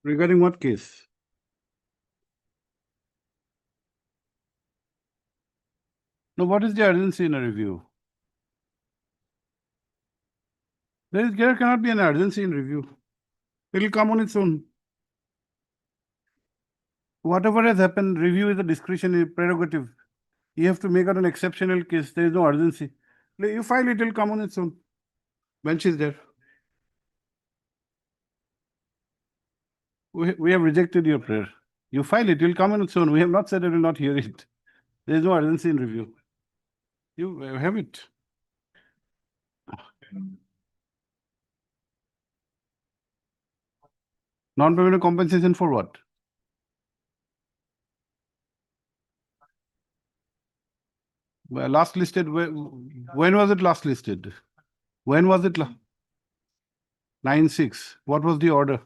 Regarding what case? No, what is the urgency in a review? There cannot be an urgency in review. It will come on its own. Whatever has happened, review is a discretionary prerogative. You have to make out an exceptional case. There is no urgency. You file it will come on its own. Bench is there. We have rejected your prayer. You file it will come on its own. We have not said I will not hear it. There is no urgency in review. You have it. Non-payment compensation for what? Well, last listed, when was it last listed? When was it? 9/6. What was the order?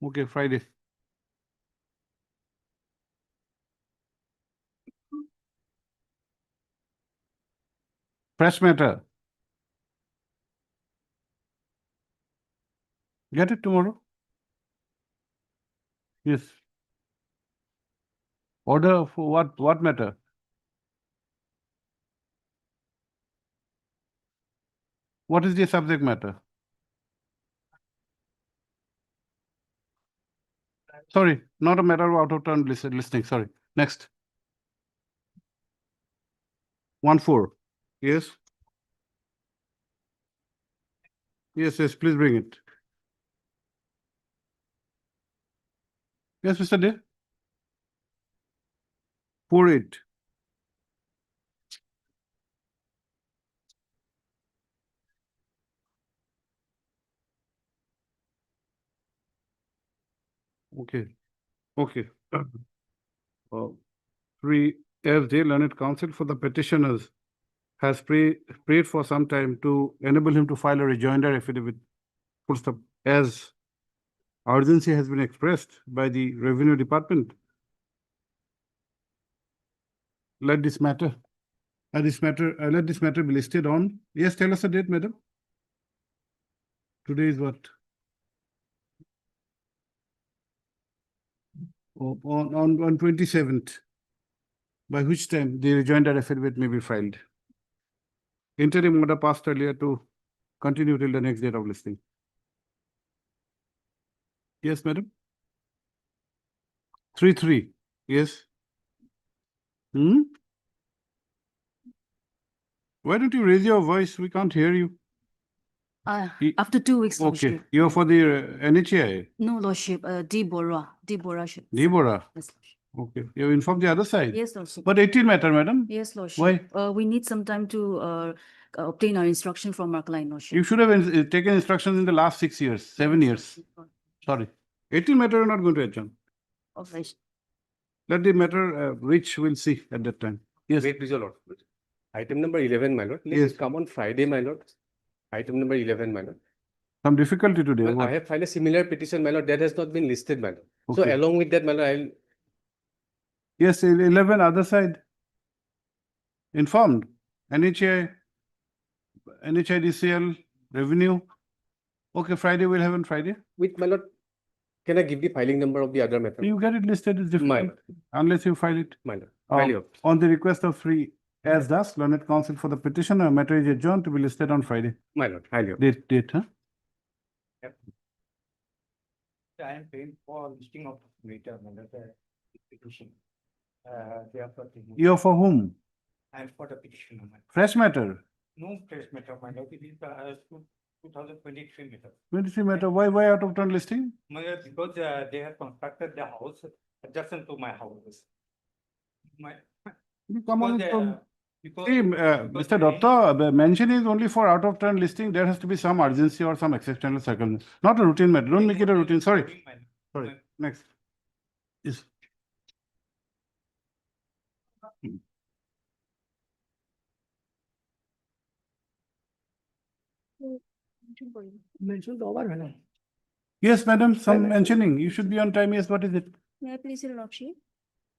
Okay, Friday. Fresh matter. Get it tomorrow? Yes. Order for what matter? What is the subject matter? Sorry, not a matter of out of turn listing. Sorry. Next. 1/4. Yes. Yes, please bring it. Yes, Mr. Day. 4/8. Okay. Okay. 3FJ Learned Counsel for the petitioners has prayed for some time to enable him to file a rejoinder affidavit. Full stop. As urgency has been expressed by the Revenue Department, let this matter be listed on. Yes, tell us a date, madam. Today is what? On 27th. By which time the rejoinder affidavit may be filed. Interim order passed earlier to continue till the next date of listing. Yes, madam. 3/3. Yes. Why don't you raise your voice? We can't hear you. After 2 weeks, Okay. Lordship. You're for the NHIDCL. No, Lordship. Deborah. Deborah. Deborah. Yes, Lordship. Okay. You informed the other side. Yes, Lordship. But 18 matter, madam. Yes, Lordship. Why? We need some time to obtain our instruction from our client, Lordship. You should have taken instructions in the last 6 years, 7 years. Sorry. 18 matter are not going to adjourn. Okay. Let the matter which we'll see at that time. Yes. Wait, please, your lord. Item number 11, my lord. Please Yes. come on Friday, my lord. Item number 11, my lord. Some difficulty today. Well, What? I have filed a similar petition, my lord. That has not been listed, my lord. So Okay. along with that, my lord, I'll. Yes, 11 other side. Informed. NHIDCL, revenue. Okay, Friday we'll have on Friday. With my lord, can I give the filing number of the other matter? You get it listed as My different lord, unless you file it. my lord. File your- On the request of 3 as thus, Learned Counsel for the petition, a matter is adjourned to be listed on Friday. My lord, file your- Date, huh? I am paying for listing of meter under the petition. Therefore, You're for whom? I am for the petition. Fresh matter. No fresh matter, my lord. It is 2023 meter. 23 matter. Why out of turn listing? Because they have constructed the house adjacent to my house. You come on its own. Because See, Mr. Datta, the mention is only for out of turn listing. There has to be some urgency or some exceptional circumstance. Not a routine matter. Don't make it a routine. Sorry. Sorry. Next. Yes. Mentioned over, madam. Yes, madam. Some mentioning. You should be on time. Yes. What is it? May I please, Your Lordship?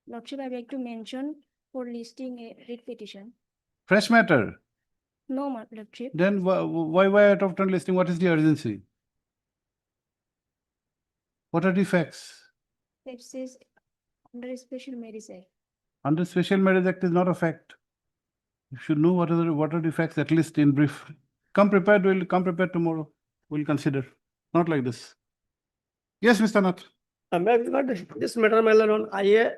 Lordship, I beg to mention for listing a writ petition. Fresh matter. No, my lordship. Then why out of turn listing? What is the urgency? What are the facts? It says under a special marriage act. Under Special Marriage Act is not a fact. You should know what are the facts, at least in brief. Come prepared, we'll come prepared tomorrow. We'll consider. Not like this. Yes, Mr. Nath. This matter, my lord, on IA,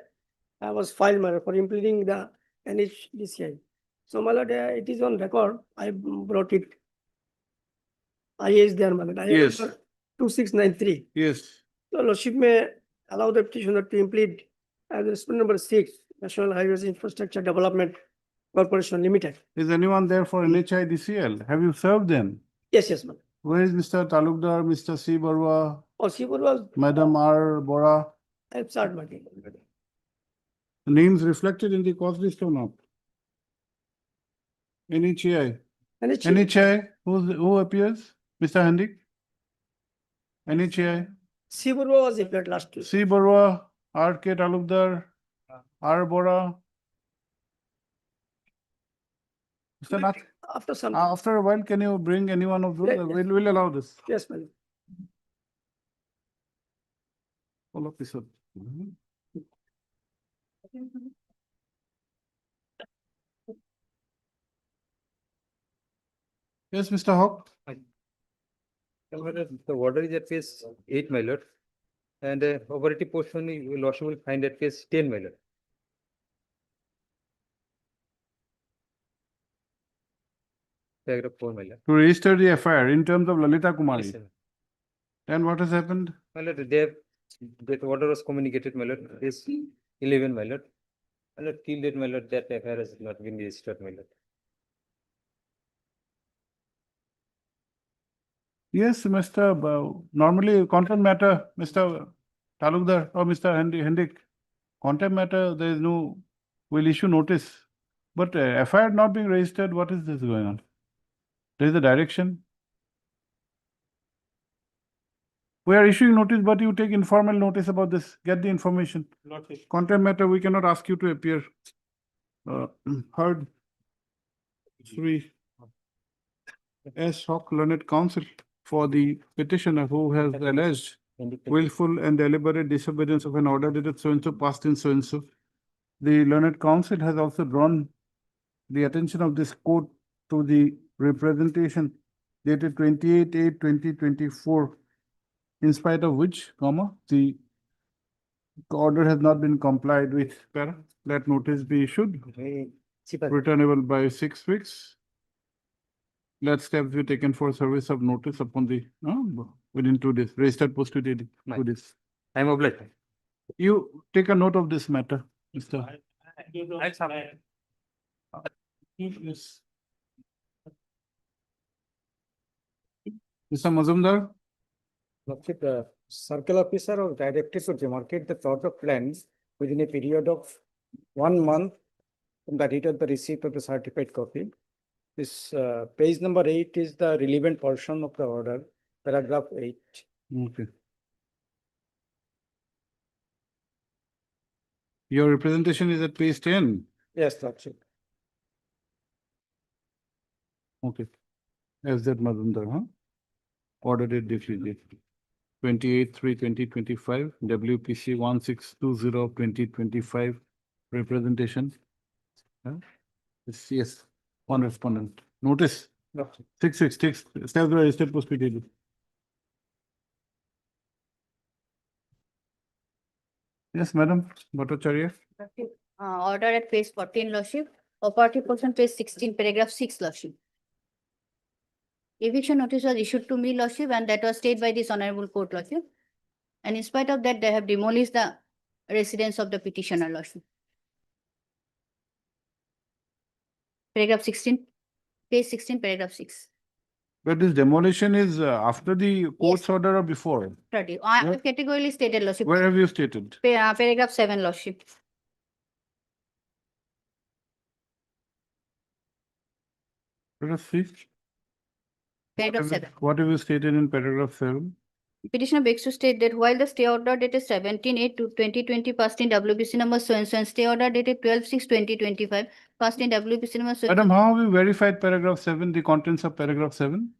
I was filed, my lord, for impleading the NHIDCL. So, my lord, it is on record, I brought it. IA is there, my lord. IA Yes. number 2693. Yes. The lordship may allow the petitioner to implead as respondent number 6, National Highways Infrastructure Development Corporation Limited. Is anyone there for NHIDCL? Have you served them? Yes, yes, ma'am. Where is Mr. Talukdar, Mr. C. Barua, Or she was, Madam R. Bora? I've started, my dear. The names reflected in the cause list or not? NHI. NHI, who appears? Mr. Handik? NHI. Siburwa was appeared last week. C. Barua, R. K. Talukdar, R. Bora. Mr. Nath, After some, after a while, can you bring any one of those? Yeah, We'll allow this. yes, ma'am. All of this. Yes, Mr. Hawk. The order is at page 8, my lord. And operative portion, your lordship will find at page 10, my lord. Paragraph 4, my lord. To register the FIR in terms of Lalita Yes, Kumari. sir. Then what has happened? My lord, they have, that order was communicated, my lord, is 11, my lord. My lord, till date, my lord, that FIR has not been registered, my lord. Yes, Mr. Normally content matter, Mr. Talukdar or Mr. Hendik. Content matter, there is no, we'll issue notice. But FIR not being registered, what is this going on? There is a direction. We are issuing notice, but you take informal notice about this, get the information. Content matter, we cannot ask you to appear. Heard. 3. S. Hawk Learned Counsel for the petitioner who has alleged willful and deliberate disobedience of an order dated so-and-so, passed in so-and-so. The Learned Counsel has also drawn the attention of this court to the representation dated 28/8/2024, in spite of which, the order has not been complied with. Let notice be issued, returnable by 6 weeks. Let steps be taken for service of notice upon the, within 2 days, registered posted 2 days. I am obliged. You take a note of this matter, Mr. Yes. Mr. Mazumdar? Lordship, the circle officer was directed to demarcate the plot of land within a period of 1 month from the date of the receipt of the certified copy. This page number 8 is the relevant portion of the order, paragraph 8. Okay. Your representation is at page 10. Yes, Lordship. Okay. As that Mazumdar, huh? Order date differently. 28/3/2025, WPC 1620/2025, representation. Yes, one respondent. Notice. Lordship. 666, steps were registered posted. Yes, Madam Bhattacharya. Order at page 14, Lordship. Operative portion, page 16, paragraph 6, Lordship. Eviction notice was issued to me, Lordship, and that was stayed by this honorable court, Lordship. And in spite of that, they have demolished the residence of the petitioner, Lordship. Paragraph 16, page 16, paragraph 6. But this demolition is after the court's order or before? I Where- have categorically stated, Lordship. Where have you stated? Paragraph 7, Lordship. Paragraph 6? Paragraph 7. What have you stated in paragraph 7? Petitioner begs to state that while the stay order dated 17/8/2020 passed in WBC number so and so and stay order dated 12/6/2025 First in WPC number. so- Madam, how have you verified paragraph 7, the contents of paragraph 7?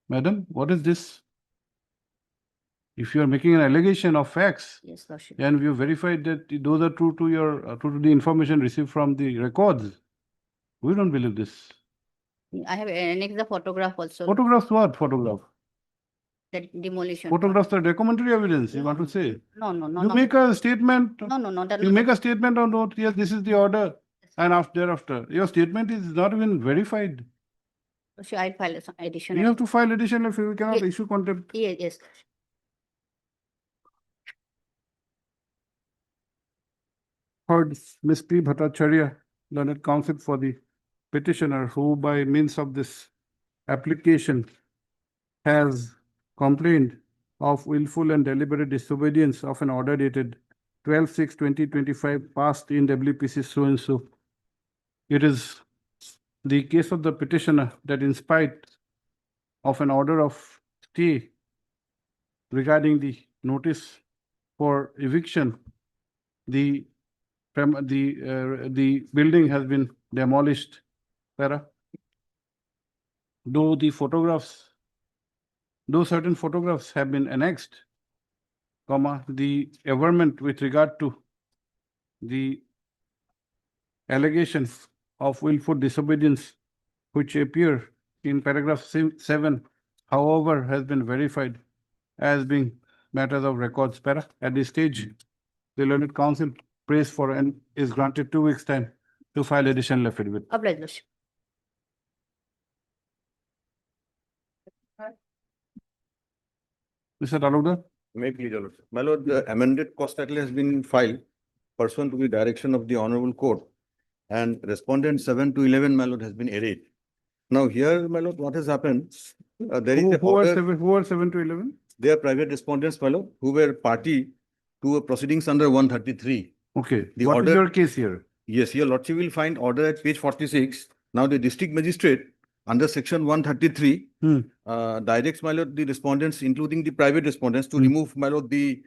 Madam, what is this? If you are making an allegation of facts, Yes, Lordship. and you verified that those are true to your, true to the information received from the records, we don't believe this. I have annexed the photograph also, Photographs what? Photograph? that demolition. Photographs are documentary evidence, you want to say? No, no, no, You no. make a statement, No, no, no. that- you make a statement on note, yes, this is the order, and after thereafter, your statement is not even verified. Lordship, I'll file some You additional. have to file additional if you cannot Yes. issue contempt. Yes, yes. Heard Ms. P. Bhattacharya, learned counsel for the petitioner, who by means of this application has complained of willful and deliberate disobedience of an order dated 12/6/2025 passed in WPC so and so. It is the case of the petitioner that in spite of an order of stay regarding the notice for eviction, the building has been demolished. Para. Though certain photographs have been annexed, comma, the averment with regard to the allegation of willful disobedience which appear in paragraph 7, however, has been verified as being matters of records. Para. At this stage, the learned counsel prays for and is granted 2 weeks' time to file additional affidavit. Obliged, Lordship. Mr. Talukdar? May please, Your Lordship. My lord, the amended cost title has been filed pursuant to the direction of the honorable court, and respondent 7 to 11, my lord, has been arrayed. Now here, my lord, what has happened? There is a Who are order, who are 7 to 11? they are private respondents, my lord, who were party to a proceedings under 133. Okay, The what is order- your case here? Yes, your lordship will find order at page 46. Now the district magistrate under section 133 Hmm. directs, my lord, the respondents, including the private respondents, to Hmm. remove, my lord, the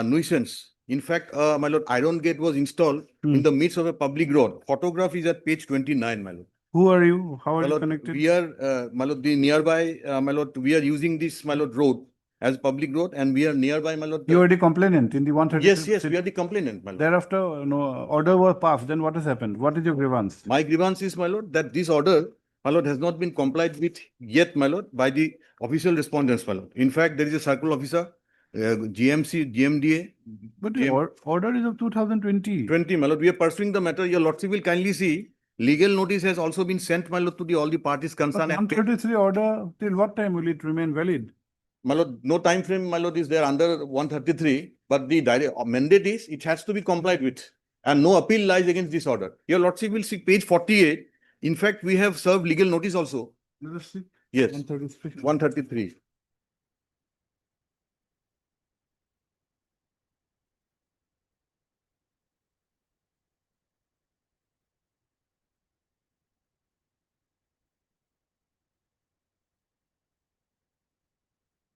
nuisance. In fact, my lord, iron gate was installed Hmm. in the midst of a public road. Photograph is at page 29, my lord. Who are you? How are My you lord, connected? we are, my lord, the nearby, my lord, we are using this, my lord, road as public road, and we are nearby, my lord. You are the complainant in the 133. Yes, yes, we are the complainant, my lord. Thereafter, no order was passed, then what has happened? What is your grievance? My grievance is, my lord, that this order, my lord, has not been complied with yet, my lord, by the official respondents, my lord. In fact, there is a circle officer, GMC, GMDA, But the GM order is of 2020. 20, my lord. We are pursuing the matter. Your lordship will kindly see, legal notice has also been sent, my lord, to all the parties But concerned. And 133 order, till what time will it remain valid? my lord, no time frame, my lord, is there under 133, but the mandate is, it has to be complied with. And no appeal lies against this order. Your lordship will see page 48. In fact, we have served legal notice also. Let us see. Yes, 133. 133.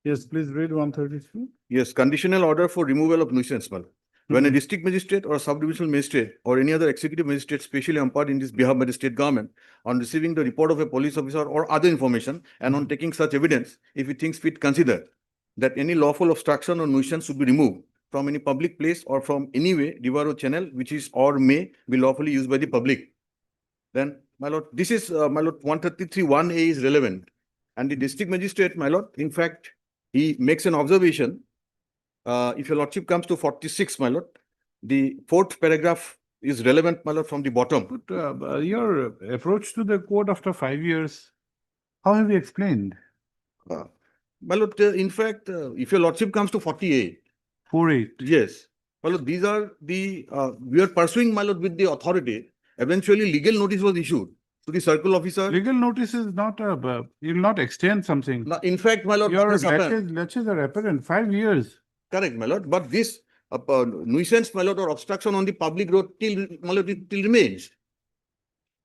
Yes, please read 133. Yes, conditional order for removal of nuisance, my lord. When a Mhm. district magistrate or subdivisional magistrate or any other executive magistrate specially empowered in this behalf by the state government on receiving the report of a police officer or other information and on taking such evidence, if he thinks fit, consider that any lawful obstruction or nuisance should be removed from any public place or from any way, river or channel, which is or may be lawfully used by the public. Then, my lord, this is, my lord, 133 1A is relevant. And the district magistrate, my lord, in fact, he makes an observation. If your lordship comes to 46, my lord, the fourth paragraph is relevant, my lord, from the bottom. But your approach to the court after 5 years, how have you explained? My lord, in fact, if your lordship comes to 48, 48. yes, my lord, these are the, we are pursuing, my lord, with the authority. Eventually, legal notice was issued to the circle officer. Legal notice is not you will not extend something. Now, in fact, my lord, what Your has happened? latches are apparent, 5 years. Correct, my lord, but this nuisance, my lord, or obstruction on the public road till, my lord, it still remains.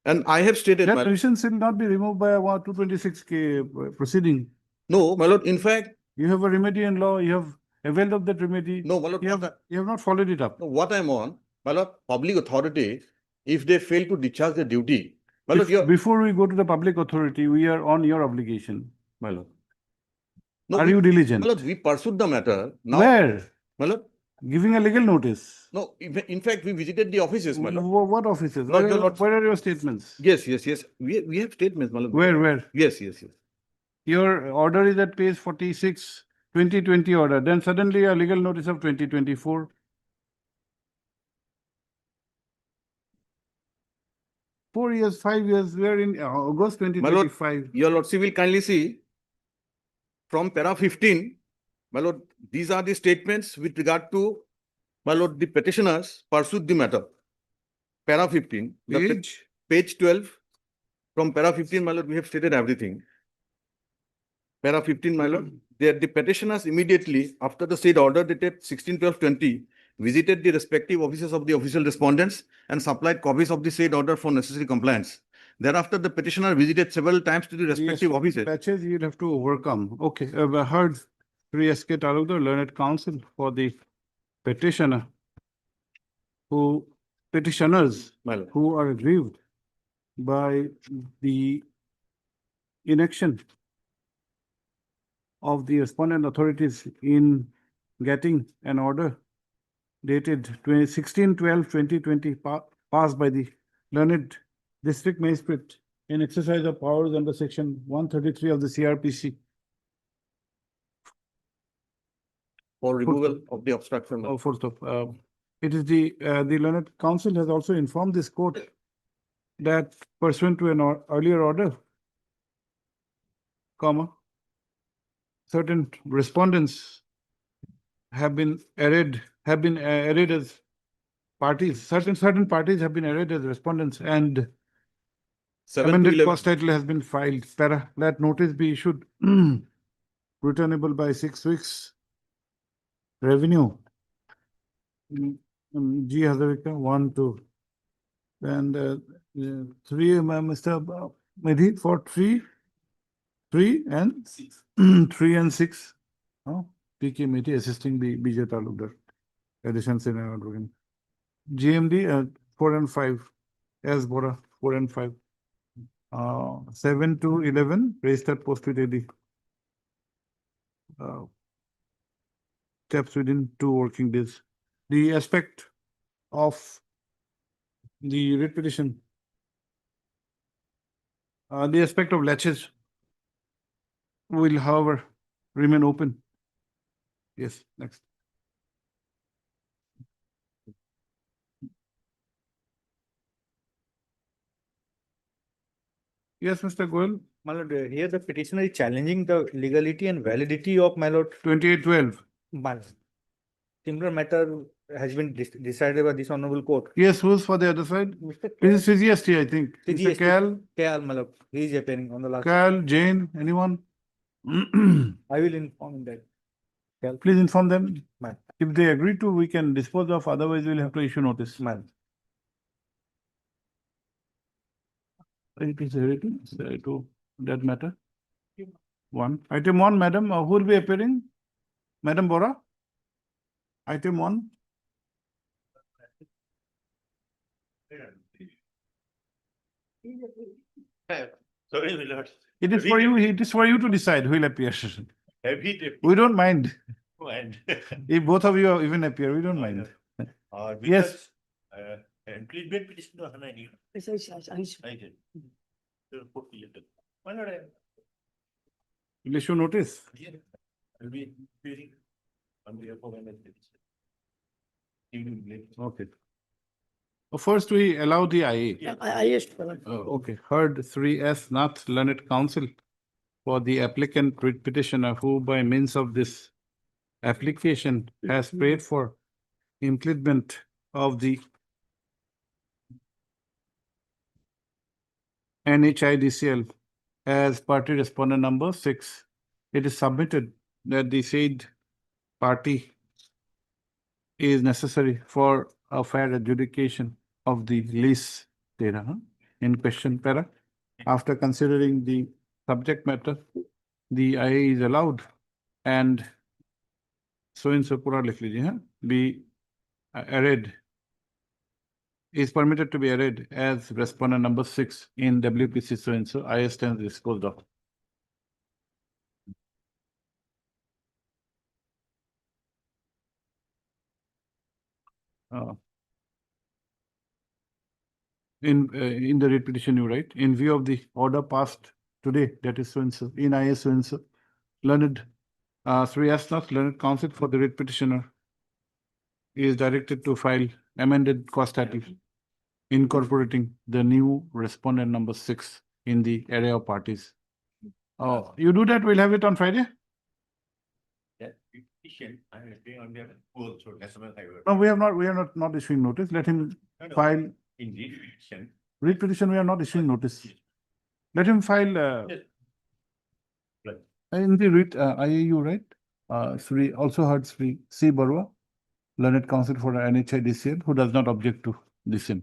And I have stated, That my nuisance will not be removed by a 226K proceeding. no, my lord, in fact, You have a remedy in law, you have availed of that remedy. no, my lord, You have not followed it up. what I'm on, my lord, public authority, if they fail to discharge their duty, my lord, Before we go to the public authority, we are on your obligation. my lord. No, Are we- you diligent? My lord, we pursued the matter. Now, Where? my lord, Giving a legal notice. no, in fact, we visited the offices, my lord. What offices? Not Where your lordship. where are your statements? Yes, yes, yes. We have statements, my lord. Where? Yes, yes, yes. Your order is at page 46, 2020 order. Then suddenly a legal notice of 2024. 4 years, 5 years, we are in August My lord, 2025. your lordship will kindly see from para 15, my lord, these are the statements with regard to, my lord, the petitioners pursued the matter. Para 15, page 12, from para 15, my lord, we have stated everything. Para 15, my lord, the petitioners immediately after the said order dated 16/12/20 visited the respective offices of the official respondents and supplied copies of the said order for necessary compliance. Thereafter, the petitioner visited several times to the respective offices. Patches you'll have to overcome. Okay, I heard Sri S.K. Talukdar, learned counsel for the petitioner petitioners My lord. who are aggrieved by the inaction of the respondent authorities in getting an order dated 16/12/2020 passed by the learned district magistrate in exercise of powers under section 133 of the CRPC. For removal of the obstruction. my lord. Full stop. It is the learned counsel has also informed this court that pursuant to an earlier order, comma, certain respondents have been arrayed as parties. Certain parties have been arrayed as respondents, and 7 to amended 11. cost title has been filed. Let notice be issued returnable by 6 weeks. Revenue. G. Hazarika, 1, 2. And 3, Mr. Medhi for 3 and 6. 3 and 6. Oh, PK Medhi assisting the BJ Talukdar. Additions in our organ. GMD 4 and 5. S. Bora 4 and 5. 7 to 11, registered post with AD. Steps within 2 working days. The aspect of the writ petition, the aspect of latches will, however, remain open. Yes, next. Yes, Mr. Goel, My lord, here the petitioner is challenging the legality and validity of my lord. 2812. My lord. Similar matter has been decided by this honorable court. Yes, who's for the other side? Mr. This is CGST, I think. Mr. CGST. Cal, KL, my lord, he is appearing on the last. Cal, Jane, anyone? I will inform that. KL, Please inform them. ma'am, If they agree to, we can dispose of, otherwise we'll have to issue notice. ma'am. It is written to that matter. 1. Item 1, madam, who will be appearing? Madam Bora? Item 1. Sorry, my lord. It is for you, it is for you to decide who will appear. Have he We don't mind. and If both of you even appear, we don't mind. Yes. impleadment petition or any. I did. Why not? Will issue notice. I'll be appearing on behalf of an Okay. First, we allow the IA. Highest, my lord. Okay, heard 3S Nath Learned Counsel for the applicant writ petitioner who by means of this application has prayed for impleadment of the NHIDCL as party respondent number 6. It is submitted that the said party is necessary for a fair adjudication of the lease data in question para. After considering the subject matter, the IA is allowed and so in so pura likh lijiye, be arrayed is permitted to be arrayed as respondent number 6 in WPC so and so IS stands disposed of. In the writ petition, you write, in view of the order passed today, that is so and so, in IS so and so, learned Sri Asnath, learned counsel for the writ petitioner is directed to file amended cost title incorporating the new respondent number 6 in the array of parties. Oh, you do that, we'll have it on Friday? That petition, I am doing on behalf of both, so national highway. No, we are not issuing notice. Let him No, no, file In this petition, writ petition, we are not issuing notice. Let him file Yes. Right. in the writ IAU, right? Sri also heard Sri C. Barua, learned counsel for NHIDCL, who does not object to the same.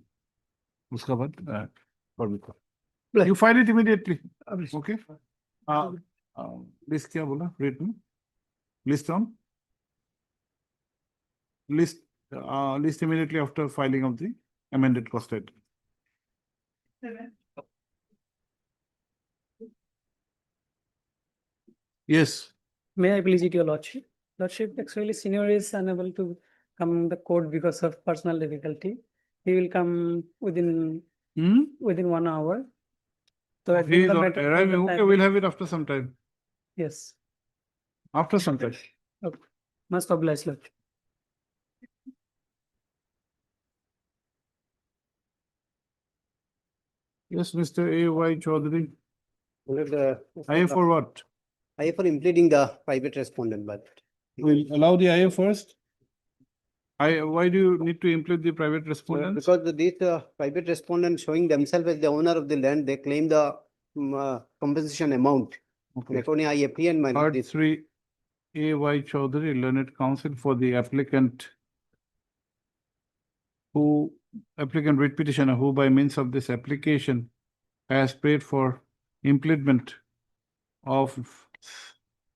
Uska baad, Parvika. Right. You file it immediately, okay? List kya bola, written? List on? List immediately after filing of the amended cost title. Yes, May I please it your lordship? Lordship, actually senior is unable to come in the court because of personal difficulty. He will come within 1 hour. So I he think is the matter- arriving, okay, we'll have it after some time, Yes, after some time. must oblige lordship. Yes, Mr. A.Y. Chaudhary, The IA for what? I for impleading the private respondent, but We'll allow the IA first. Why do you need to implement the private respondents? because these private respondents showing themselves as the owner of the land, they claim the compensation amount. Okay. According I apprehend my Heard this. Sri A.Y. Chaudhary, learned counsel for the applicant writ petitioner who by means of this application has paid for impleadment of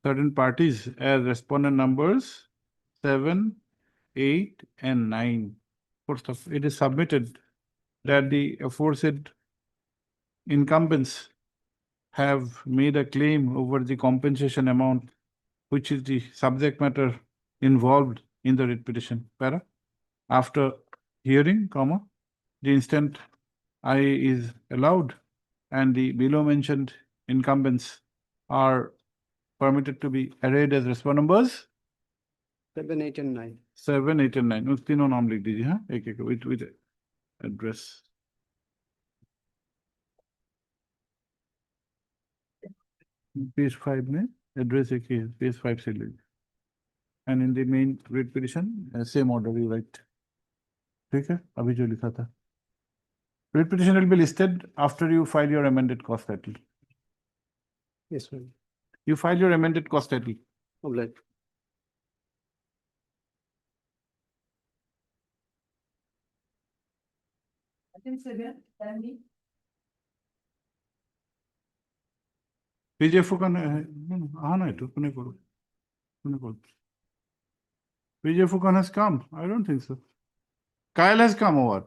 certain parties as respondent numbers 7, 8, and 9. First of, it is submitted that the aforesaid incumbents have made a claim over the compensation amount, which is the subject matter involved in the writ petition. Para. After hearing, comma, the instant I is allowed and the below mentioned incumbents are permitted to be arrayed as respondent numbers 7, 8, and 9. 7, 8, and 9. उस तीनों नाम लिख दीजिए, हाँ, एक with address. Page 5 में address एक ही है, page 5 से ले. And in the main writ petition, same order you write. ठीक है, अभी जो लिखा था. Writ petition will be listed after you file your amended cost title. Yes, ma'am. You file your amended cost title. Oblige. PJF का हाँ ना तो पुणे करो PJF has come. I don't think so. Kyle has come over.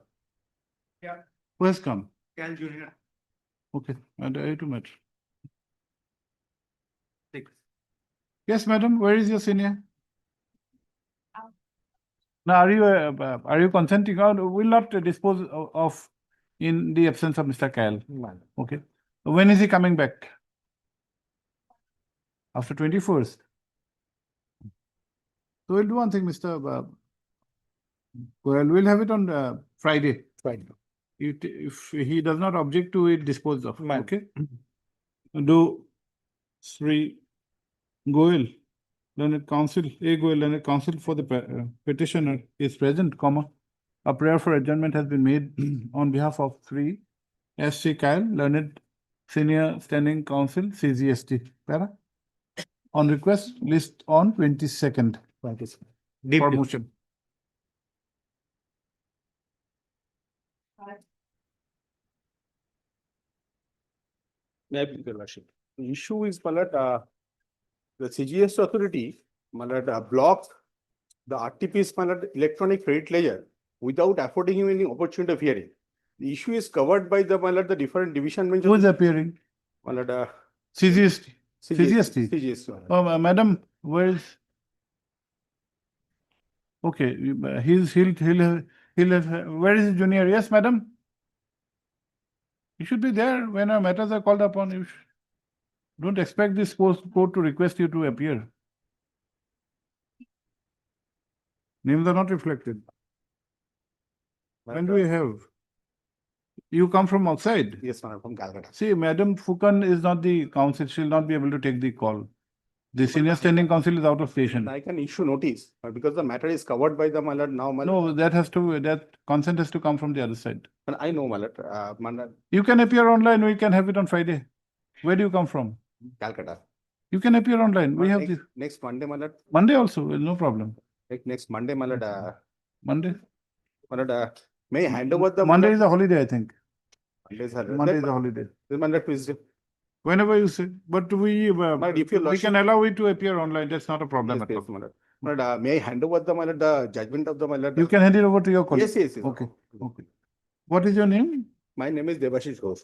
Yeah. Who has come? Cal Junior. Okay, and I to meet. 6. Yes, madam. Where is your senior? Now, are you consenting or will not dispose of in the absence of Mr. Kyle? Okay. When is he coming back? After 21st. So we'll do one thing, Mr. Well, we'll have it on Friday. Friday. If he does not object to it, dispose of. Man. Okay. Do Sri Goel, learned counsel, A. Goel, learned counsel for the petitioner is present, comma. A prayer for adjournment has been made on behalf of Sri S.C. Kyle, learned senior standing counsel, CGST. Para? On request, list on 22nd. For motion. May I please, Your Lordship? The issue is, my lord, the CGST authority, my lord, blocked the RTP's, my lord, electronic credit ledger without affording him any opportunity of hearing. The issue is covered by the, my lord, the different division bench. Who is appearing? My lord, CGST. CGST. CGST. my lord. Madam, where is? Okay, where is his junior? Yes, madam? You should be there when our matters are called upon. You don't expect this court to request you to appear. Names are not reflected. When do we have? You come from outside. Yes, my lord, from Calcutta. See, Madam Fukan is not the counsel. She'll not be able to take the call. The senior standing counsel is out of station. I can issue notice, because the matter is covered by the, my lord, now, my lord. No, that consent has to come from the other side. And I know, my lord, my lord, You can appear online. We can have it on Friday. Where do you come from? Calcutta. You can appear online. We have Next- this Next Monday, my lord, Monday also. No problem. next Monday, my lord, Monday. my lord, may I hand over the. Monday is a holiday, I think. Monday is a. Monday is a holiday. My lord, Tuesday. Whenever you say, but if your we can allow it to appear online. That's not a problem Yes, at yes, all. my lord. My lord, may I hand over the, my lord, the judgment of the, my lord? You can hand it over to your colleague. Yes, yes, yes. Okay. Okay. What is your name? My name is Devashish Ghosh.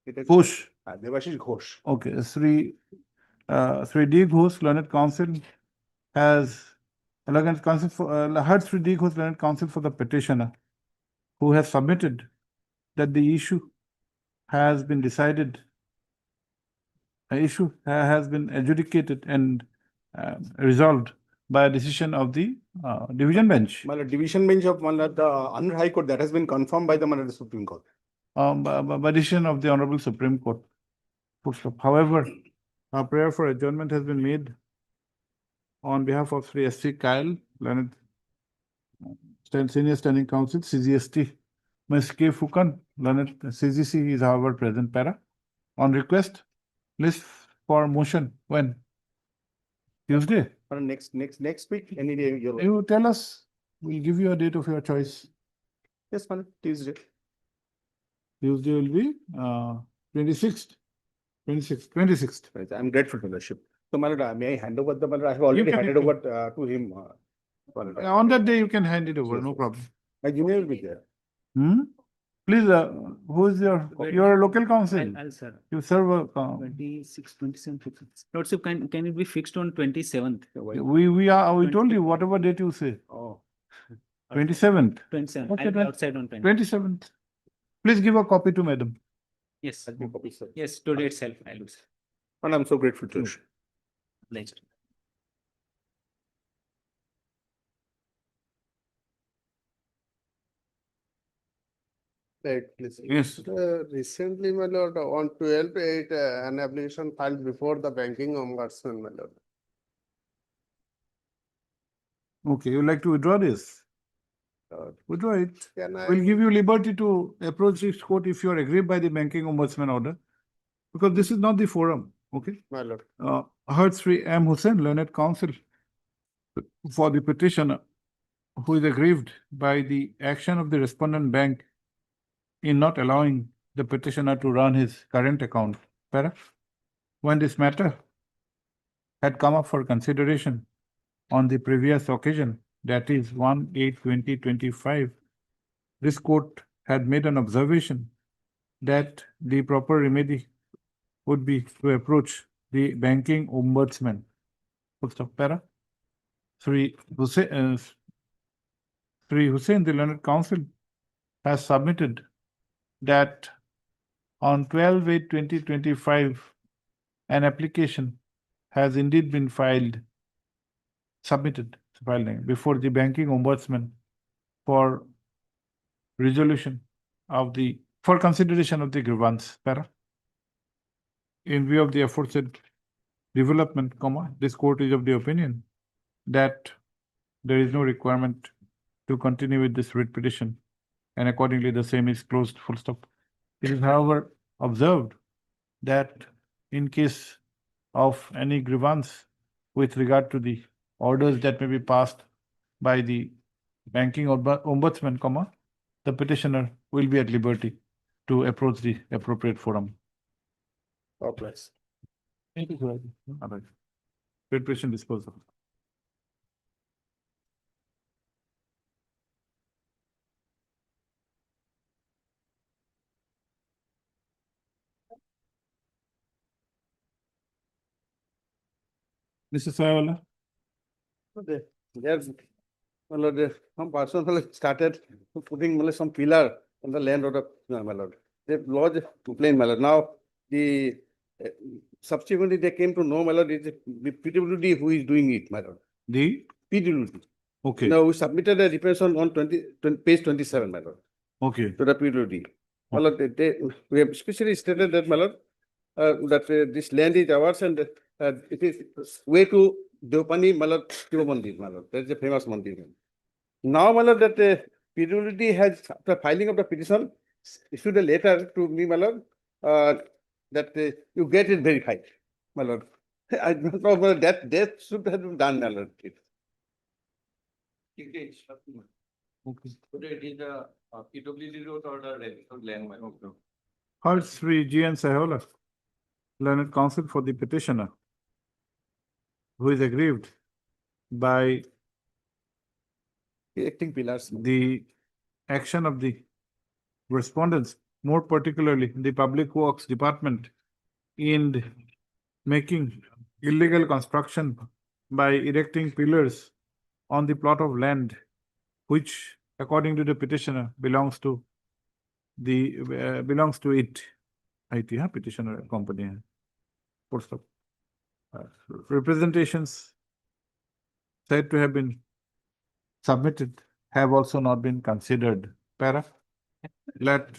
Ghosh. Devashish Ghosh. Okay. Sri D. Ghosh, learned counsel, has learned counsel for heard Sri D. Ghosh, learned counsel for the petitioner, who has submitted that the issue has been decided. An issue has been adjudicated and resolved by a decision of the division bench. My lord, division bench of, my lord, the Honorable High Court, that has been confirmed by the, my lord, Supreme Court. By decision of the Honorable Supreme Court. Full stop. However, a prayer for adjournment has been made on behalf of Sri S.C. Kyle, learned senior standing counsel, CGST. Ms. K. Fukan, learned CGC is however present para. On request, list for motion when? Tuesday? For next week, any day. You tell us, we'll give you a date of your choice. Yes, my lord, Tuesday. Tuesday will be 26th. 26th. Right, I'm grateful to the ship. So, my lord, may I hand over the, my lord, I have already can- handed over to him. My lord. On that day, you can hand it over, Yes, no yes. problem. My junior will be there. Hmm? Please, who is your local counsel? I'll sir. You serve a, 26, 27, 50. Lordship, can it be fixed on 27th? we told you whatever date you say, Oh. 27th. 27. Okay, I'll be then. outside on 20. 27th. Please give a copy to madam. Yes, I'll be copy, sir. yes, today itself, I'll do, sir. And I'm so grateful to you. Obliged. Right, please. Yes. Recently, my lord, on 12/8, an application filed before the banking ombudsman, my lord. Okay, you like to withdraw this? Withdraw it. Can I? We'll give you liberty to approach this court if you are aggrieved by the banking ombudsman order. Because this is not the forum, okay? My lord. Heard Sri M. Hussain, learned counsel for the petitioner, who is aggrieved by the action of the respondent bank in not allowing the petitioner to run his current account. Para? When this matter had come up for consideration on the previous occasion, that is 1/8/2025, this court had made an observation that the proper remedy would be to approach the banking ombudsman. Full stop. Para? Sri Hussain, the learned counsel, has submitted that on 12/8/2025, an application has indeed been submitted before the banking ombudsman for resolution of for consideration of the grievance. Para? In view of the aforesaid development, this court is of the opinion that there is no requirement to continue with this writ petition, and accordingly the same is closed. Full stop. It is, however, observed that in case of any grievance with regard to the orders that may be passed by the banking ombudsman, the petitioner will be at liberty to approach the appropriate forum. God bless. Thank you, sir. Writ petition disposal. Mr. Sayawala? There's, my lord, some person started putting some pillar on the land of the, my lord. They lodged a complaint, my lord. Now, the subsequently they came to know, my lord, it's the PWD who is doing it, my lord. The, PWD. okay, Now, we submitted a representation on page 27, my lord, okay, to the PWD. My lord, we have specially stated that, my lord, that this land is ours and it is way to Deopani, my lord, Shiva Mandir, my lord. That's a famous mandir. Now, my lord, that PWD has, after filing of the petition, issued a letter to me, my lord, that you get it verified, my lord. I don't know whether that should have been done, my lord. Okay. Today it is the PWD road or the registered land. heard Sri G. N. Sayawala, learned counsel for the petitioner, who is aggrieved by Acting pillars. the action of the respondents, more particularly the Public Works Department, in making illegal construction by erecting pillars on the plot of land, which according to the petitioner belongs to the, belongs to it, petitioner company. Full stop. Representations said to have been submitted have also not been considered. Para, let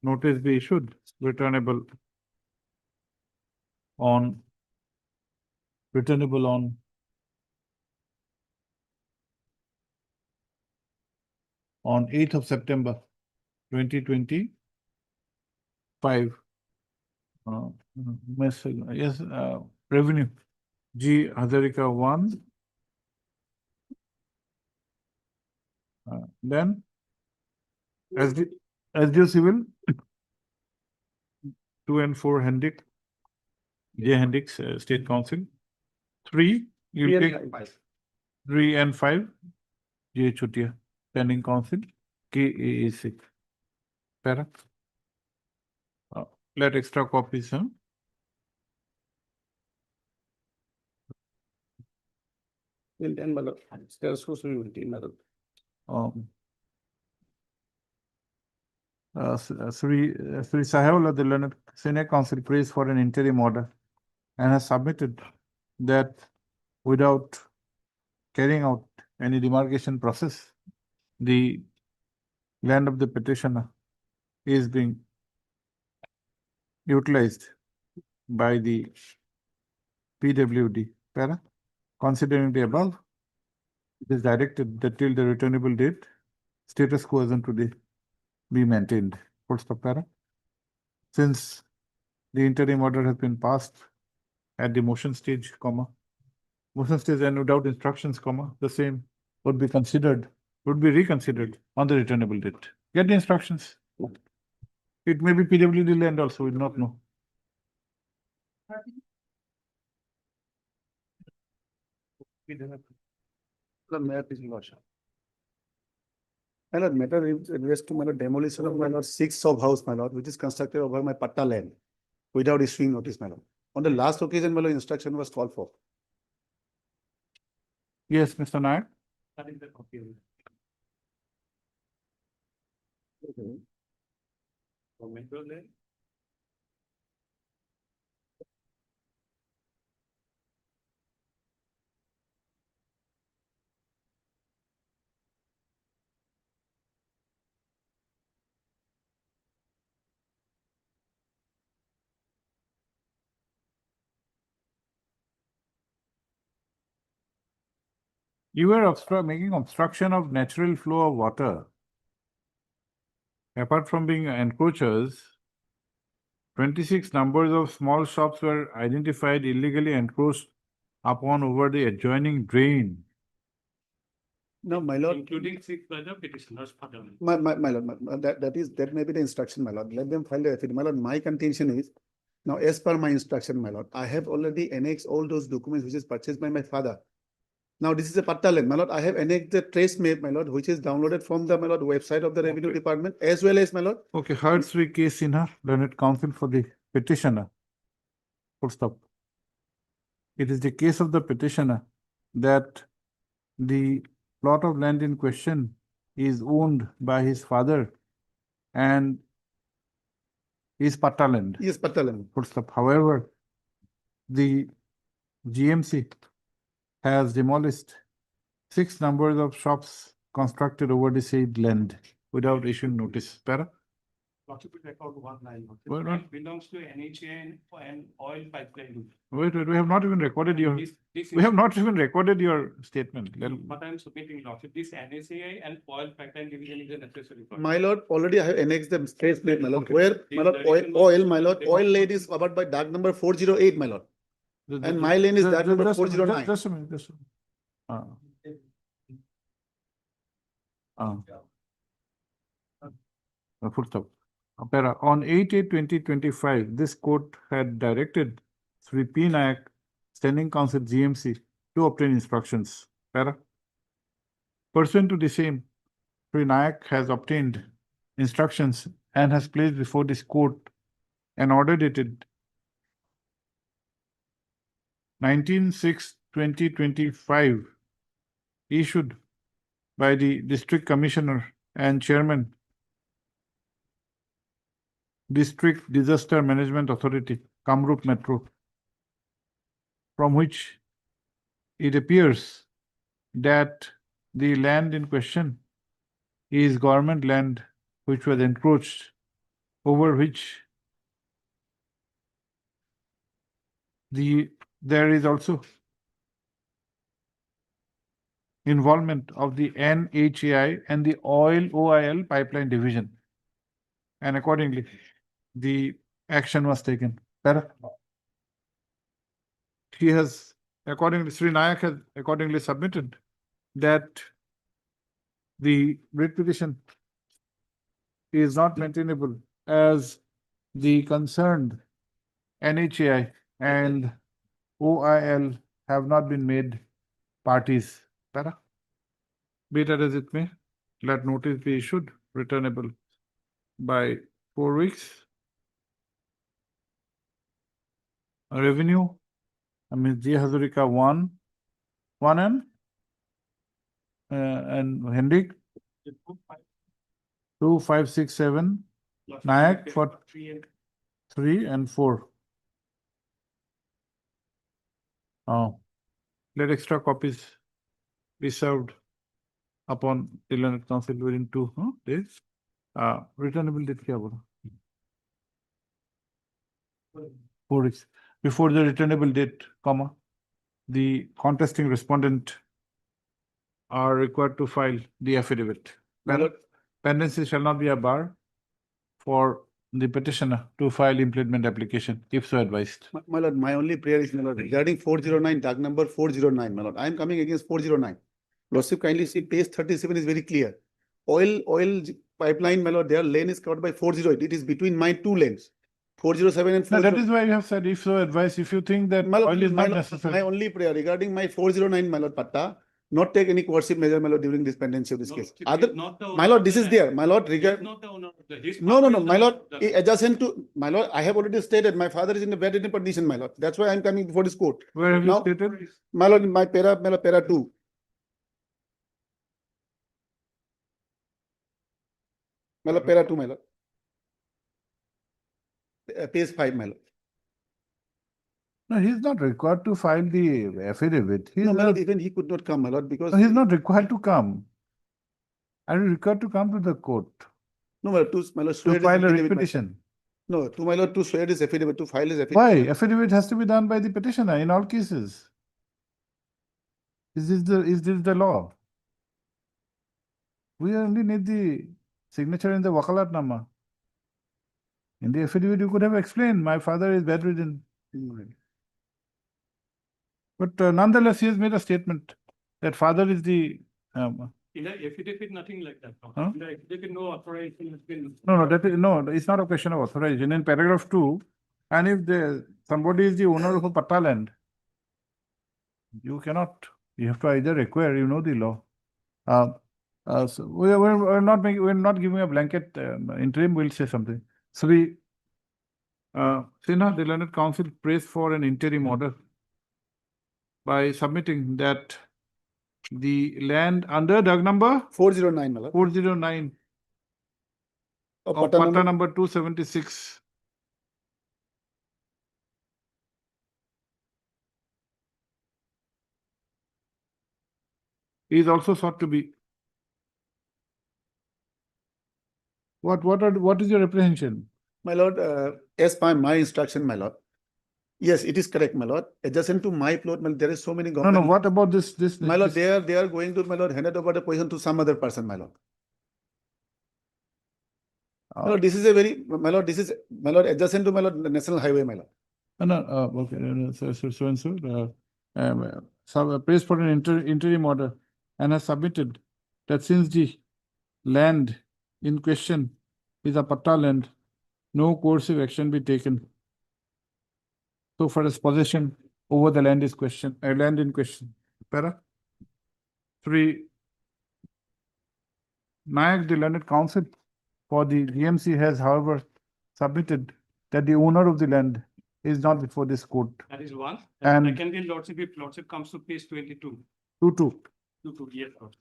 notice be issued, returnable on 8th of September 2025. Yes, revenue, G. Hazarika 1. Then SDO Civil 2 and 4 Hendrick, J. Hendricks, State Council. 3, you take 3 and 5, J. Chutia, Pending Council, KAAC. Para. Let extra copies, huh? Till then, my lord, there's supposed to be, my lord. Sri Sayawala, the learned senior counsel, prays for an interim order and has submitted that without carrying out any demarcation process, the land of the petitioner is being utilized by the PWD. Para, considering the above, it is directed that till the returnable date, status quo is to be maintained. Full stop. Para. Since the interim order has been passed at the motion stage, motion stage and without instructions, the same would be reconsidered on the returnable date. Get the instructions. It may be PWD land also, we do not know. The mayor is lordship. My lord, matter relates to my lord demolition of my lord 6 sub house, my lord, which is constructed over my patta land without issuing notice, my lord. On the last occasion, my lord, instruction was called for. Yes, Mr. Nayak. That is the copy of it. For metro land. You were making obstruction of natural flow of water. Apart from being encroachers, 26 numbers of small shops were identified illegally encroached upon over the adjoining drain. No, my lord. Including 6 by the petitioners. My lord, that may be the instruction, my lord. Let them file the affidavit. My lord, my contention is, now as per my instruction, my lord, I have already annexed all those documents which is purchased by my father. Now this is a patta land, my lord. I have annexed the trace map, my lord, which is downloaded from the, my lord, website of the revenue department, as well as, my lord. Okay, heard Sri K. Sinha, learned counsel for the petitioner. Full stop. it is the case of the petitioner that the plot of land in question is owned by his father and is patta land. Yes, Patalan. Full stop. However, the GMC has demolished 6 numbers of shops constructed over the said land without issuing notice. Para? Lordship will record 1 line. Why not? It belongs to NHIDCL and oil pipeline. Wait, we have not even recorded your, This we have not even recorded your statement. Let- But I am submitting lordship, this NHI and oil pipeline division is a necessary. for- My lord, already I have annexed the space plate, my lord, Okay. where, The my lord, direction was- oil, my lord, oil lane is covered by dark number 408, my lord. And my lane is that number just a minute, 409. Just a minute, just a minute. Full stop. Para, on 8/8/2025, this court had directed Sri P. Nayak, standing counsel GMC, to obtain instructions. Para. Pursuant to the same, Sri Nayak has obtained instructions and has placed before this court an order dated 19/6/2025 issued by the District Commissioner and Chairman, District Disaster Management Authority, Kamrup Metro, from which it appears that the land in question is government land which was encroached, over which there is also involvement of the NHAI and the oil OIL pipeline division. And accordingly, the action was taken. Para. He has accordingly, Sri Nayak has accordingly submitted that the writ petition is not maintainable as the concerned NHAI and OIL have not been made parties. Para. Be that as it may, let notice be issued, returnable by 4 weeks. Revenue, J. Hazurika 1 and Hendrik 2, 5, 6, 7, Nayak for 3 and 4. Let extra copies be served upon the learned counsel within 2 days. Returnable date kya bola? 4 weeks. Before the returnable date, comma, the contesting respondent are required to file the affidavit. My lord, Pendency shall not be a bar for the petitioner to file impleadment application, if so advised. my lord, my only prayer is, my lord, regarding 409, dark number 409, my lord, I am coming against 409. Lordship kindly see page 37 is very clear. Oil pipeline, my lord, their lane is covered by 408. It is between my 2 lanes, 407 and No, 409. that is why you have said, if so advised, if you think that My lord, oil is my not lord, necessary. my only prayer regarding my 409, my lord, Patta, not take any coercive measure, my lord, during this pendency of this case. Other, my lord, this is there, my lord, regard. Not the owner of the. his No, father is my the lord, owner of the- adjacent to, my lord, I have already stated, my father is in a very different condition, my lord. That's why I am coming before this court. Where have you Now, stated? my lord, my para 2. My lord, para 2, my lord. Page 5, my lord. No, he is not required to file the affidavit. He is No, my lord, not, even he could not come, my lord, because. he is not required to come. Are you required to come to the court No, my lord, my lord, to swear his file a affidavit, my- petition? No, to my lord, to swear his affidavit, to file his affidavit. Why? Affidavit has to be done by the petitioner in all cases. Is this the law? We only need the signature in the wakalatnama. In the affidavit, you could have explained, my father is bedridden. But nonetheless, he has made a statement that father is the, In the affidavit, nothing like that. No. Huh? In the affidavit, no authorization has been. no, it's not a question of authorization. In paragraph 2, and if somebody is the owner of a patta land, you cannot, you have to either acquire, the law. So we're not giving a blanket interim, we'll say something. So Sinha, the learned counsel prays for an interim order by submitting that the land under Doug number 409, my lord. 409 Of of Pata Pata number 276 is also sought to be. What is your apprehension? My lord, as per my instruction, my lord. Yes, it is correct, my lord. Adjacent to my plot, my lord, there is so many No, government. what about this? My lord, they are going to, my lord, hand it over the position to some other person, my lord. My lord, this is a very, my lord, this is, my lord, adjacent to, my lord, the national highway, my lord. Okay, so and so, praised for an interim order and has submitted that since the land in question is a Patta land, no coercive action be taken. So far as possession over the land is land in question. Para. 3. Nayak, the landed counsel for the DMC has, however, submitted that the owner of the land is not before this court. That is one. And- Secondly, Lordship, if Lordship comes to page 22, 2. yes, Lord.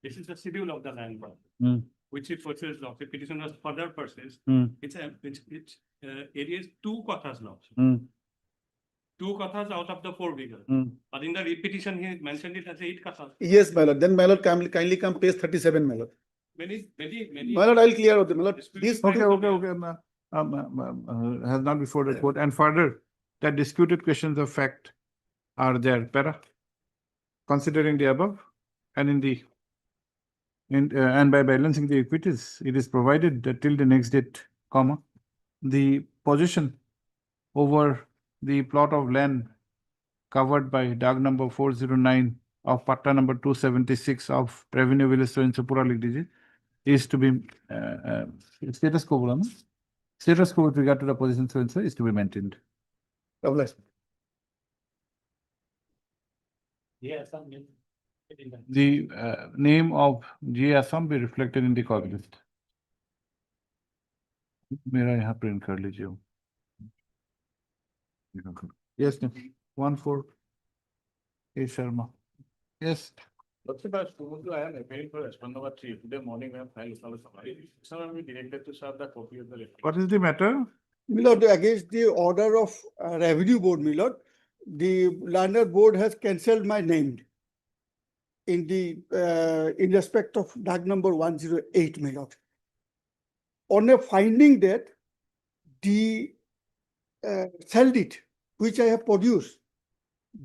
This is the schedule of the land, Hmm. which it purchased, Lordship. Petition was further purchased. Hmm. It's area is 2 kathas, Lordship. Hmm. 2 kathas out of the 4 bigger. Hmm. But in the repetition, he mentioned it as 8 kathas. Yes, my lord. Then, my lord, kindly come page 37, my lord. Many. My lord, I'll clear out, my lord. This, Okay. Has not before the court. And further, that disputed questions of fact are there. Para. Considering the above and and by balancing the equities, it is provided that till the next date, comma, the possession over the plot of land covered by Doug number 409 of Patta number 276 of Revenue Village so in Sapura Ligdiji is to be status quo, no? Status quo with regard to the position so and so is to be maintained. Yes, The name of G. Assam be reflected in the copy list. मेरा यहाँ print कर लीजिए वो. Yes, 14 A. Sharma. Yes. Lordship, I am appearing for response number 3. Today morning, we have filed a summary. Sir, I am directed to serve the copy of the report. What is the matter? My lord, against the order of Revenue Board, my lord, the Landlord Board has cancelled my name in in respect of Doug number 108, my lord. On a finding that the cell deed, which I have produced,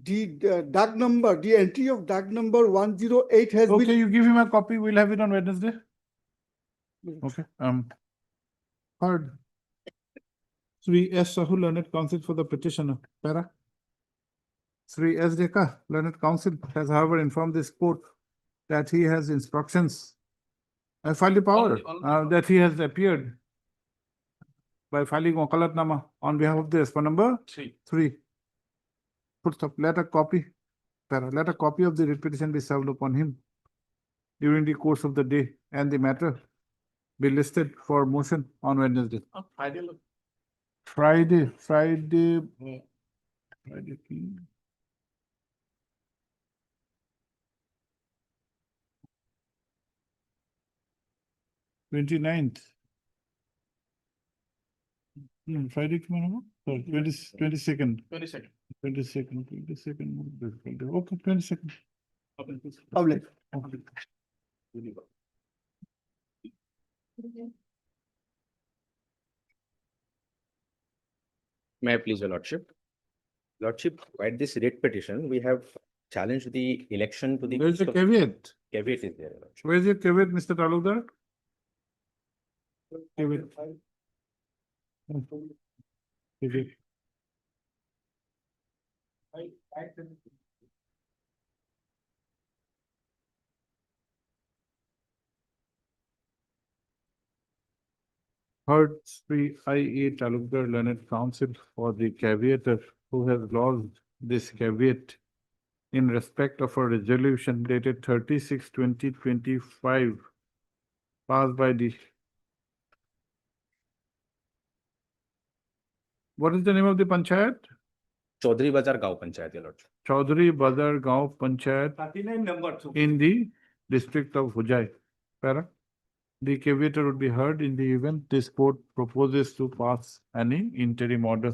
the Doug number, the entry of Doug number 108 has Okay, been. you give him a copy. We'll have it on Wednesday. Okay. Heard. Sri S. Sahul, learned counsel for the petitioner. Para. Sri S. Deka, learned counsel, has however informed this court that he has instructions. I filed the power that he has appeared by filing wakalatnama on behalf of the respondent number 3. Put stop. Let a copy of the petition be served upon him during the course of the day and the matter be listed for motion on Wednesday. Friday. 29th. Friday की मानो? Sorry, 22nd. 22nd. Okay, 22nd. Public. May I please, your lordship? Lordship, by this writ petition, we have challenged the election to the. Where's the caveat? Caveat is there, your lordship. Where's your caveat, Mr. Talukdar? Caveat. Caveat. Heard Sri I.A. Talukdar learned counsel for the caveator who has lodged this caveat in respect of a resolution dated 36/20/25 passed by the. What is the name of the panchayat? Chaudhary Bazar Gao Panchayat, your lordship. Chaudhary Bazar Gao Panchayat 39 number. in the district of Hujai. Para. The caveator would be heard in the event this court proposes to pass any interim order.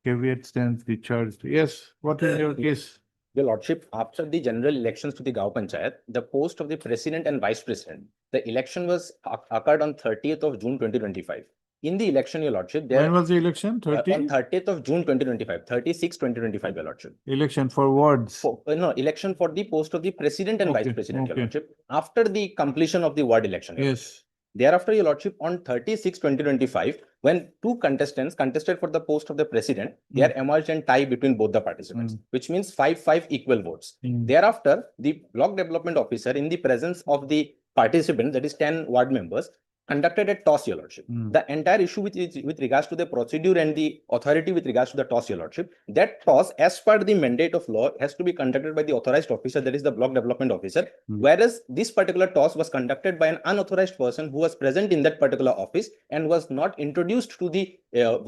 Caveat stands discharged. Yes, what is your case? Your lordship, after the general elections to the Gao Panchayat, the post of the president and vice president, the election was occurred on 30th of June 2025. In the election, your lordship, there When was the election? on 30? 30th of June 2025, 36/2025, your lordship. Election for wards. No, election for the post of the president and vice Okay, president, your okay. lordship, after the completion of the ward election. your lordship. Yes. Thereafter, your lordship, on 36/2025, when two contestants contested for the post of the president, there emerged a tie between both the participants, which means 5-5 equal votes. Thereafter, the block development officer, in the presence of the participants, that is 10 ward members, conducted a toss, your lordship. The entire issue with regards to the procedure and the authority with regards to the toss, your lordship, that toss, as per the mandate of law, has to be conducted by the authorized officer, that is the block development officer, whereas this particular toss was conducted by an unauthorized person who was present in that particular office and was not introduced to the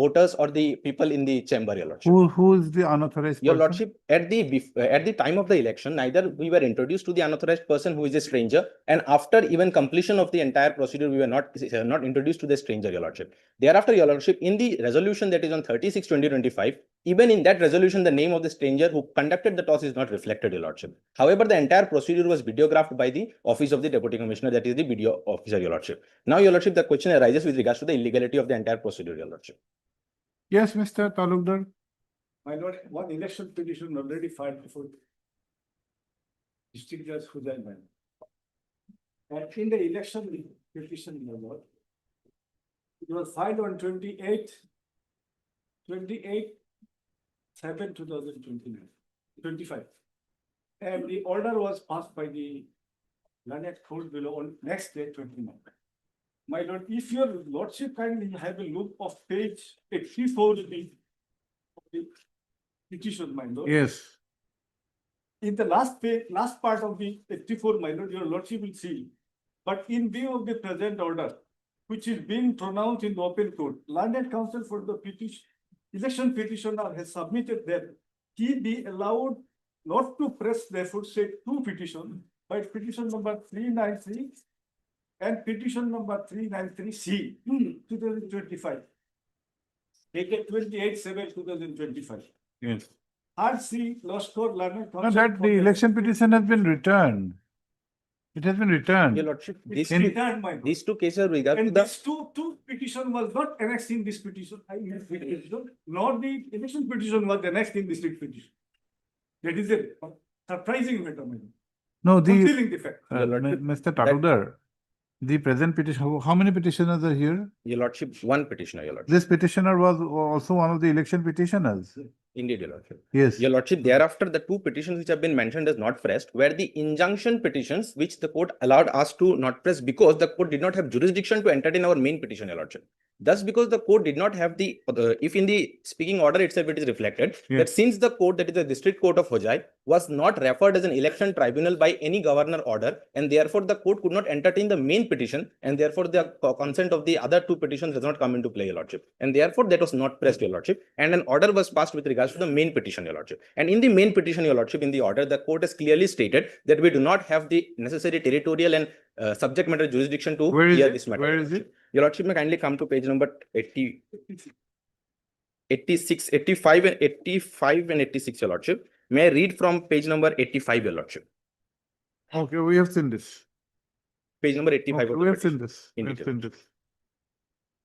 voters or the people in the chamber, your lordship. Who is the unauthorized Your person? lordship, at the time of the election, neither we were introduced to the unauthorized person who is a stranger, and after even completion of the entire procedure, we were not introduced to the stranger, your lordship. Thereafter, your lordship, in the resolution that is on 36/2025, even in that resolution, the name of the stranger who conducted the toss is not reflected, your lordship. However, the entire procedure was videographed by the office of the deputy commissioner, that is the video officer, your lordship. Now, your lordship, the question arises with regards to the illegality of the entire procedure, your lordship. Yes, Mr. Talukdar. My lord, one election petition already filed before District Judge Hujai. And in the election petition, my lord, it was filed on 28/7/2025. And the order was passed by the Learned Court below on next day, 29. My lord, if your lordship kindly have a look of page 84 of the petition, my lord. Yes. In the last page, last part of the 84, my lord, your lordship will see. But in view of the present order, which is being pronounced in the open court, Learned Counsel for the petition, election petitioner has submitted that he be allowed not to press the aforesaid two petitions, but petition number 393 and petition number 393C, 2025. Dated 28/7/2025. Yes. RC Law School Learned No, Counsel. that the election petition has been returned. It has been returned. Your lordship, It's these returned, my lord. two cases regard to And the these two petition was not annexed in this petition, nor the election petition was annexed in this petition. That is a surprising matter, my lord. No, the, Concealing the fact. Mr. Talukdar, the present petition, how many petitioners are here? Your lordship, one petitioner, your lordship. This petitioner was also one of the election petitioners. Indeed, your lordship. Yes. Your lordship, thereafter, the two petitions which have been mentioned as not pressed were the injunction petitions which the court allowed us to not press because the court did not have jurisdiction to entertain our main petition, your lordship. Thus, because the court did not have the, if in the speaking order itself it is reflected that Yes. since the court, that is the district court of Hojai, was not referred as an election tribunal by any governor order, and therefore the court could not entertain the main petition, and therefore the consent of the other two petitions does not come into play, your lordship. And therefore that was not pressed, your lordship, and an order was passed with regards to the main petition, your lordship. And in the main petition, your lordship, in the order, the court has clearly stated that we do not have the necessary territorial and subject matter jurisdiction to Where is hear it? this matter. Where your is lordship. it? Your lordship may kindly come to page number 86, 85 and 86, your lordship. May I read from page number 85, your lordship? Okay, we have seen this. Page number 85 Okay, of we the have seen petition. this. In We have detail. seen this.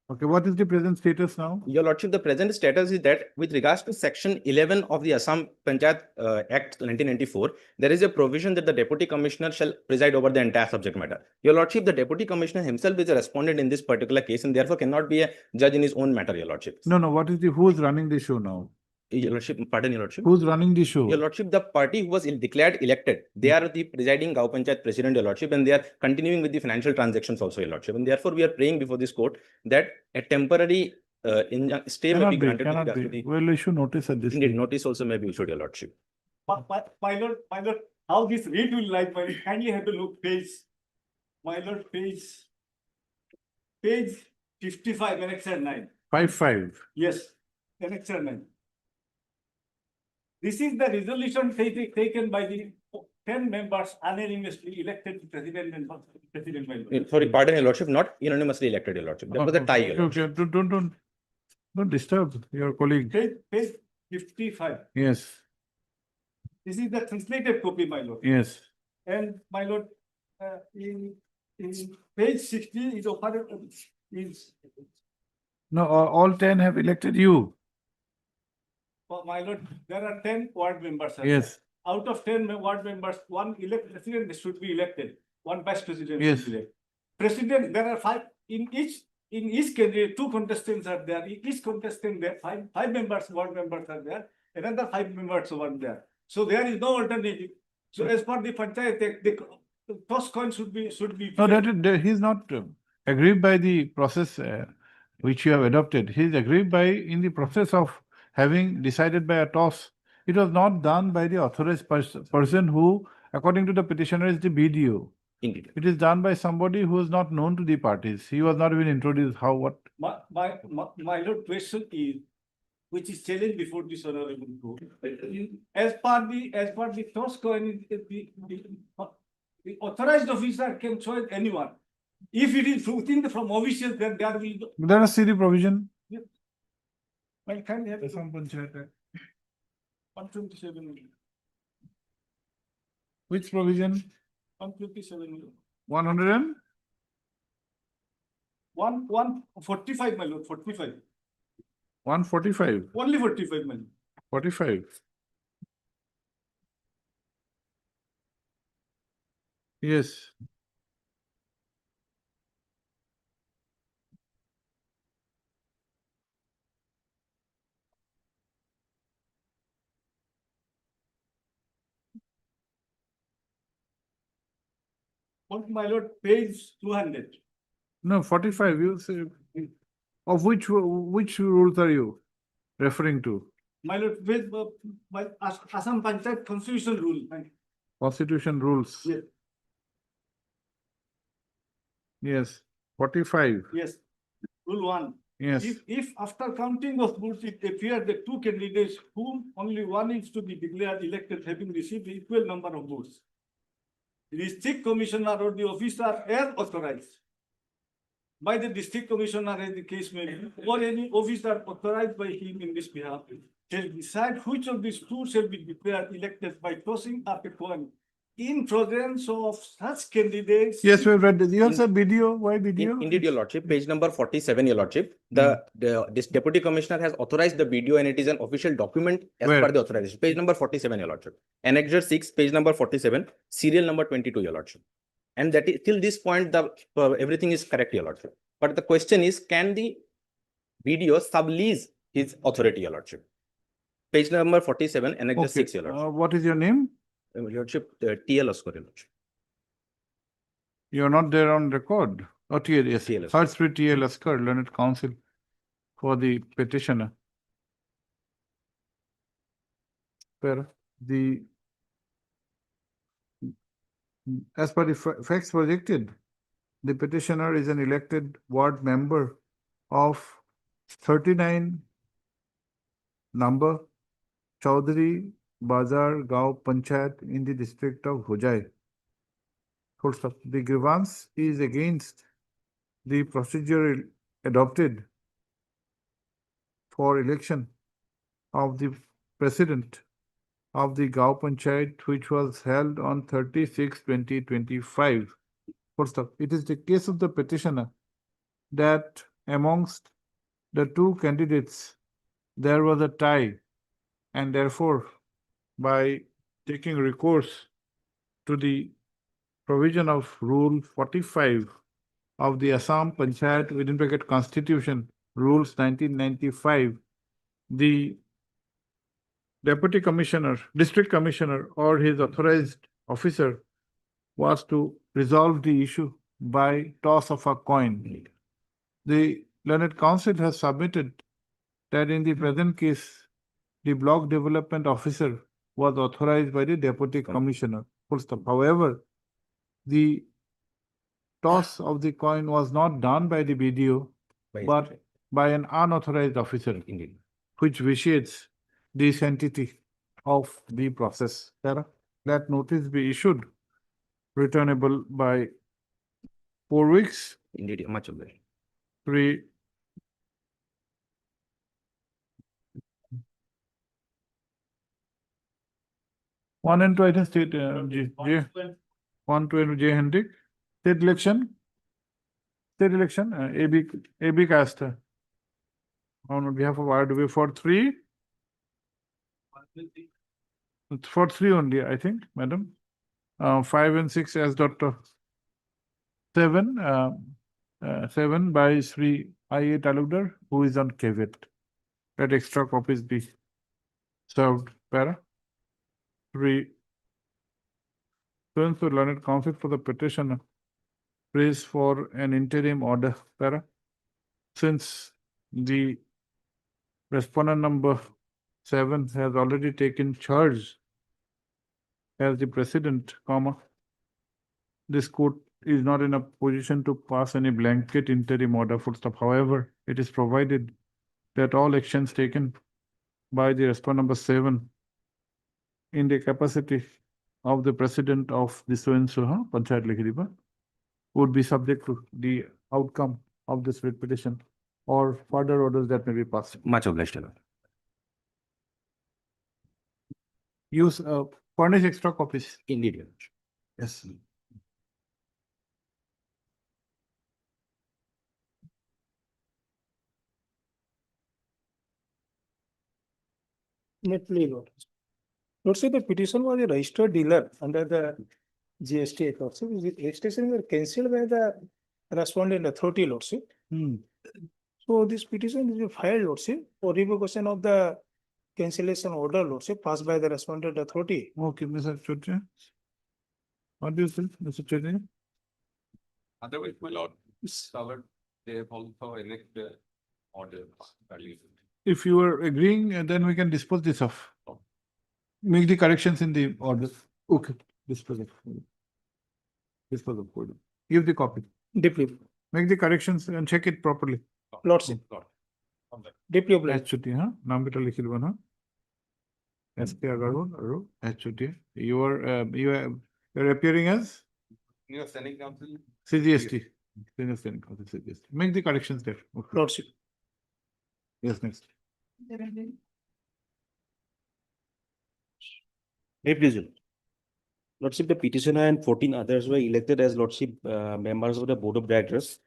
Okay, what is the present status now? Your lordship, the present status is that with regards to section 11 of the Assam Panchayat Act 1994, there is a provision that the deputy commissioner shall preside over the entire subject matter. Your lordship, the deputy commissioner himself is a respondent in this particular case and therefore cannot be a judge in his own matter, your lordship. No, no, what is the, who is running the show now? Your lordship, pardon, your lordship. Who's running the show? Your lordship, the party who was declared elected, they are the presiding Gao Panchayat president, your lordship, and they are continuing with the financial transactions also, your lordship. And therefore, we are praying before this court that a temporary stay may be granted. with Cannot regards to be. the- We'll issue notice at this. Indeed, stage. notice also may be issued, your lordship. My lord, how this read will like, my lord, kindly have a look, my lord, page 55, annexure 9. 5-5. Yes, annexure 9. This is the resolution taken by the 10 members unanimously elected president and president. My lord. Sorry, pardon, your lordship, not unanimously elected, your lordship. That was a tie, your lordship. Don't disturb your colleague. Page 55. Yes, This is the translated copy, my lord. yes. And my lord, in page 60 is offered, is, No, all 10 have elected you. my lord, there are 10 ward members. sir. Yes, Out of 10 ward members, one president should be elected, one vice president. Yes. should be elected. President, there are 5, in each candidate, 2 contestants are there. In each contestant, there are 5 members, ward members are there, another 5 members are there. So there is no alternative. So as per the Panchayat, the toss coin should be. no, he's not aggrieved by the process which you have adopted. He's aggrieved by in the process of having decided by a toss. It was not done by the authorized person who, according to the petitioner, is the BDO. Indeed. It is done by somebody who is not known to the parties. He was not even introduced. How, what? My lord, question is, which is challenged before this honorable court. As per the toss coin, the authorized officer can choose anyone. If it is from officials, then there will. Let us see the provision. Well, can you have Assam Panchayat Act. 127. Which provision? 127. 100 and 145, my lord, 45. 145. Only 45, my lord. 45. Yes. My lord, page 200. No, 45. You say, of which rules are you referring to? My lord, with Assam Panchayat constitution rule. Constitution rules. Yes. Yes. 45. Yes. Rule 1. Yes. If after counting of votes, it appears that 2 candidates whom only one is to be declared elected having received the equal number of votes, the district commissioner or the officer as authorized by the district commissioner as the case may be, or any officer authorized by him in this behalf, shall decide which of these 2 shall be declared elected by tossing up a coin in presence of such candidates. Yes, we have read this. You have said BDO. Why BDO? Indeed, your lordship, page number 47, your lordship. This deputy commissioner has authorized the BDO and it is an official document as Where? per the authorization. Page number 47, your lordship. Annexure 6, page number 47, serial number 22, your lordship. And that is, till this point, everything is correct, your lordship. But the question is, can the BDO sublease his authority, your lordship? Page number 47, annexure 6, your lordship. What is your name? Your lordship, TL Oscar, your lordship. You are not there on record. Oh, TL, yes. TL. First three TL Oscar, learned counsel for the petitioner. Where as per the facts projected, the petitioner is an elected ward member of 39 number Chaudhary Bazar Gao Panchayat in the district of Hojai. Full stop. The grievance is against the procedure adopted for election of the president of the Gao Panchayat, which was held on 30/6/2025. Full stop. It is the case of the petitioner that amongst the 2 candidates there was a tie, and therefore by taking recourse to the provision of Rule 45 of the Assam Panchayat within bracket Constitution, Rules 1995, the Deputy Commissioner, District Commissioner, or his authorized officer was to resolve the issue by toss of a coin. The learned counsel has submitted that in the present case, the block development officer was authorized by the Deputy Commissioner. Full stop. However, the toss of the coin was not done by the BDO, but by an unauthorized officer, Indeed. which vitiates the sanctity of the process. That notice be issued, returnable by 4 weeks, Indeed, much obliged. 3. One and two, I think state, J, 112 J Hendrick, state election, AB cast. On behalf of RW for 3. For 3 only, I think, madam. 5 and 6 as Dr. 7, 7 by Sri I.A. Talukdar, who is on caveat. That extra copies be served. Para 3. So learned counsel for the petitioner prays for an interim order. Para, since the respondent number 7 has already taken charge as the president, this court is not in a position to pass any blanket interim order, full stop. However, it is provided that all actions taken by the respondent number 7 in the capacity of the president of the so-and-so Panchayat Likhiriba would be subject to the outcome of this writ petition or further orders that may be passed. Much obliged, Your Lord. Use furnish extra copies. Indeed, Your Lord. Yes. Net plea notice. Lordship, the petition was a registered dealer under the GST. Lordship, the registration were cancelled by the respondent authority, Lordship. So this petition is filed, Lordship, for revocation of the cancellation order, Lordship, passed by the respondent authority. Okay, Mr. Chotri. What do you think, Mr. Chotri? Otherwise, my lord, covered, they have also elected order. If you are agreeing, then we can dispose this off. Make the corrections in the order. Okay, dispose of. Dispose of order. Give the copy. Deeply. Make the corrections and check it properly. Lordship. Deeply obliged. HOT, नाम बेटा लिखित बना. SP Agarwal, Aru, HOT. You are appearing as You are sending counsel. CGST. Senior Standing Counsel, CGST. Make the corrections there. Okay. Lordship. Yes, next. Represent. Lordship, the petitioner and 14 others were elected as Lordship members of the Board of Directors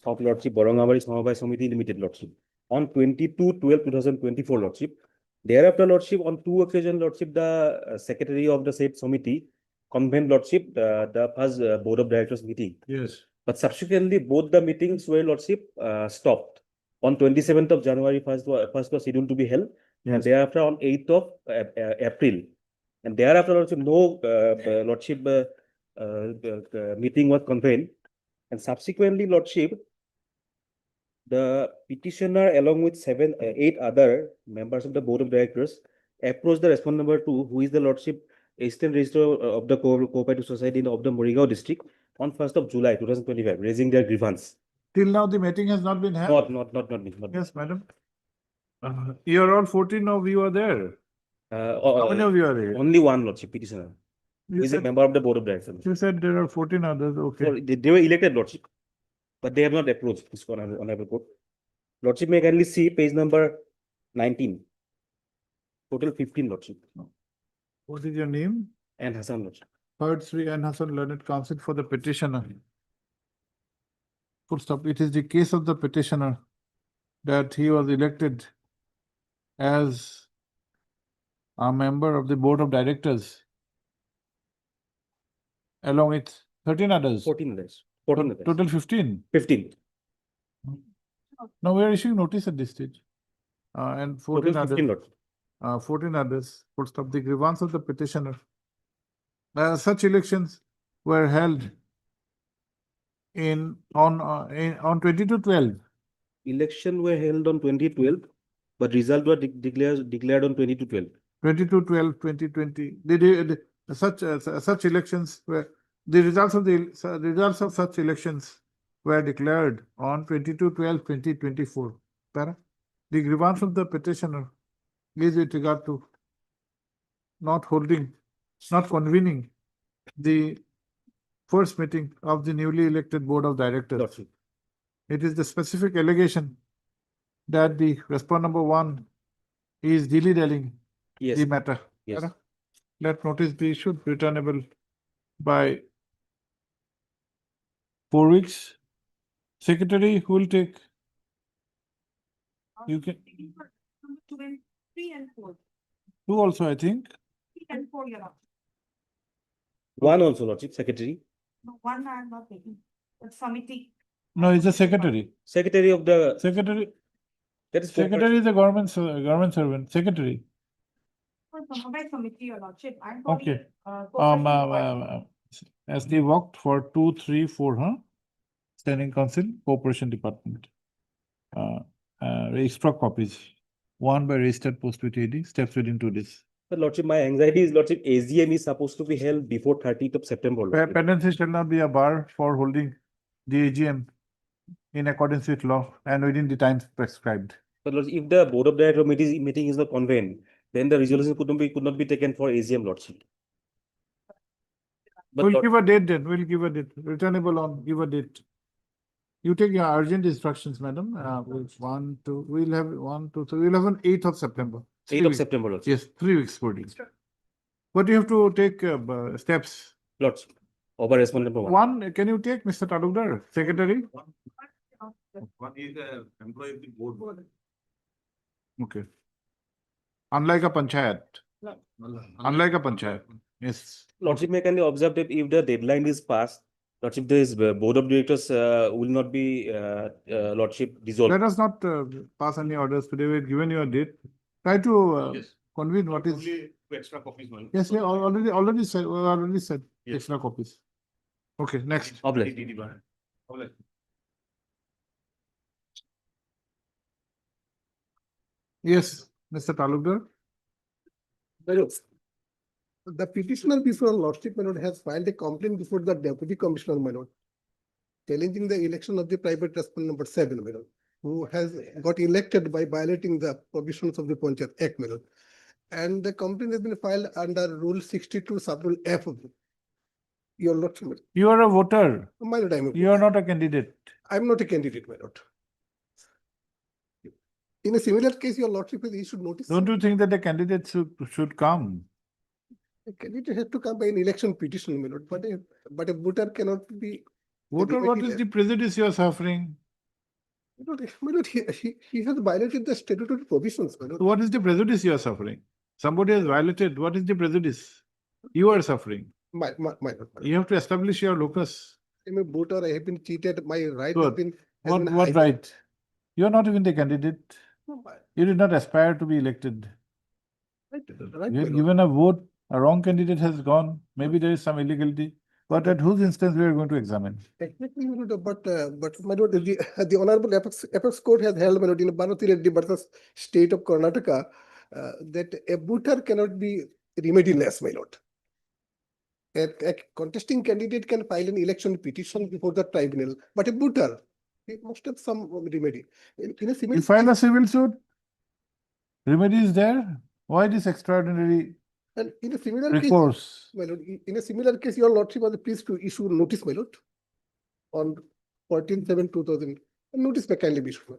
of Lordship Borongabari Samabhai Samiti Limited, Lordship, on 22/12/2024, Lordship. Thereafter, Lordship, on 2 occasions, Lordship, the Secretary of the said Samiti convened, Lordship, the first Board of Directors meeting. Yes. But subsequently, both the meetings were, Lordship, stopped. On 27th of January, first was scheduled to be held, and thereafter on 8th of April. And thereafter, Lordship, no Lordship meeting was convened. And subsequently, Lordship, the petitioner, along with 8 other members of the Board of Directors, approached the respondent number 2, who is the Lordship Assistant Registrar of the Cooperative Society of the Morigao District, on 1st of July 2025, raising their grievance. Till now, the meeting has not been held. Not. Yes, madam. You are all 14 of you are there. How many of you are here? Only one Lordship petitioner. You He is a said- member of the Board of Directors. You said there are 14 others, okay. So they were elected, Lordship, but they have not approached this honorable court. Lordship, may kindly see page number 19. Total 15, Lordship. What is your name? And Hassan, Lordship. Third Sri and Hassan Learned Counsel for the petitioner. Full stop. It is the case of the petitioner that he was elected as a member of the Board of Directors along with 13 others. 14 others. 14 others. Total 15. 15. Now we are issuing notice at this stage. And 14 Total 15, others. Lordship. 14 others. Full stop. The grievance of the petitioner. Such elections were held on 22/12. Election were held on 2012, but result were declared on 22/12. 22/12/2020. Such elections were the results of such elections were declared on 22/12/2024. The grievance of the petitioner is with regard to not holding, not convening the first meeting of the newly elected Board of Directors. Lordship. It is the specific allegation that the respondent number one is dilly-dallying Yes. the matter. Yes. Let notice be issued returnable by 4 weeks. Secretary, who will take? You can, 3 and 4. two also, I think. 3 and 4, Your Honor. One also, Lordship, Secretary. No, one I am not taking. The committee. No, it's the secretary. Secretary of the, Secretary, that is. secretary is a government servant, secretary. By committee, Your Lordship. I'm Okay. for As they worked for 2, 3, 4, huh? Standing Council, Cooperation Department. Extra copies, one by registered post with AD, steps within 2 days. But Lordship, my anxiety is, Lordship, AGM is supposed to be held before 30th of September. Lordship. Pendency shall not be a bar for holding the AGM in accordance with law and within the times prescribed. But Lordship, if the Board of Director meeting is not convened, then the resolution could not be taken for AGM, Lordship. But We'll Lord- give a date then, we'll give a date, returnable on, give a date. You take your urgent instructions, madam. We'll have 1, 2, 3, we'll have on 8th of September. 8th of September, Lordship. Yes, 3 weeks for it. But you have to take steps. Lordship, over respondent number one. One, can you take, Mr. Talukdar, secretary? One is a employee of the board. Okay. Unlike a panchayat. Unlike a panchayat, yes. Lordship, may kindly observe that if the deadline is passed, Lordship, this Board of Directors will not be, Lordship, dissolved. Let us not pass any orders today. We've given you a date. Try to Yes. convene what is. Only 2 extra copies, man. Yes, we already said Yes. extra copies. Okay, next. Obliged. Yes, Mr. Talukdar. The petitioner before Lordship, my lord, has filed a complaint before the Deputy Commissioner, my lord, challenging the election of the private respondent number 7, my lord, who has got elected by violating the provisions of the Panchayat Act, my lord. And the complaint has been filed under Rule 62, Sub-Rule F of your lordship. You are a voter. My lord, You are not a candidate. I'm not a candidate, my lord. In a similar case, your lordship has issued notice. Don't you think that the candidate should come? A candidate has to come by an election petition, my lord, but a voter cannot be. Voter, what is the prejudice you are suffering? My lord, he has violated the statutory provisions, my lord. What is the prejudice you are suffering? Somebody has violated. What is the prejudice? You are suffering. My lord. You have to establish your locus. I'm a voter, I have been cheated, my right has Good. been. What right? You are not even the candidate. You did not aspire to be elected. Right, You my have lord. given a vote, a wrong candidate has gone. Maybe there is some illegality. But at whose instance we are going to examine? Technically, my lord, but my lord, the Honorable Apex Court has held, my lord, in Bharati Reddy versus State of Karnataka, that a voter cannot be remediless, my lord. A contesting candidate can file an election petition before the tribunal, but a voter, he must have some remedy. In a similar You file a civil suit. Remedy is there. Why this extraordinary and in a similar case, recourse? my lord, in a similar case, your lordship was pleased to issue notice, my lord, on 14/7/2000. Notice may kindly be issued.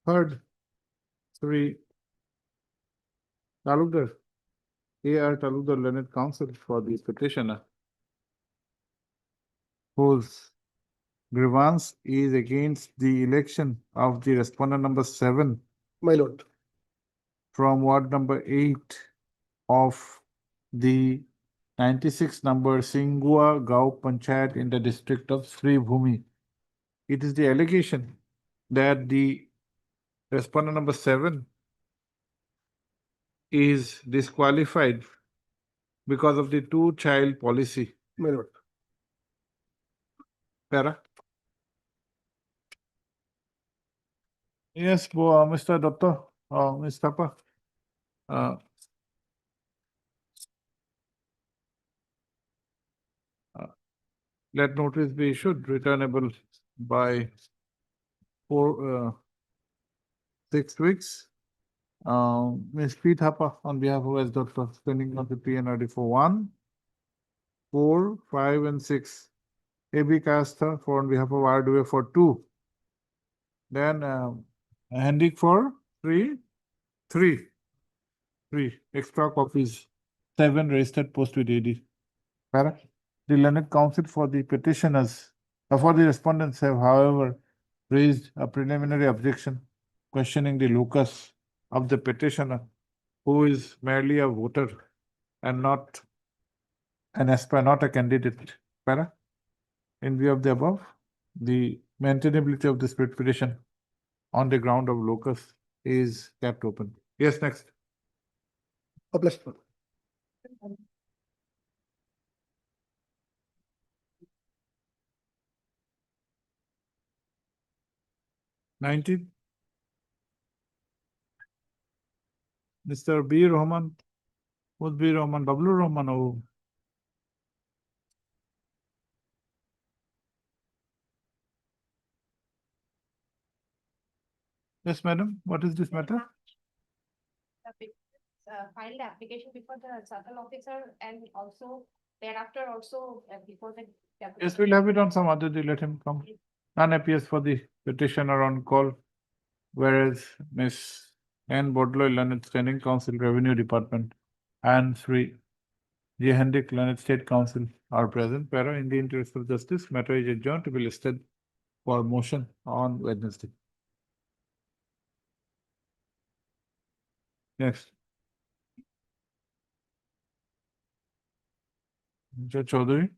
Heard. Sorry. Talukdar. A.R. Talukdar, learned counsel for the petitioner, whose grievance is against the election of the respondent number 7 My lord. from ward number 8 of the 96 number Singua Gao Panchayat in the district of Sri Bhumi. It is the allegation that the respondent number 7 is disqualified because of the 2-child policy. My lord. Para? Yes, Mr. Doctor, Ms. Thapa. Let notice be issued, returnable by 6 weeks. Ms. P. Thapa on behalf of S. Doctor, standing on the PNRD for 1, 4, 5, and 6. A.B. Casta for on behalf of RDA for 2. Then Hendik for 3. Extra copies, 7 registered post with AD. Para. The learned counsel for the petitioners, for the respondents have, however, raised a preliminary objection questioning the locus of the petitioner, who is merely a voter and not an aspirant, not a candidate. Para. In view of the above, the maintainability of this petition on the ground of locus is kept open. Yes, next. Published. 19. Mr. B. Rahman. Who's B. Rahman? W. Rahman. Oh. Yes, madam. What is this matter? Filed application before the circle officer and also thereafter also before the. Yes, we'll have it on some other day. Let him come. None appears for the petitioner on call, whereas Miss N. Bodloy, Learned Standing Council, Revenue Department, and Sri J. Hendik, Learned State Council are present. Para, in the interest of justice, matter is adjourned to be listed for motion on Wednesday. Next. Judge Chaudhary.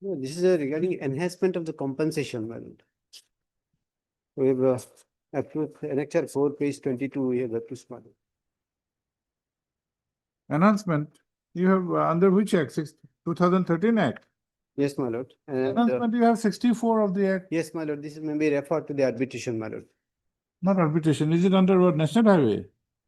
No, this is regarding enhancement of the compensation, madam. We have approved annexure 4, page 22, we have approved, madam. Enhancement, you have under which act? 2013 Act? Yes, my lord. And, Enhancement, you have 64 of the Act. yes, my lord, this is maybe referred to the arbitration, my lord. Not arbitration, is it under what, National Highway?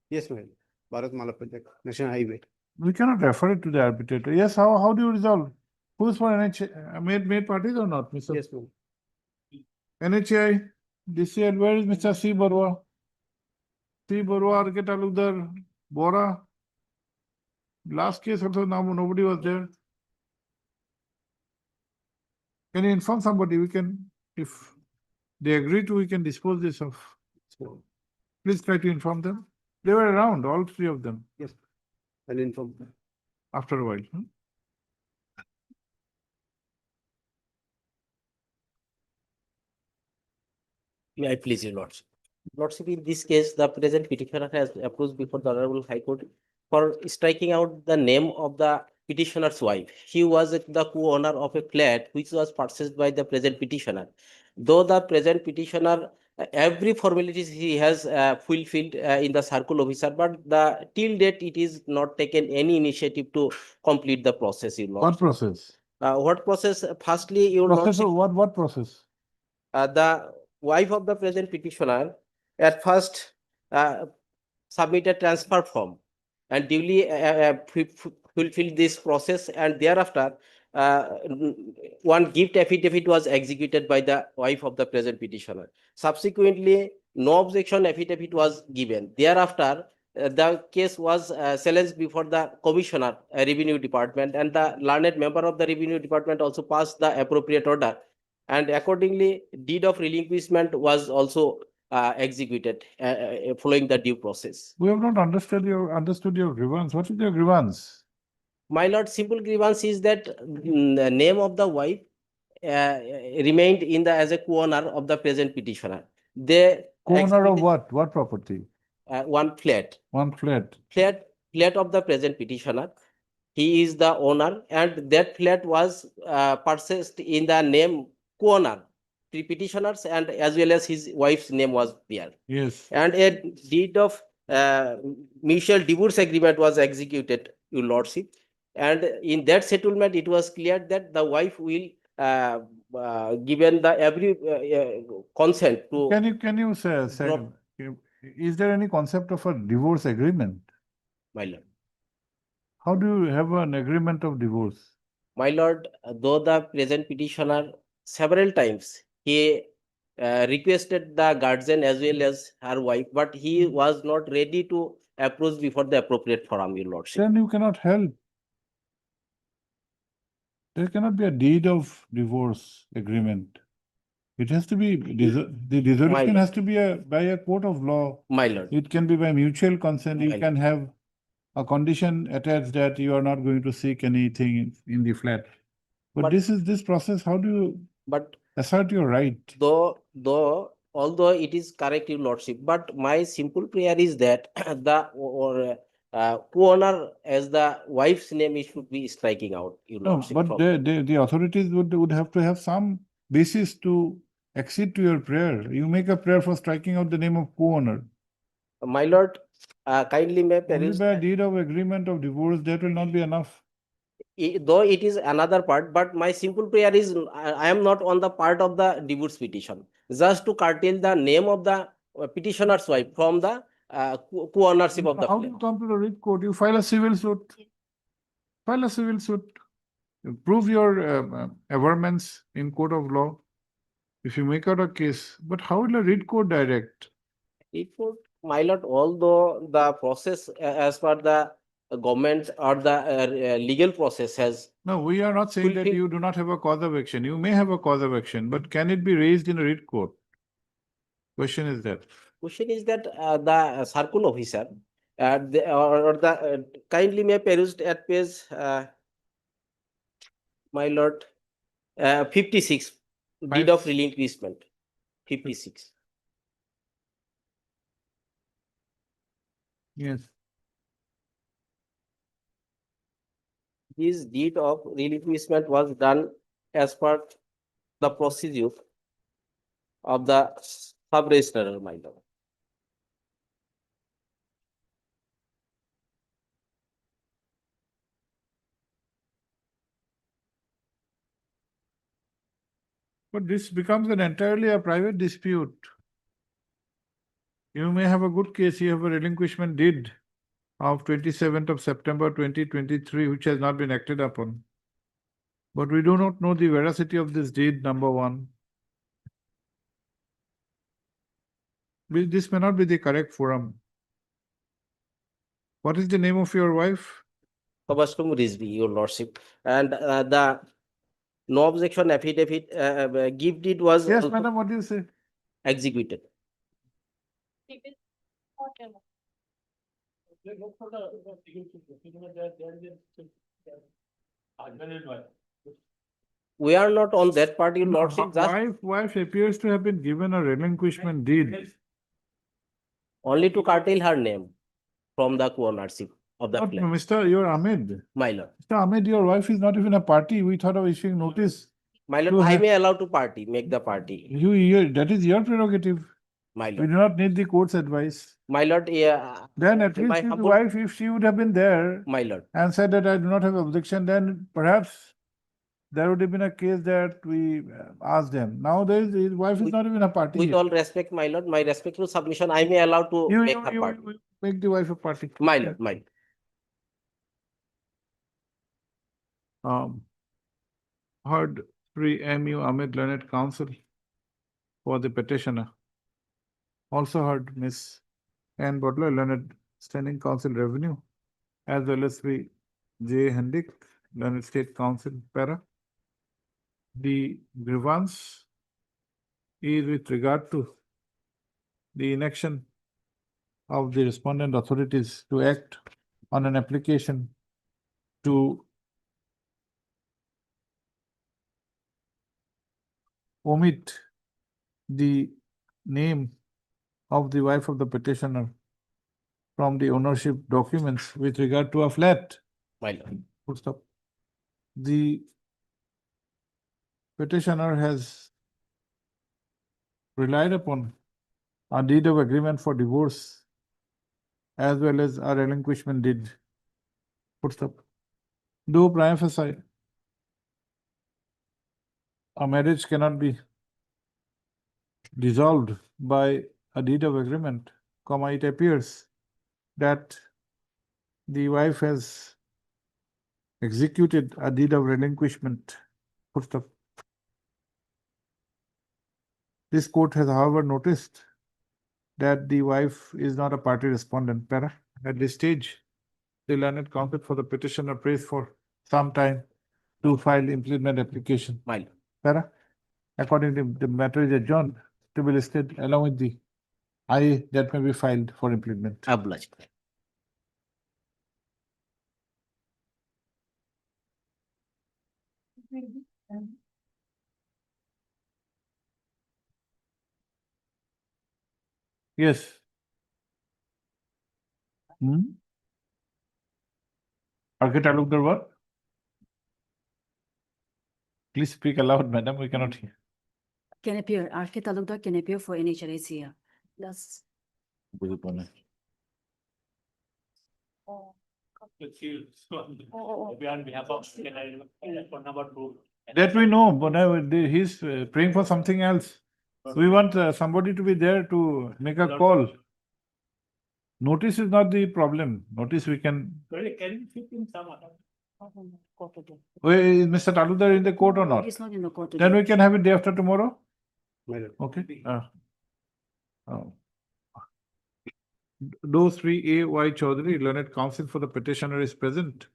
Yes, my lord. Bharat Mala Project, National Highway. We cannot refer it to the arbitrator. Yes, how do you resolve? Who's for NHI, made parties or not, Mr.? Yes, ma'am. NHI, DCL, where is Mr. C. Barua? C. Barua, Arke Talukdar, Bora. Last case also, now nobody was there. Can you inform somebody? We can, if they agree to, we can dispose this of. Please try to inform them. They were around, all 3 of them. Yes. I'll inform them. After a while. May I please your lordship? Lordship, in this case, the present petitioner has approached before the Honorable High Court for striking out the name of the petitioner's wife. She was the co-owner of a flat which was purchased by the present petitioner. Though the present petitioner, every formalities he has fulfilled in the circle officer, but till date it is not taken any initiative to complete the process. Your What lordship. process? What process? Firstly, your Process lordship, of what process? the wife of the present petitioner at first submitted transfer form and duly fulfilled this process, and thereafter one gift affidavit was executed by the wife of the present petitioner. Subsequently, no objection affidavit was given. Thereafter, the case was challenged before the commissioner, revenue department, and the learned member of the revenue department also passed the appropriate order. And accordingly, deed of relinquishment was also executed following the due process. We have not understood your grievance. What is your grievance? My lord, simple grievance is that the name of the wife remained in the as a co-owner of the present petitioner. They Co-owner of what? What property? One flat. One flat. Flat of the present petitioner. He is the owner, and that flat was purchased in the name co-owner, petitioners, and as well as his wife's name was there. Yes. And a deed of mutual divorce agreement was executed, your lordship. And in that settlement, it was clear that the wife will given the every consent to. Can you say, is there any concept of a divorce agreement? My lord. How do you have an agreement of divorce? My lord, though the present petitioner several times he requested the guardian as well as her wife, but he was not ready to approach before the appropriate forum, your lordship. Then you cannot help. There cannot be a deed of divorce agreement. It has to be, the dissolution lord. has to be by a court of law. My lord, It can be by mutual consent. You My can have a condition attached that you are not going to seek anything in the flat. But But- this process, how do you but assert your right? although it is correct, your lordship, but my simple prayer is that co-owner as the wife's name, it should be striking out, your No, lordship. but from- the authorities would have to have some basis to accede to your prayer. You make a prayer for striking out the name of co-owner. My lord, kindly may Only peruse, by a deed of agreement of divorce, that will not be enough. though it is another part, but my simple prayer is, I am not on the part of the divorce petition, just to curtail the name of the petitioner's wife from the co-ownership of the How do flat. you come to the writ court? You file a civil suit. File a civil suit. Prove your averments in court of law. If you make out a case, but how will a writ court direct? It would, my lord, although the process as per the government or the legal process has, No, we are not saying that Fulfill- you do not have a cause of action. You may have a cause of action, but can it be raised in a writ court? Question is that. question is that the circle officer, or the kindly may perused at page, my lord, 56, deed of Five- relinquishment, 56. Yes. This deed of relinquishment was done as per the procedure of the sub-registrar, my lord. But this becomes an entirely a private dispute. You may have a good case, you have a relinquishment deed of 27th of September 2023, which has not been acted upon. But we do not know the veracity of this deed, number one. This may not be the correct forum. What is the name of your wife? Tabaskum Rizvi, your lordship, and the no objection affidavit, gift deed was Yes, also madam, what do you say? executed. We are not on that part, your lordship, just Wife appears to have been given a relinquishment deed. only to curtail her name from the co-ownership of the But flat, Mr. You're Ahmed. my lord. Mr. Ahmed, your wife is not even a party. We thought of issuing notice. My lord, You I have- may allow to party, make the party, That is your prerogative. my We lord. do not need the court's advice. My lord, yeah, Then at my least his humble- wife, if she would have been there my lord. and said that I do not have objection, then perhaps there would have been a case that we asked them. Now his wife is With- not even a party. With here. all respect, my lord, my respectful submission, I may allow to You, make you, her you, party, you make the wife a party. my lord, my. Heard Sri M.U. Ahmed Learned Counsel for the petitioner. Also heard Miss Ann Butler Learned Standing Counsel Revenue, as well as Sri J. Hendick Learned State Counsel Para. The grievance is with regard to the inaction of the respondent authorities to act on an application to omit the name of the wife of the petitioner from the ownership documents with regard to a flat. My lord. Full stop. The petitioner has relied upon a deed of agreement for divorce as well as a relinquishment deed. Full stop. Though prima facie, a marriage cannot be dissolved by a deed of agreement, comma, it appears that the wife has executed a deed of relinquishment. Full stop. This court has however noticed that the wife is not a party respondent. Para, at this stage, the learned counsel for the petitioner prays for some time to file impleadment application. Mile. Para, accordingly, the matter is adjourned to be listed along with the IA that may be filed for impleadment. Obliged. Yes. Architect Talukdar, what? Please speak aloud, madam, we cannot hear. Can appear, RK Talukdar can appear for NHIDCL. That's. That we know, but he's praying for something else. We want somebody to be there to make a call. Notice is not the problem. Notice we can. Wait, is Mr. Talukdar in the court or not? He's not in the court Then today. we can have it day after tomorrow? Okay. Do Sri A. Y. Chaudhary, learned counsel for the petitioner is present,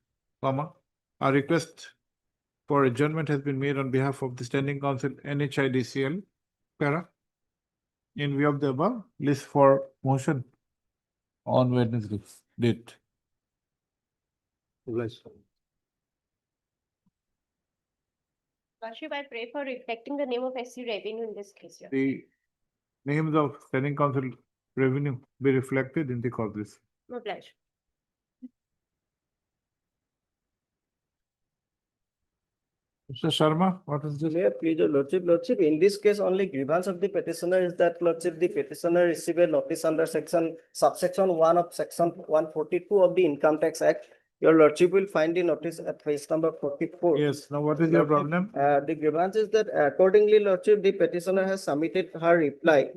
comma. Our request for adjournment has been made on behalf of the standing counsel NHIDCL, para. In view of the above, list for motion on Wednesday date. Lordship, I pray for reflecting the name of SC Revenue in this case. The names of standing counsel revenue be reflected in the cause list. No pleasure. Mr. Sharma, what is this? May I please, your Lordship, in this case, only grievance of the petitioner is that, Lordship, the petitioner received a notice under subsection 1 of section 142 of the Income Tax Act. Your Lordship will find the notice at page number 44. Yes, now what is your problem? The grievance is that accordingly, Lordship, the petitioner has submitted her reply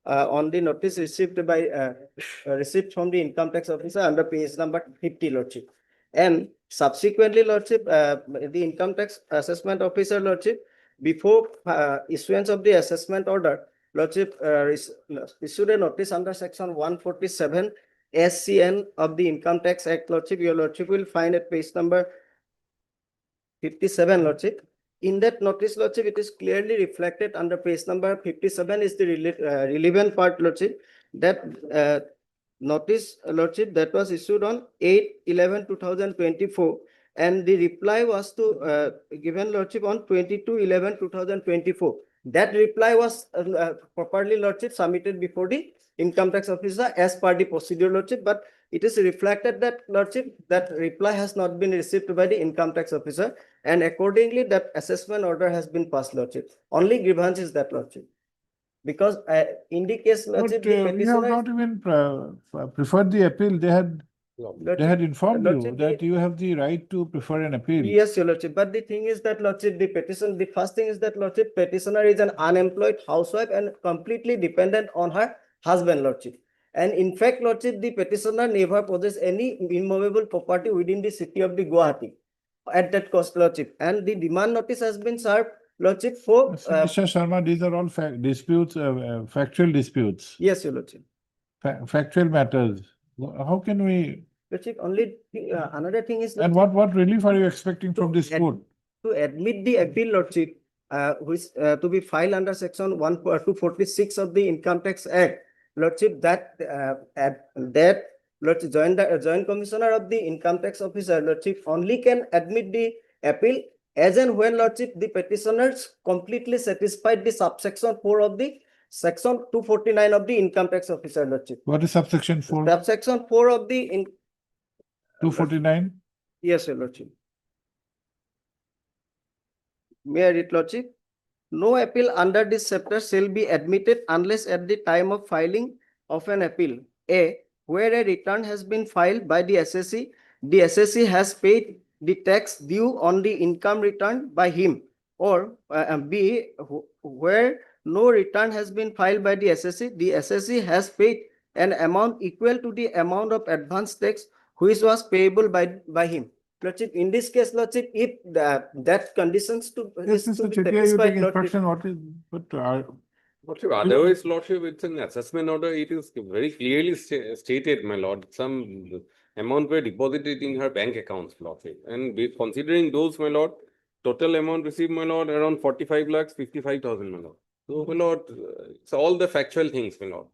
on the notice received from the income tax officer under page number 50, Lordship. And subsequently, Lordship, the income tax assessment officer, Lordship, before issuance of the assessment order, Lordship issued a notice under section 147 SCN of the Income Tax Act, Lordship. Your Lordship will find at page number 57, Lordship. In that notice, Lordship, it is clearly reflected under page number 57 is the relevant part, Lordship, that notice, Lordship, that was issued on 8/11/2024, and the reply was to given, Lordship, on 22/11/2024. That reply was properly, Lordship, submitted before the income tax officer as per the procedure, Lordship, but it is reflected that, Lordship, that reply has not been received by the income tax officer, and accordingly that assessment order has been passed, Lordship. Only grievance is that, Lordship. Because in the case, Lordship, But the we have petitioner not even preferred the appeal. They had informed you Lordship, that you have the right to prefer an appeal. Yes, your Lordship. But the thing is that, Lordship, the first thing is that, Lordship, petitioner is an unemployed housewife and completely dependent on her husband, Lordship. And in fact, Lordship, the petitioner never possessed any immovable property within the city of the Guwahati at that cost, Lordship. And the demand notice has been served, Lordship, for Mr. Sharma, these are all disputes, factual disputes. Yes, your Lordship. Factual matters. How can we? Lordship, only another thing is. And what relief are you expecting from this court? To admit the appeal, Lordship, which to be filed under section 246 of the Income Tax Act, Lordship, that Lordship, joint commissioner of the income tax officer, Lordship, only can admit the appeal as and when, Lordship, the petitioners completely satisfied the subsection 4 of the section 249 of the income tax officer, Lordship. What is subsection 4? Subsection 4 of the 249? Yes, your Lordship. May I read, Lordship? No appeal under this chapter shall be admitted unless at the time of filing of an appeal, A, where a return has been filed by the assessee has paid the tax due on the income return by him, or B, where no return has been filed by the assessee has paid an amount equal to the amount of advance tax which was payable by him. Lordship, in this case, Lordship, if that conditions to Yes, Mr. be Chetia, you satisfied, take Lordship. instruction. What is? But Lordship, otherwise, Lordship, it's an assessment order. It is very clearly stated, my lord, some amount were deposited in her bank accounts, Lordship. And considering those, my lord, total amount received, my lord, around 45 lakhs, 55,000, my lord. So, my lord, it's all the factual things, my lord.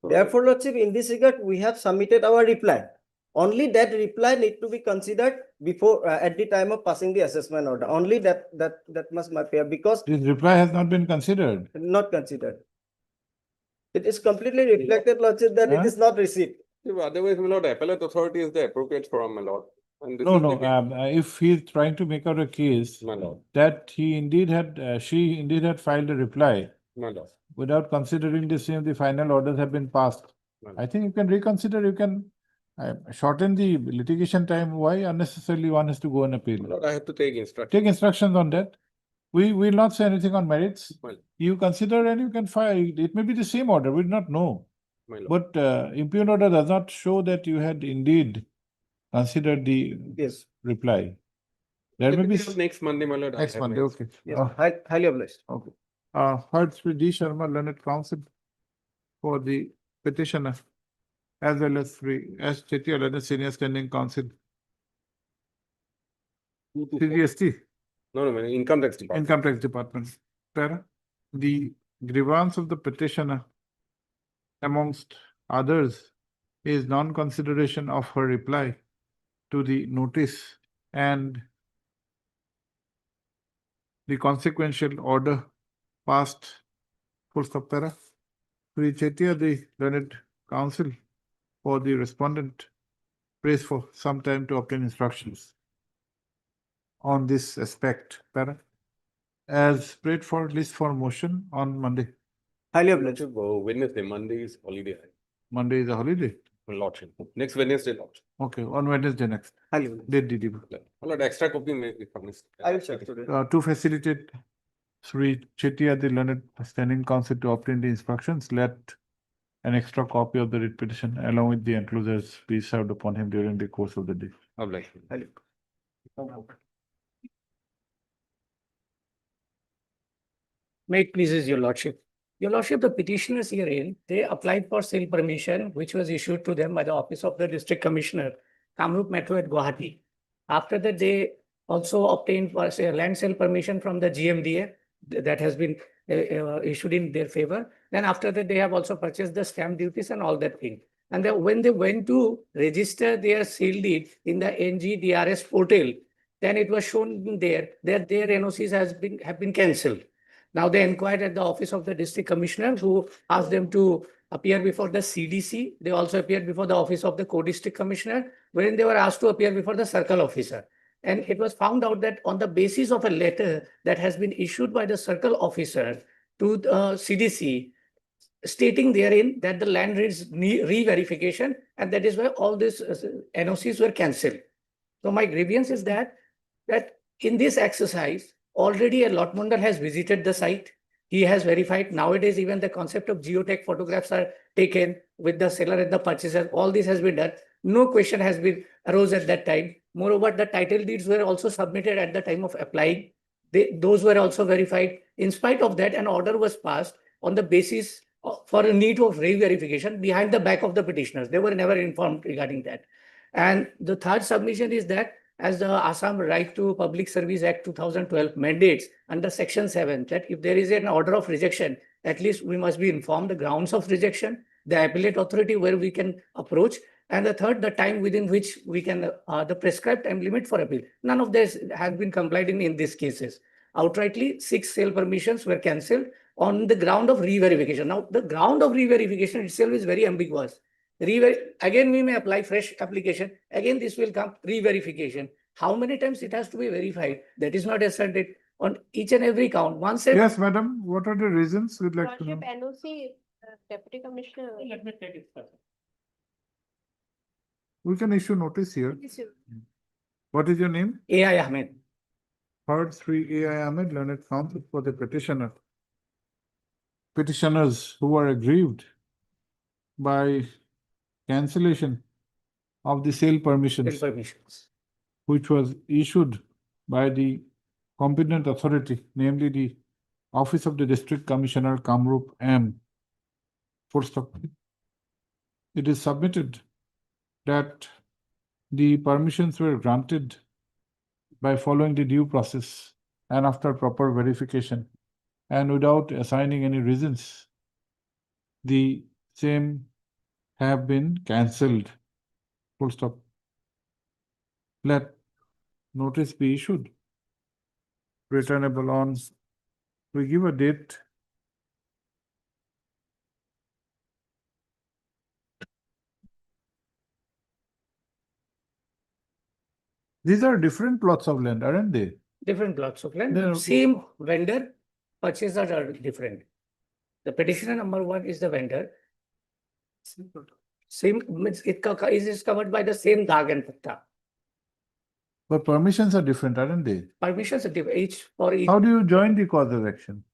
Therefore, Lordship, in this regard, we have submitted our reply. Only that reply need to be considered before, at the time of passing the assessment order. Only that must appear, because This reply has not been considered. not considered. It is completely reflected, Lordship, that it Huh? is not received. Otherwise, my lord, appellate authority is the appropriate forum, my lord. And this No, is no, the- if he's trying to make out a case My lord, that he indeed had, she indeed had filed a reply my lord. without considering the same, the final orders have been passed. I think you can reconsider, you can shorten the litigation time. Why unnecessarily one has to go and appeal? My lord, I have to take instruction. Take instructions on that. We will not say anything on merits. Well, You consider and you can file. It may be the same order, we do not know. my lord. But impugned order does not show that you had indeed considered the Yes. reply. There may be. Next Monday, my lord. I Next have Monday, my- okay. Yes, highly obliged. Okay. Heard Sri D. Sharma, learned counsel for the petitioner, as well as Sri S. Chetya, learned senior standing counsel. CGST, No, no, income tax department. Income Tax Department. Para, the grievance of the petitioner, amongst others, is non-consideration of her reply to the notice and the consequential order passed. Full stop, para. Sri Chetya, the learned counsel for the respondent, prays for some time to obtain instructions on this aspect, para. As prayed for, list for motion on Monday. Highly obliged. Lordship, Wednesday, Monday is holiday. Monday is a holiday. My lordship. Next Wednesday, lordship. Okay, on Wednesday next. Highly obliged. Date DD. My lord, extra copy may be furnished. I will check today. To facilitate Sri Chetya, the learned standing counsel, to obtain the instructions, let an extra copy of the writ petition along with the enclosures be served upon him during the course of the day. Obliged. May it pleases your lordship. Your lordship, the petitioners herein, they applied for sale permission, which was issued to them by the office of the district commissioner, Kamrup Metro at Guwahati. After that, they also obtained for say, land sale permission from the GMDA that has been issued in their favor. Then after that, they have also purchased the stamp duties and all that thing. And then when they went to register their sale deed in the NGDRS portal, then it was shown there that their NOCs have been cancelled. Now they inquired at the office of the district commissioner, who asked them to appear before the CDC. They also appeared before the office of the co-district commissioner, wherein they were asked to appear before the circle officer. And it was found out that on the basis of a letter that has been issued by the circle officer to the CDC, stating therein that the land needs re-verification, and that is why all these NOCs were cancelled. So my grievance is that in this exercise, already a Lotmundal has visited the site. He has verified. Nowadays, even the concept of geotech photographs are taken with the seller and the purchaser. All this has been done. No question has been arose at that time. Moreover, the title deeds were also submitted at the time of applying. Those were also verified. In spite of that, an order was passed on the basis for a need of re-verification behind the back of the petitioners. They were never informed regarding that. And the third submission is that as the Assam Right to Public Service Act 2012 mandates under Section 7, that if there is an order of rejection, at least we must be informed the grounds of rejection, the appellate authority where we can approach, and the third, the time within which we can, the prescribed time limit for appeal. None of this has been complied in these cases. Outrightly, 6 sale permissions were cancelled on the ground of re-verification. Now, the ground of re-verification itself is very ambiguous. Again, we may apply fresh application. Again, this will come re-verification. How many times it has to be verified? That is not asserted on each and every count. Once a Yes, madam, what are the reasons we'd like to know? Lordship, NOC, Deputy Commissioner. Let me take it further. We can issue notice here. What is your name? AI Ahmed. Heard Sri A.I. Ahmed, learned counsel for the petitioner. Petitioners who are aggrieved by cancellation of the sale permissions, which was issued by the competent authority, namely the Office of the District Commissioner, Kamrup M. Full stop. It is submitted that the permissions were granted by following the due process and after proper verification and without assigning any reasons. The same have been cancelled. Full stop. Let notice be issued. Returnable on, we give a date. These are different plots of land, aren't they? Different blocks of land, They're- same vendor, purchasers are different. The petitioner number one is the vendor. Same, means it is covered by the same dag and patta. But permissions are different, aren't they? Permissions are different, each for each. How do you join the cause of action?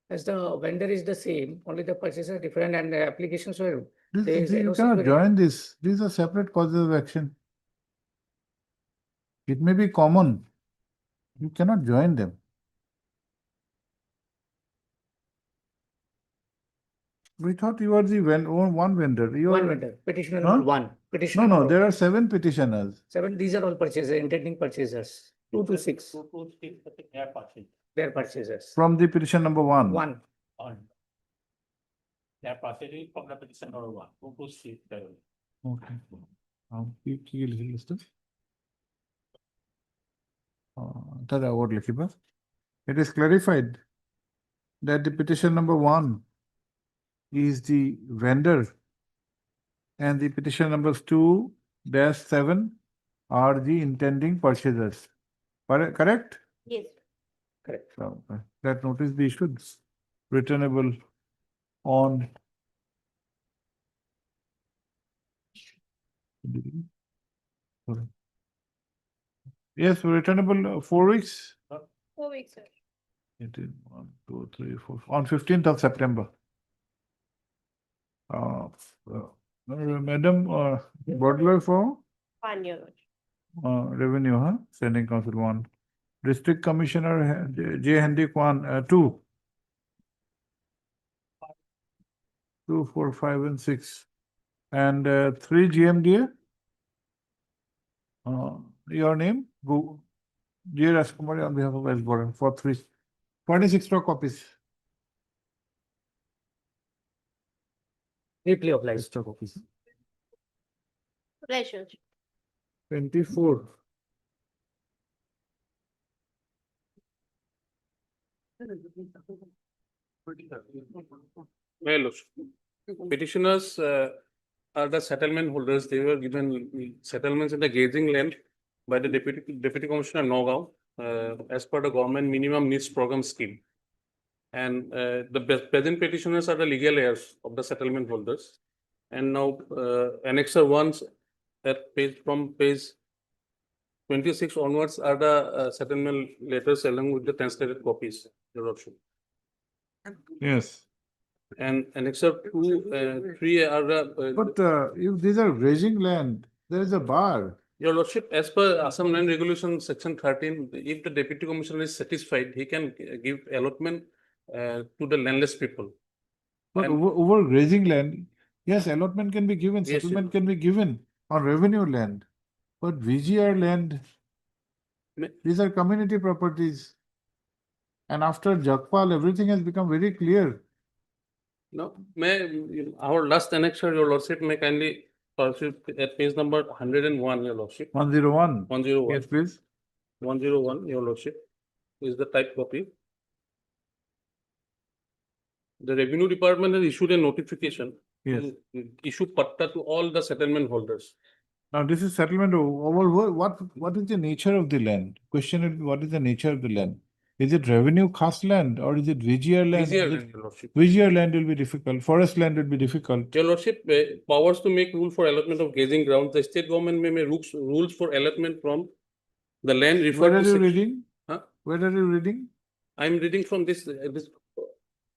As the vendor is the same, only the purchaser are different and the applications were. there is You NOC cannot very- join this. These are separate causes of action. It may be common. You cannot join them. We thought you were the one vendor. You One are- vendor, petitioner Huh? number one, No, petitioner. no, number there are 7 petitioners. seven, these are all purchasers, intending purchasers, 2 to 6, they are purchasers. From the petition number 1. One, They are proceeding from the petition number 1, 2 to 6. Okay. কি লিখে দাদা ওর লিখিবা It is clarified that the petition number 1 is the vendor and the petition numbers 2-7 are the intending purchasers. Correct? Yes. correct. So, that notice be issued, returnable on yes, returnable 4 weeks. 4 weeks, sir. It is 1, 2, 3, 4 on 15th of September. Madam, Butler for 1 year. revenue, huh? Sending council 1. District Commissioner J. Hendik 1, 2. 2, 4, 5, and 6. And 3 GMDA. Your name? Go. J. Raskumari on behalf of West Border for 26 extra copies. Replay of life. Extra copies. Pleasure. 24. Well, petitioners are the settlement holders. They were given settlements in the grazing land by the Deputy Commissioner Nogao as per the government minimum needs program scheme. And the present petitioners are the legal heirs of the settlement holders. And now annexer 1 from page 26 onwards are the settlement letters along with the translated copies, Your Lordship. Yes. And annexer 2, 3 are the. But if these are grazing land, there is a bar. Your Lordship, as per Assam Land Regulation Section 13, if the Deputy Commissioner is satisfied, he can give allotment to the landless people. But And- over grazing land, yes, allotment can be given, Yes, settlement can be given on revenue land. But VGR land, these are community properties. And after Jakpal, everything has become very clear. No, our last annexure, Your Lordship, may kindly consulta at page number 101, Your Lordship. 101. 101. Yes, please. 101, Your Lordship, is the type copy. The Revenue Department has issued a notification. Yes. To issue patta to all the settlement holders. Now, this is settlement over what is the nature of the land? Question is, what is the nature of the land? Is it revenue khas land or is it VGR land? VGR Is it- land, Your Lordship. VGR land will be difficult, forest land will be difficult. Your Lordship, powers to make rule for allotment of grazing grounds, the state government may make rules for allotment from the land referred Where are to. you sec- reading? Huh? Where are you reading? I am reading from this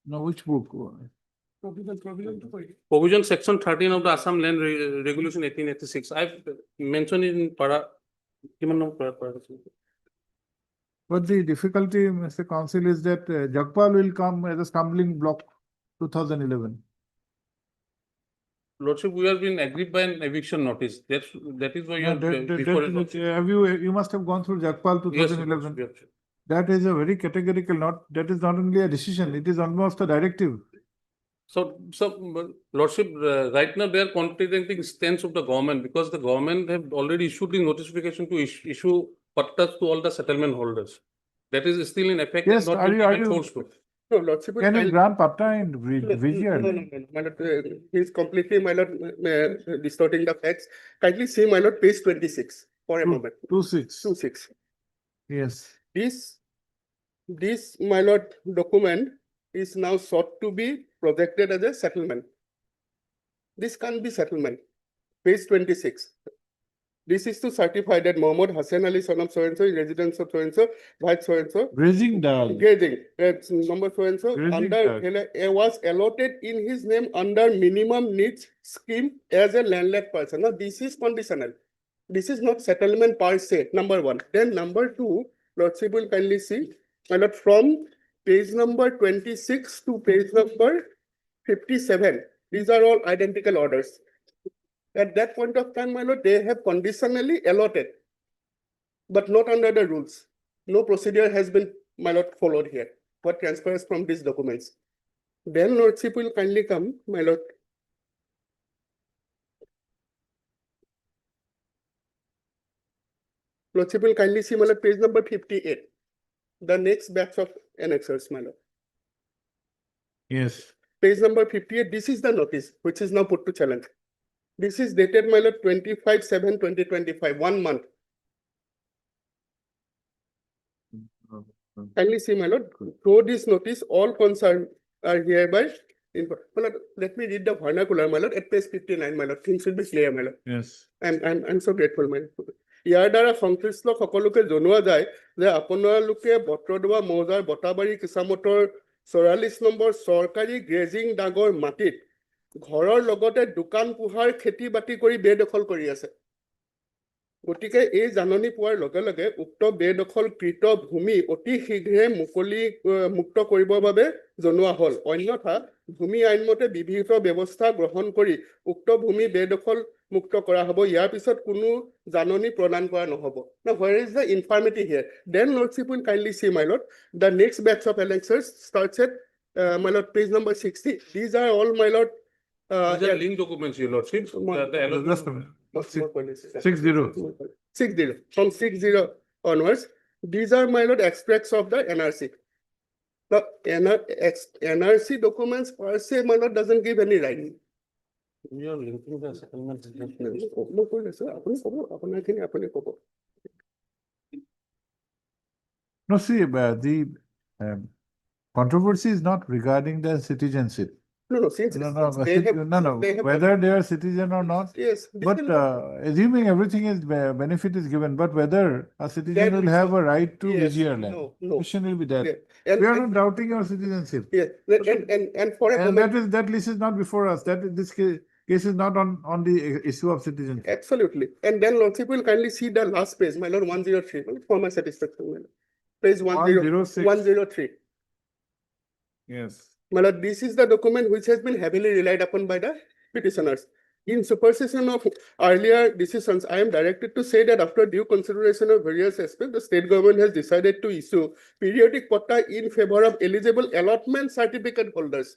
No, which book? provision section 13 of the Assam Land Regulation 1886. I've mentioned it in para. But the difficulty, Mr. Counsel, is that Jagpal will come as a stumbling block 2011. Lordship, we have been agreed by an eviction notice. That is why you No, are have you must have gone through Jagpal Yes, 2011. yes. That is a very categorical, that is not only a decision, it is almost a directive. So, Lordship, right now they are contradicting stance of the government because the government have already issued the notification to issue pattas to all the settlement holders. That is still in effect. Yes, not are been you- are given you- force to. No, Lordship. Can you grant patta in No, VGR? my lord, he is completely, my lord, distorting the facts. Kindly see, my lord, page 26 for a moment. 26. 26. Yes. This, my lord, document is now sought to be projected as a settlement. This can't be settlement. Page 26. This is to certify that Mohammed Hassan Ali son of so-and-so, residence of so-and-so, wife so-and-so. Grazing dog. Grazing, number so-and-so, Grazing under, dog. was allotted in his name under minimum needs scheme as a landlord person. Now, this is conditional. This is not settlement per se, number one. Then number two, Lordship will kindly see, my lord, from page number 26 to page number 57, these are all identical orders. At that point of time, my lord, they have conditionally allotted, but not under the rules. No procedure has been, my lord, followed here. What transpires from these documents. Then Lordship will kindly come, my lord. Lordship will kindly see, my lord, page number 58. The next batch of annexures, my lord. Yes. Page number 58, this is the notice, which is now put to challenge. This is dated, my lord, 25/7/2025, 1 month. Kindly see, my lord, through this notice, all concerned are hereby. My lord, let me read the vernacular, my lord, at page 59, my lord. Things should be clear, my lord. Yes. I'm so grateful, my lord. ইয়াৰ দ্বাৰা সংশ্লিষ্ট সকলোকে জনোৱা যায় যে আপোনালোকে বত্ৰদোৱা মৌজাৰ Batabari কিসামতৰ 44 number চৰকাৰী grazing দাগৰ মাটিত ঘৰৰ লগতে দোকান পোহাৰ খেতি বাতি কৰি বেদখল কৰি আছে। গতিকে এই জাননী পোৱাৰ লগে লগে উক্ত বেদখলকৃত ভূমি অতি শীঘ্ৰে মুক্ত কৰিবৰ বাবে জনোৱা হ'ল। অন্যথা ভূমি আইনমতে বিহিত ব্যৱস্থা গ্ৰহণ কৰি উক্ত ভূমি বেদখল মুক্ত কৰা হ'ব। ইয়াৰ পিছত কোনো জাননী প্ৰদান কৰা নহ'ব। Now, where is the infirmity here? Then Lordship will kindly see, my lord, the next batch of annexures starts at, my lord, page number 60. These are all, my lord, These are linked documents, your lordship. Just a minute. 60. 60. From 60 onwards, these are, my lord, extracts of the NRC. The NRC documents per se, my lord, doesn't give any writing. You are linking the settlement. No, see, the controversy is not regarding the citizenship. No, since Whether they are citizen or not. Yes. But assuming everything is benefit is given, but whether a citizen will have a right to VGR land. No. Question will be that. And- We are not doubting your citizenship. Yes, and for a And moment. that list is not before us. This case is not on the issue of citizenship. Absolutely. And then Lordship will kindly see the last page, my lord, 103, for my satisfaction, my lord. Page 106. 103. Yes. My lord, this is the document which has been heavily relied upon by the petitioners. In supersession of earlier decisions, I am directed to say that after due consideration of various aspects, the state government has decided to issue periodic patta in favor of eligible allotment certificate holders.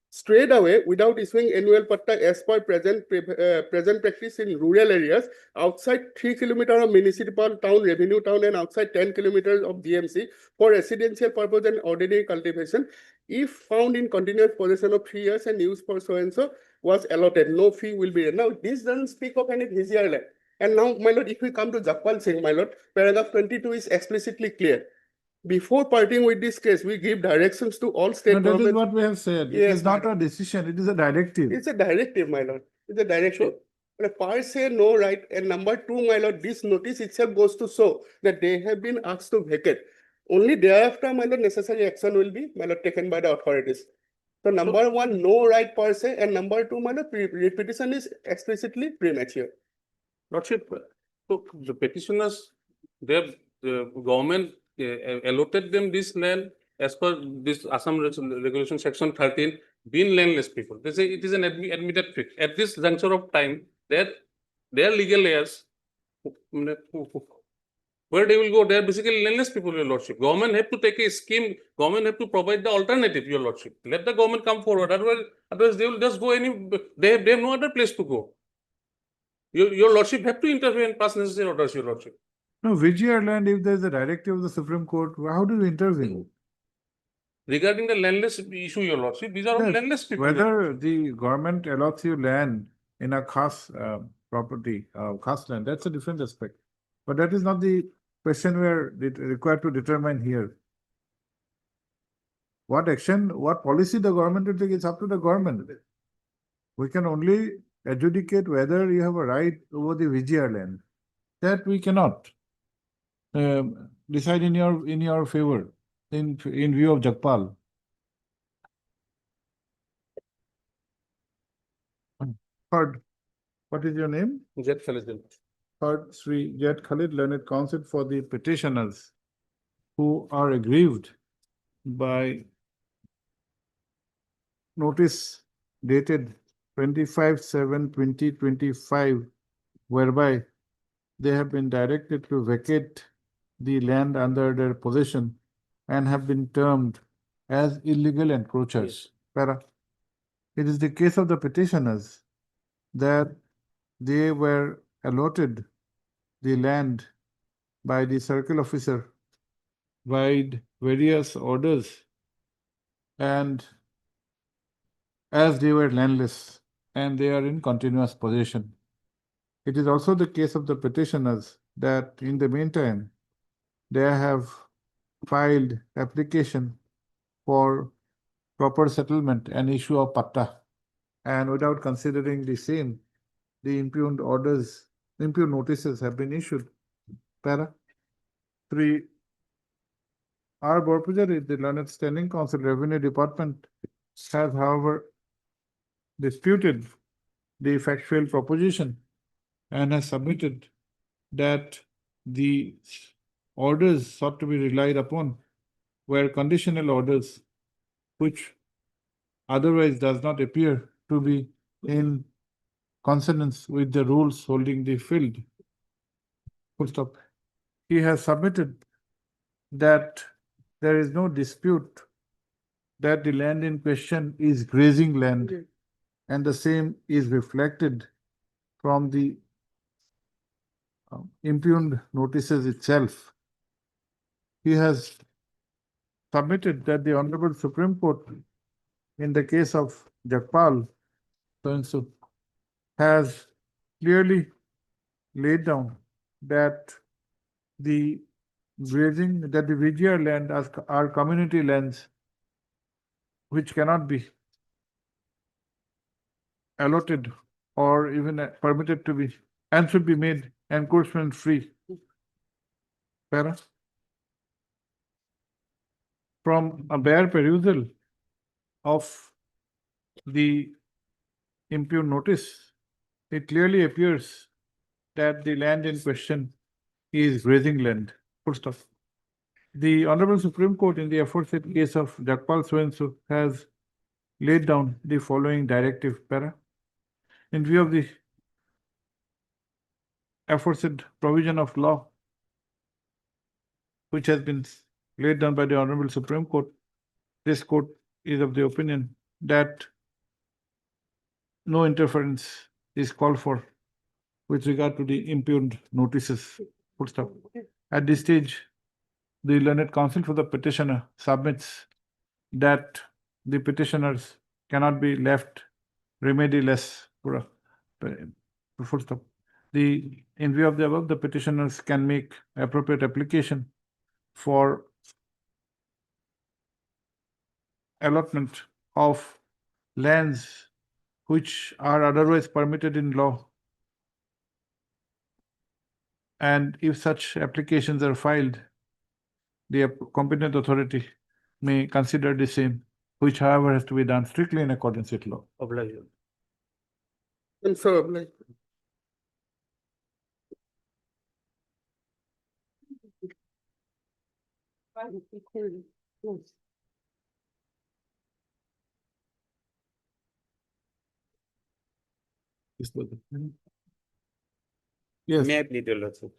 Straight away, without issuing annual patta as per present practice in rural areas, outside 3 kilometers of municipal town, revenue town, and outside 10 kilometers of DMC for residential purpose and ordinary cultivation, if found in continuous possession of 3 years and used for so-and-so, was allotted. No fee will be. Now, this doesn't speak of any VGR land. And now, my lord, if we come to Jagpal Singh, my lord, paragraph 22 is explicitly clear. Before parting with this case, we give directions to all state No, that governments. is what we have said. It Yes, is not a decision, it is a directive. It's a directive, my lord. It's a directive. But per se, no right. And number two, my lord, this notice itself goes to show that they have been asked to vacate. Only thereafter, my lord, necessary action will be, my lord, taken by the authorities. So number one, no right per se, and number two, my lord, repetition is explicitly premature. Lordship, so the petitioners, the government allotted them this land as per this Assam regulation section 13, being landless people. They say it is an admitted fact. At this juncture of time, their legal heirs, where they will go, they are basically landless people, your lordship. Government have to take a scheme, government have to provide the alternative, your lordship. Let the government come forward, otherwise they will just go they have no other place to go. Your lordship have to intervene and pass necessary orders, your lordship. No, Vijayar land, if there is a directive of the Supreme Court, how do you intervene? Regarding the landless issue, your lordship, these are all Yes, landless people. whether the government allots you land in a khas property, khas land, that's a different aspect. But that is not the question we are required to determine here. What action, what policy the government will take, is up to the government. We can only adjudicate whether you have a right over the Vijayar land. That we cannot decide in your favor in view of Jagpal. Third, what is your name? Jet Khalid. Third, Sri Jet Khalid, learned counsel for the petitioners who are aggrieved by notice dated 25/7/2025, whereby they have been directed to vacate the land under their possession and have been termed as illegal encroachers. Para. It is the case of the petitioners that they were allotted the land by the circle officer by various orders, and as they were landless and they are in continuous possession. It is also the case of the petitioners that in the meantime, they have filed application for proper settlement and issue of patta, and without considering the same, the impugned notices have been issued. Para. 3. R. Borpujari, the learned standing counsel, Revenue Department, has however disputed the factual proposition and has submitted that the orders sought to be relied upon were conditional orders, which otherwise does not appear to be in consonance with the rules holding the field. Full stop. He has submitted that there is no dispute that the land in question is grazing land, and the same is reflected from the impugned notices itself. He has submitted that the Honorable Supreme Court, in the case of Jagpal, so has clearly laid down that the Vijayar land are community lands which cannot be allotted or even permitted to be, and should be made encroachment free. Para. From a bare perusal of the impugned notice, it clearly appears that the land in question is grazing land. Full stop. The Honorable Supreme Court in the aforesaid case of Jagpal so has laid down the following directive. Para. In view of the aforesaid provision of law, which has been laid down by the Honorable Supreme Court, this court is of the opinion that no interference is called for with regard to the impugned notices. Full stop. At this stage, the learned counsel for the petitioner submits that the petitioners cannot be left remediless. Full stop. In view of the above, the petitioners can make appropriate application for allotment of lands which are otherwise permitted in law. And if such applications are filed, the competent authority may consider the same, which however has to be done strictly in accordance with law. And so, Yes. May I plead your lordship?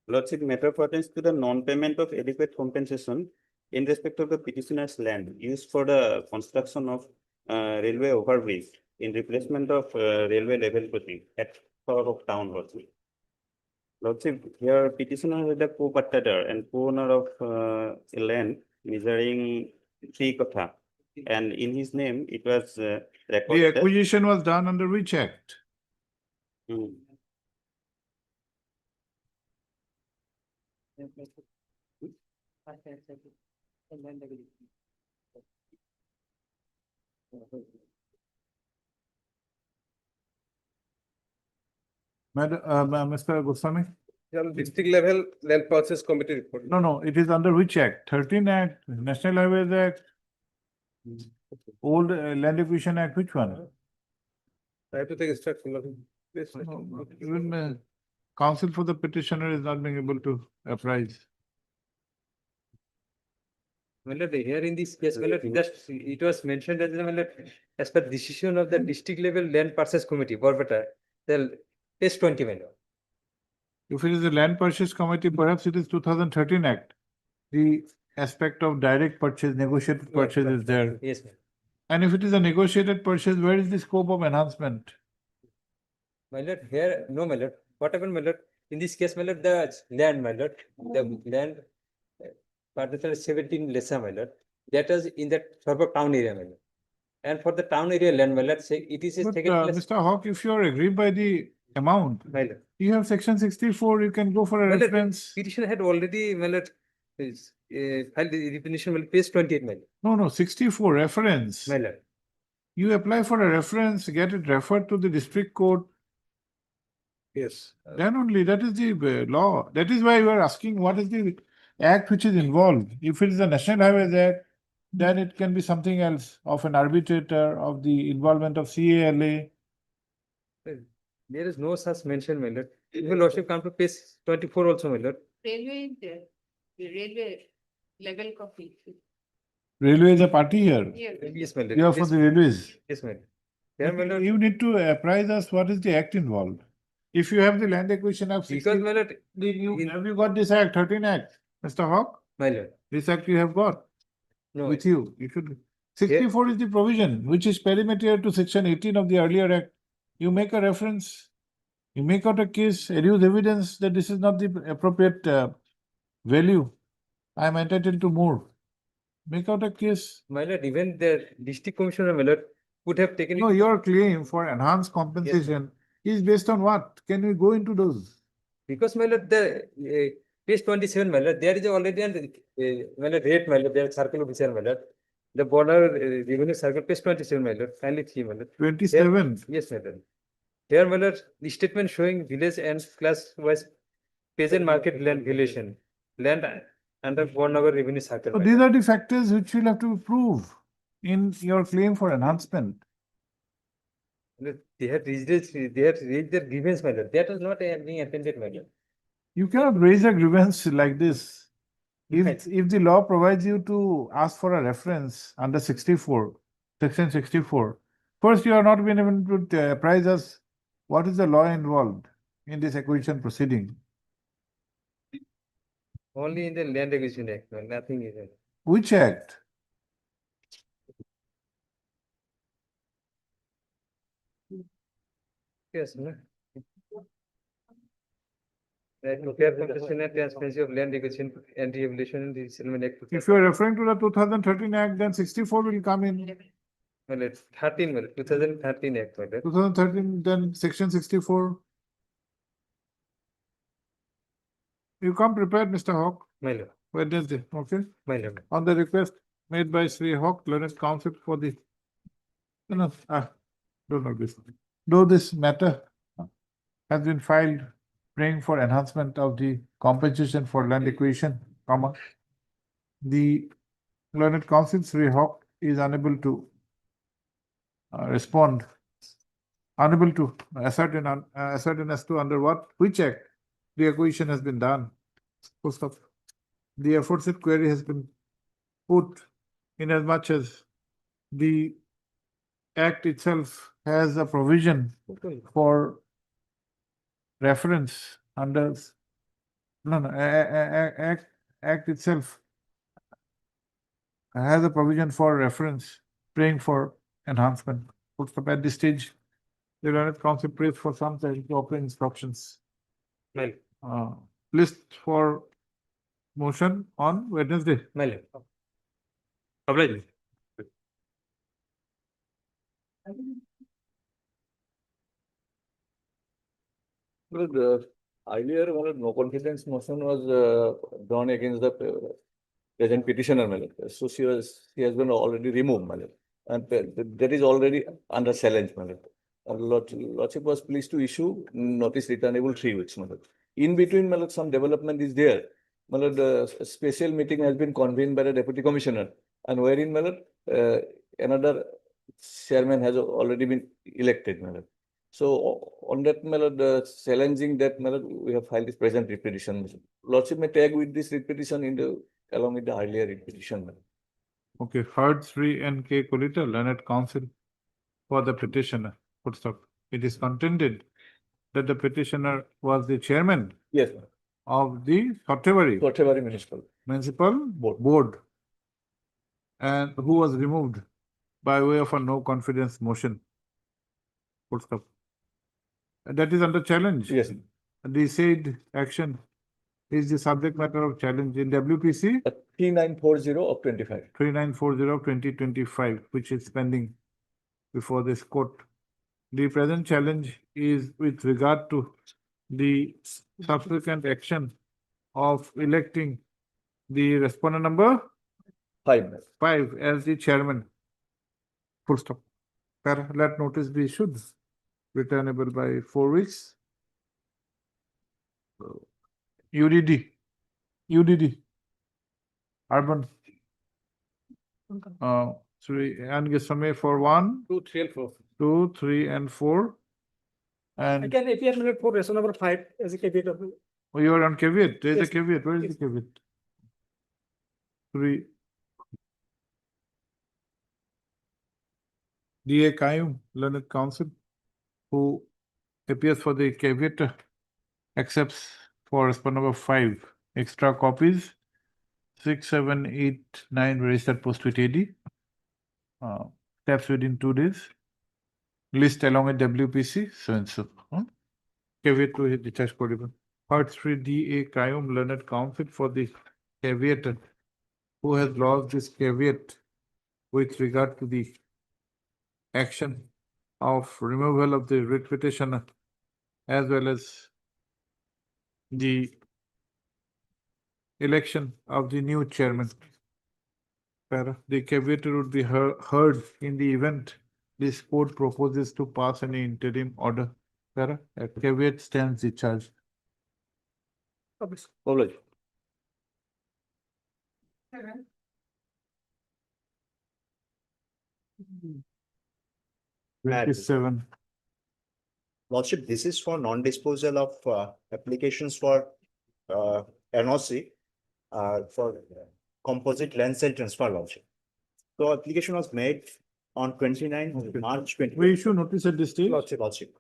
Lordship, matter pertains to the non-payment of adequate compensation in respect of the petitioner's land used for the construction of railway overbridge in replacement of railway level crossing at Fort of Town, lordship. Lordship, here petitioner is the co-partator and co-owner of a land measuring 3 kotha. And in his name, it was The recorded. acquisition was done under which act? Hmm. Madam, Mr. Goswami? District level land purchase committee report. No, it is under which act? 13 Act, National Highways Act, Old Land Acquisition Act, which one? I have to take instruction. Please. Even counsel for the petitioner is not being able to apprise. Well, here in this case, well, just it was mentioned as well, as per decision of the district level land purchase committee, Borbata, the page 20. If it is a land purchase committee, perhaps it is 2013 Act. The aspect of direct purchase, negotiated purchase is there. Yes, ma'am. And if it is a negotiated purchase, where is the scope of enhancement? My lord, here, no, my lord. What happened, my lord? In this case, my lord, the land, my lord, the land, particular 17 lesser, my lord, that is in that sort of town area, my lord. And for the town area land, my lord, say it is But taken place. Mr. Hawk, if you are aggrieved by the amount, My lord. you have section 64, you can go for a My lord, reference. petitioner had already, my lord, filed the definition, my lord, page 28, my lord. No, 64 reference. My lord. You apply for a reference, get it referred to the district court. Yes. Then only, that is the law. That is why you are asking what is the act which is involved. If it is a National Highways Act, then it can be something else of an arbitrator, of the involvement of CALA. There is no such mention, my lord. Your lordship come to page 24 also, my lord. Railway is there, the railway level copy. Railway is a party here. Yes, my lord. You are for Yes, the railways. Yes, my lord. There, my lord. You need to apprise us what is the act involved. If you have the land acquisition of 60, Because, my lord, have you got this act, 13 Act, Mr. Hawk? my lord. This act you have got No. with you. You should. 64 is the provision which is perimeter to section 18 of the earlier act. You make a reference, you make out a case, adduce evidence that this is not the appropriate value. I am entitled to more. Make out a case. My lord, even the district commissioner, my lord, would have taken. No, your claim for enhanced compensation is based on what? Can we go into those? Because, my lord, the page 27, my lord, there is already an my lord, rate, my lord, there is circle officer, my lord. The border revenue circle, page 27, my lord, kindly see, my lord. 27. Yes, my lord. Here, my lord, the statement showing village and class wise peasant market land valuation, land under Bornagar revenue circle. So my these lord. are the factors which you'll have to prove in your claim for enhancement. They have raised their grievance, my lord. That was not being attended, my lord. You cannot raise a grievance like this. If the law provides you to ask for a reference under 64, section 64, first you are not been able to apprise us what is the law involved in this acquisition proceeding. Only in the land acquisition act, no, nothing is there. Which act? Yes, no. Right, no, fair compensation and transparency of land acquisition and rehabilitation and the settlement act. If you are referring to the 2013 act, then 64 will come in. Well, it's 13, well, 2013 act, well, 2013, then section 64. You come prepared, Mr. Hawk. My lord. Wednesday, okay? My lord. On the request made by Sri Hawk, learned counsel for the. No, don't know this. Though this matter has been filed, praying for enhancement of the compensation for land acquisition, comma. The learned counsel Sri Hawk is unable to respond, unable to ascertain as to under which act the acquisition has been done. Full stop. the aforesaid query has been put in as much as the Act itself has a provision for reference under, Act itself has a provision for reference, praying for enhancement. Full stop. At this stage, the learned counsel prays for some time to open instructions. List for motion on Wednesday. Well, earlier, no confidence motion was drawn against the present petitioner, so she has been already removed, and that is already under challenge, Lordship was pleased to issue notice returnable 3 weeks, In between, some development is there. The special meeting has been convened by the deputy commissioner, and wherein another chairman has already been elected. So on that, challenging that, we have filed this present repetition. Lordship may tag with this repetition along with the earlier repetition. Okay, heard Sri N.K. Kolita, learned counsel for the petitioner. Full stop. It is contended that the petitioner was the chairman Yes, of the Typographical whatever municipal. board, and who was removed by way of a no confidence motion. Full stop. And that is under challenge. Yes. The said action is the subject matter of challenge in WPC 3940 of 25. 3940 of 2025, which is pending before this court. The present challenge is with regard to the subsequent action of electing the respondent number 5 as the chairman. Full stop. Let notice be issued, returnable by 4 weeks. UDD, urban. And Gesame for 1, 2, 3, and 4. 2, 3, and 4. I And can appear for resolution number 5 as a caveat of. you are on caveat. There is a Yes. caveat. Where is Yes. the caveat? 3. D.A. Kayum, learned counsel, who appears for the caveat, accepts for respondent number 5 extra copies, 6, 7, 8, 9 registered post with AD. Steps within 2 days. List along with WPC, so and so. Caveat to his discharge portable. Part 3 D.A. Kayum, learned counsel for the caveat, who has lost this caveat with regard to the action of removal of the writ petitioner as well as the election of the new chairman. The caveat would be heard in the event this court proposes to pass any interim order. A caveat stands discharged. Madam. 27. Lordship, this is for non-disposal of applications for NOC for composite land sale transfer, Lordship. So application was made on 29th March 20. We issue notice at this stage. Lordship.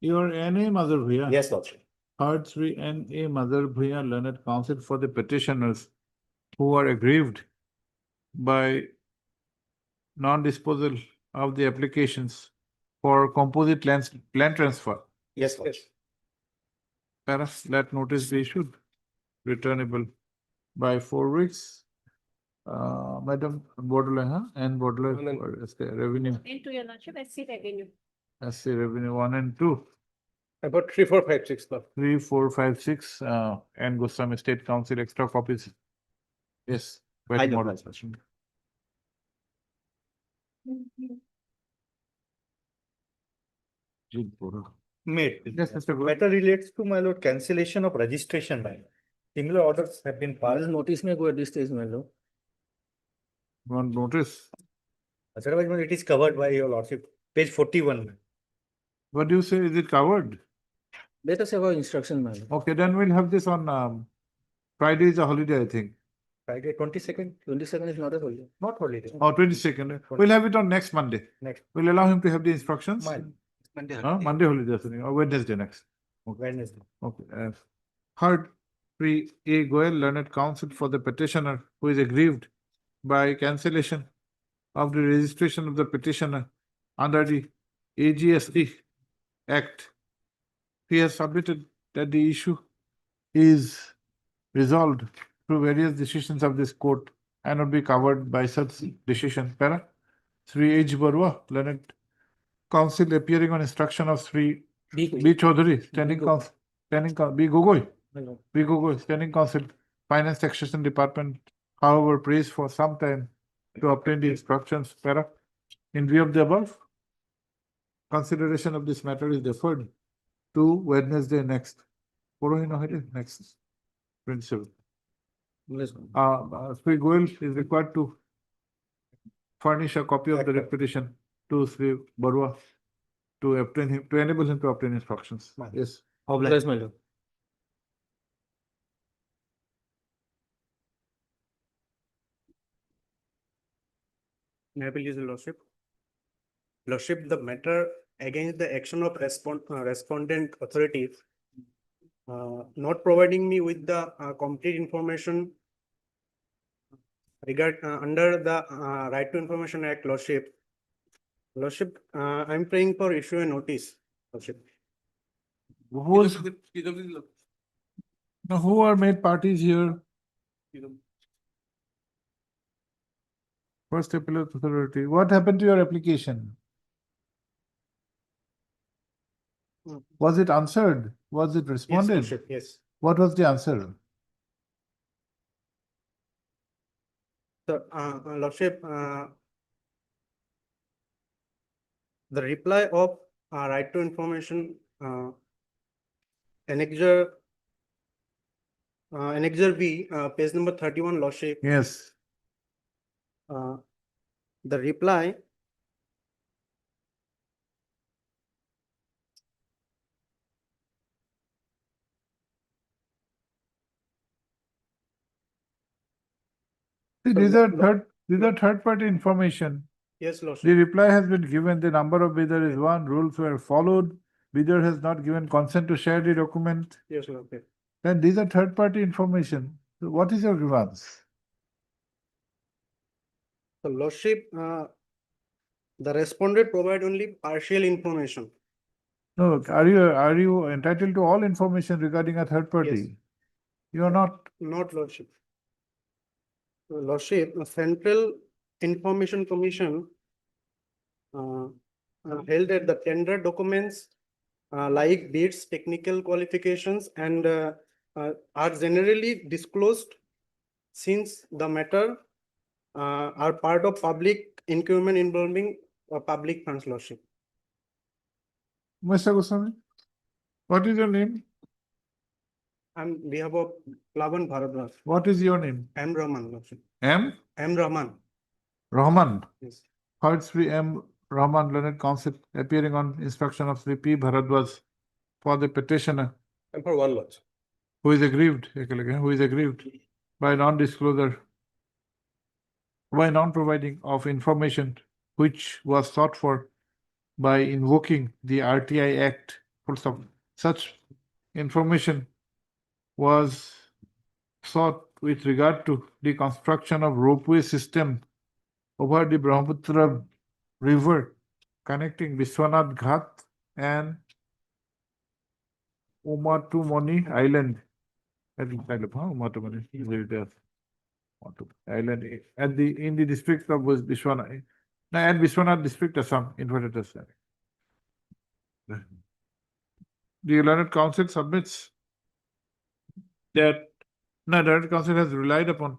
Your N.A. Mother Bhuya. Yes, Lordship. Part 3 N.A. Mother Bhuya, learned counsel for the petitioners who are aggrieved by non-disposal of the applications for composite land transfer. Yes, Lordship. Let notice be issued, returnable by 4 weeks. Madam Baudelaire, and Baudelaire for revenue, Into your lordship, I see revenue. SC revenue 1 and 2. About 3, 4, 5, 6. 3, 4, 5, 6, and Goswami State Council extra copies. Yes. I Quite know, modern. Made. Yes, Mr. Gupta. Matter relates to, my lord, cancellation of registration, my lord. Similar orders have been passed. Notice may go at this stage, my lord. One notice. Otherwise, my lord, it is covered by your lordship, page 41. What do you say? Is it covered? Let us have our instruction, my lord. Okay, then we'll have this on Friday is a holiday, I think. Friday, 22nd. 22nd is not a holiday. Not holiday. Or 22nd. We'll have it on next Monday. Next. We'll allow him to have the instructions. Monday. Monday holiday or Wednesday next. Wednesday. Okay. Heard Pre A. Goel, learned counsel for the petitioner who is aggrieved by cancellation of the registration of the petitioner under the AGST Act. He has submitted that the issue is resolved through various decisions of this court and would be covered by such decision. Para Sri H. Barua, learned counsel appearing on instruction of Sri B. Chaudhary, standing counsel, B. Gogoi. B. Gogoi, standing counsel, Finance Taxation Department, however, praised for some time to obtain the instructions. Para, in view of the above, consideration of this matter is deferred to Wednesday next. Next. Principal. Sri Goel is required to furnish a copy of the petition to Sri Barua to obtain him, to enable him to obtain instructions. Yes. Yes, my lord. May I please, Lordship? Lordship, the matter against the action of respondent authority not providing me with the complete information under the Right to Information Act, Lordship. Lordship, I'm praying for issue a notice, Lordship. Who are made parties here? First appellate authority. What happened to your application? Was it answered? Was it responded? Yes, Lordship, yes. What was the answer? So, Lordship, the reply of Right to Information Annexure B, page number 31, Lordship. Yes. The reply See, these are third party information. Yes, Lordship. The reply has been given, the number of bidder is one, rules were followed, bidder has not given consent to share the document. Yes, Lordship. Then these are third party information. So what is your grievance? So, Lordship, the respondent provide only partial information. No, are you entitled to all information regarding a third party? You are not. Not, Lordship. Lordship, the Central Information Commission held that the tender documents like bids, technical qualifications, and are generally disclosed since the matter are part of public increment involving public funds, Lordship. Mr. Goswami, what is your name? On behalf of Plavan Bharadwaj. What is your name? M. Rahman, Lordship. M. Rahman. Rahman. Yes. Heard Sri M. Rahman, learned counsel, appearing on instruction of Sri P. Bharadwaj for the petitioner. And for one lot. Who is aggrieved by non-disclosure, by non-providing of information which was sought for by invoking the RTI Act. Full stop. Such information was sought with regard to the construction of ropeway system over the Brahmaputra River connecting Vishwanath Ghat and Umatumani Island. Umatumani Island at in the district of Vishwanath. And Vishwanath district, Assam, inverted as the learned counsel submits that the learned counsel has relied upon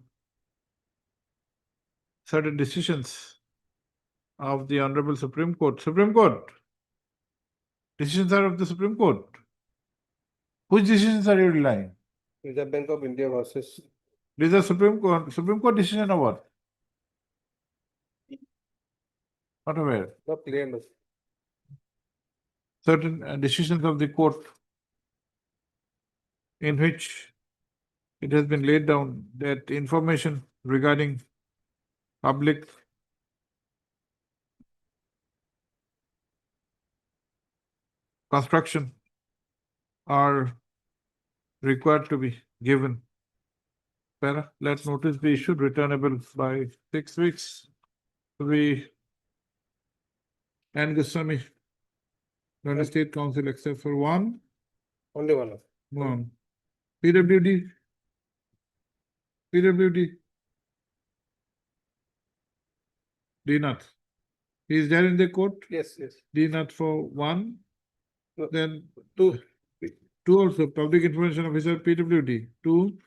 certain decisions of the Honorable Supreme Court. Supreme Court. Decisions are of the Supreme Court. Which decisions are you relying? Reserve Bank of India versus. These are Supreme Court decision of what? Not aware. Not clear. Certain decisions of the court in which it has been laid down that information regarding public construction are required to be given. Let notice be issued returnable by 6 weeks. And Goswami, London State Council except for one. Only one. One. PWD. DNAT. He is there in the court? Yes, yes. DNAT for one. No. Then Two. two also, Public Information Officer, PWD, two.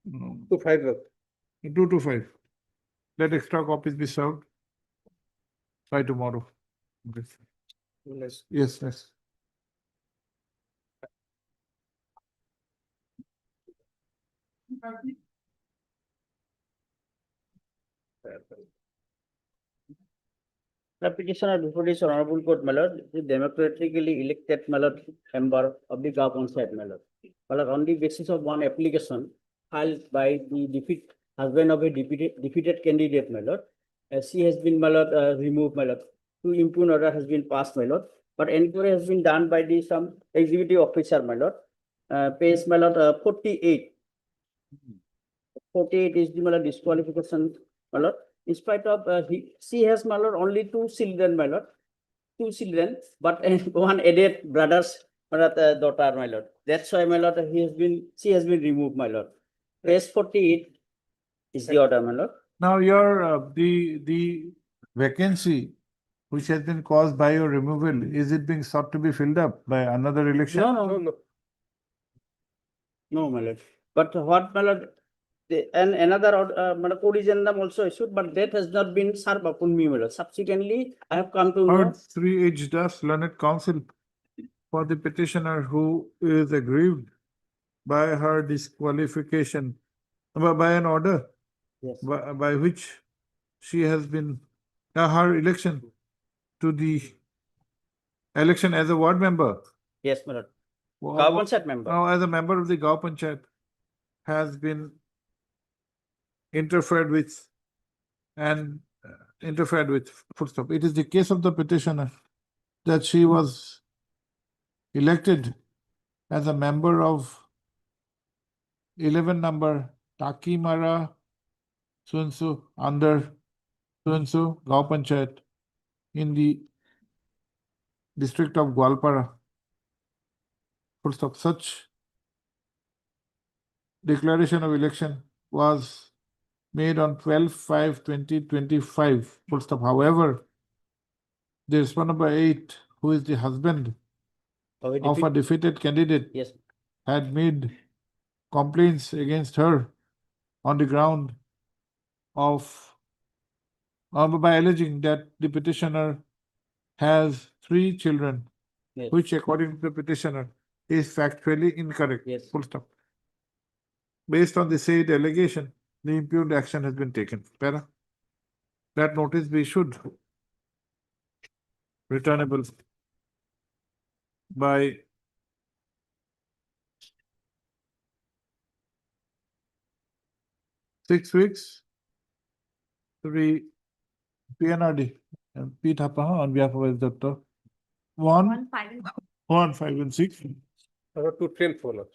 2 5. 2 to 5. Let extra copies be served by tomorrow. Okay. Yes. Yes. The petitioner before this honorable court, my lord, is democratically elected, my lord, member of the Gao Panchayat, my lord. My lord, on the basis of one application filed by the husband of a defeated candidate, my lord, she has been, my lord, removed, my lord. To impugn order has been passed, my lord. But inquiry has been done by some executive officer, my lord. Page, my lord, 48. 48 is the, my lord, disqualification, my lord. In spite of she has, my lord, only 2 children, my lord. 2 children, but one added brother's, my lord, daughter, my lord. That's why, my lord, she has been removed, my lord. Page 48 is the order, my lord. Now your the vacancy which has been caused by your removal, is it being sought to be filled up by another election? No, my lord. But what, my lord, and another code is also issued, but that has not been served upon me, my lord. Subsequently, I have come to know. Heard 3H does learned counsel for the petitioner who is aggrieved by her disqualification, by an order Yes. by which she has been, her election to the election as a ward member. Yes, my lord. Gao Panchayat member. Now, as a member of the Gao Panchayat has been interfered with full stop. It is the case of the petitioner that she was elected as a member of 11 number Takimara Sunsu under Sunsu Gao Panchayat in the district of Gwalpara. Full stop. Such declaration of election was made on 12/5/2025. Full stop. However, the respondent number 8, who is the husband of a defeated candidate, yes, had made complaints against her on the ground of by alleging that the petitioner has 3 children, yes, which according to the petitioner is factually incorrect. Yes. Full stop. Based on the said allegation, the impugned action has been taken. Para. That notice be issued returnable by 6 weeks to be PNRD and P. Thapa on behalf of S. Dr. 1, 5 and 6, 2, 3 and 4.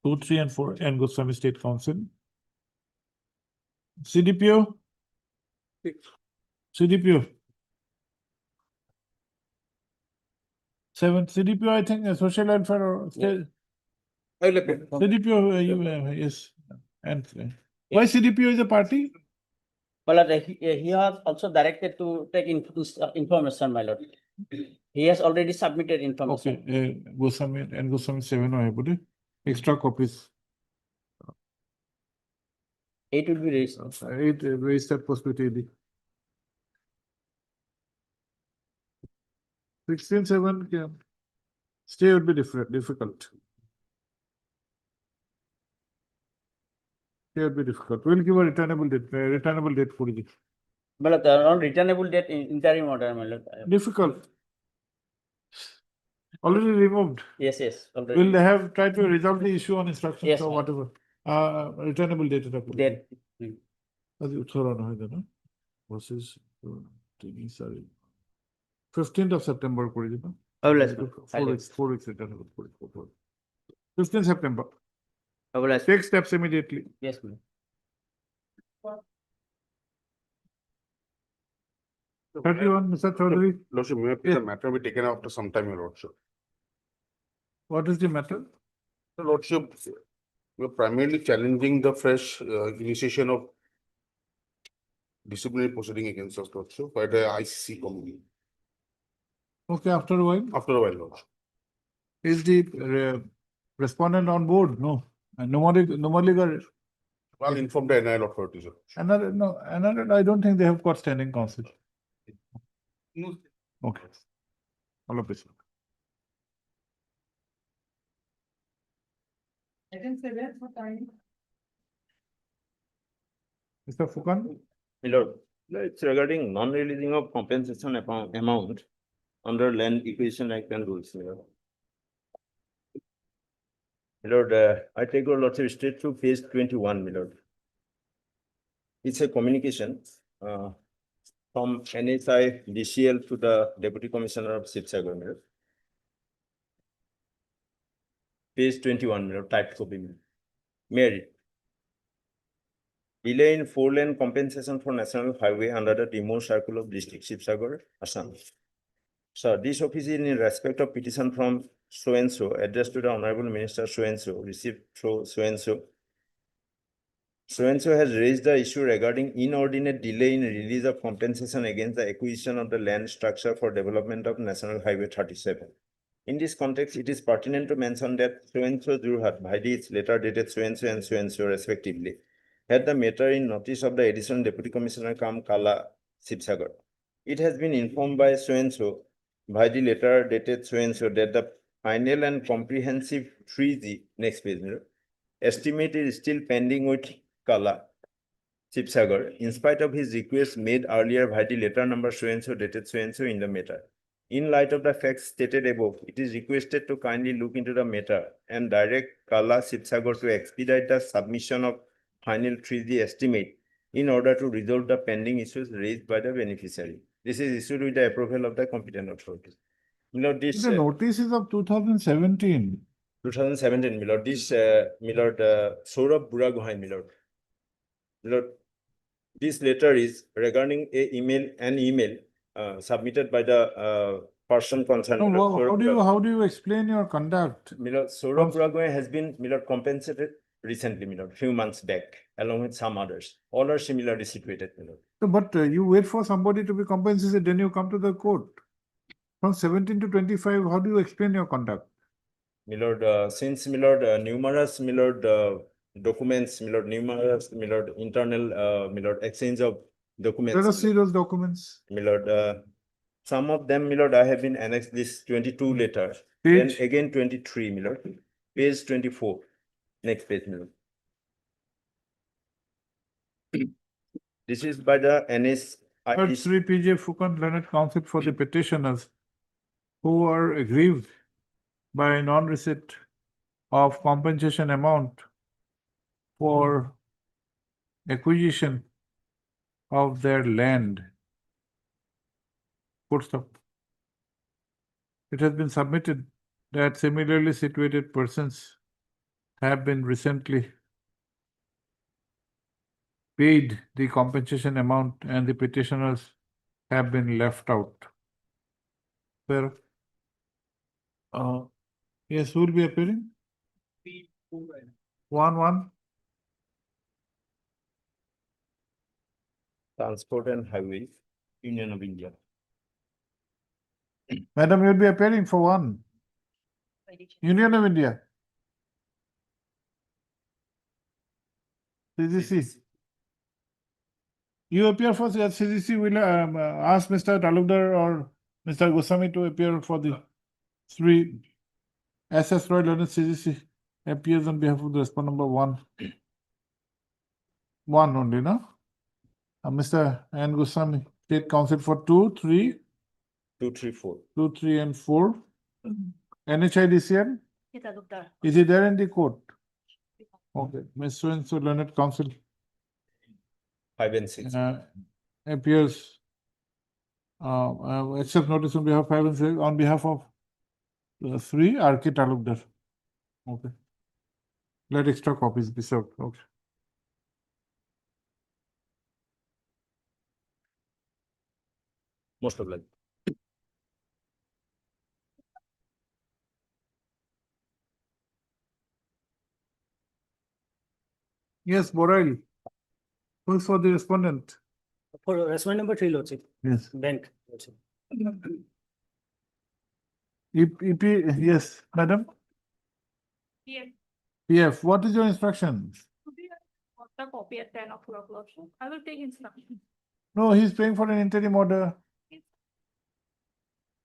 2, 3 and 4 and Goswami State Council. CDPO. CDPO. 7 CDPO, I think, social welfare or CDPO, yes. And why CDPO is a party? Well, he has also directed to take information, my lord. He has already submitted information. Okay, Goswami and Goswami 7 I put it. Extra copies. 8 will be raised. 8 registered prospectively. 16/7, yeah. Stay would be difficult. Stay would be difficult. We'll give a returnable date for you. Well, on returnable date interim order, my lord. Difficult. Already removed. Yes, already. Will they have tried to resolve the issue on instructions Yes, or ma'am. whatever? returnable date এটা That, আজি 18 নহয় জানো versus 15th of September করে দিবা Oh, let's go. 4 weeks returnable করে 15th September Oh, let's. take steps immediately. Yes, ma'am. Mr. Chaudhary. Lordship, may the matter be taken after some time, your lordship. What is the matter? The lordship, we are primarily challenging the fresh initiation of disciplinary proceeding against us, lordship, by the ICC committee. Okay, after a while. After a while, lordship. Is the respondent on board? No. And no more legal. I'll inform the NIL authorities. Another, I don't think they have got standing counsel. Okay. All of this. Mr. Fukan? My lord, it's regarding non-releasing of compensation amount under Land Acquisition Act and rules. My lord. My lord, I take your lordship straight through page 21, my lord. It's a communication from NHIDCL to the Deputy Commissioner of Shivsagar, my lord. Page 21, my lord, typed copy. Mary. Delay in 4-lane compensation for National Highway under the Demo Circle of District, Shivsagar, Assam. Sir, this office is in respect of petition from so-and-so addressed to the Honorable Minister so-and-so, received through so-and-so. So-and-so has raised the issue regarding inordinate delay in release of compensation against the acquisition of the land structure for development of National Highway 37. In this context, it is pertinent to mention that so-and-so Jurhat, Bhaidi, its letter dated so-and-so and so-and-so respectively, had the matter in notice of the Additional Deputy Commissioner Kala, Shivsagar. It has been informed by so-and-so, Bhaidi letter dated so-and-so, that the final and comprehensive 3G, next page, estimate is still pending with Kala, Shivsagar, in spite of his request made earlier Bhaidi letter number so-and-so dated so-and-so in the matter. In light of the facts stated above, it is requested to kindly look into the matter and direct Kala Shivsagar to expedite the submission of final 3G estimate in order to resolve the pending issues raised by the beneficiary. This is issued with the approval of the competent authorities. My lord, this The notice is of 2017. 2017, my lord, this Saurabh Buragohain, my lord. My lord, this letter is regarding an email submitted by the person concerned. No, my lord, how do you explain your conduct? My lord, Saurabh Buragohain has been, my lord, compensated recently, my lord, few months back, along with some others. All are similarly situated, my lord. So, but you wait for somebody to be compensated, then you come to the court. From 17 to 25, how do you explain your conduct? My lord, since, my lord, numerous, my lord, documents, my lord, numerous, my lord, internal, my lord, exchange of documents. Let us see those documents. My lord, some of them, my lord, I have been annexed this 22 letters. Then Page? again 23, my lord, page 24. Next page, my lord. This is by the Third, Sri P.J. Fukan, learned counsel for the petitioners who are aggrieved by non-receipt of compensation amount for acquisition of their land. Full stop. It has been submitted that similarly situated persons have been recently paid the compensation amount and the petitioners have been left out. Sir, yes, who will be appearing? 1-1. Transport and Highways, Union of India. Madam, you will be appearing for 1. Union of India. CGC. You appear for CGC, will ask Mr. Talukdar or Mr. Goswami to appear for the 3. SS Roy Leonard CGC appears on behalf of the respondent number 1. 1 only, no? Mr. N. Goswami, State Counsel for 2, 3. 2, 3, 4. 2, 3, and 4. NHIDCL? Talukdar. Is he there in the court? Okay, Ms. So learned counsel 5 and 6. appears accept notice on behalf of 5 and 6 on behalf of 3 RK Talukdar. Okay. Let extra copies be served. Okay. Most of them. Yes, Borail. Who's for the respondent? For respondent number 3, Lordship. Yes. Bank. Lordship. EP, yes, madam. Yes. PF, what is your instruction? Today I got the copy at 10 o'clock, Lordship. I will take instruction. No, he's paying for an interim order.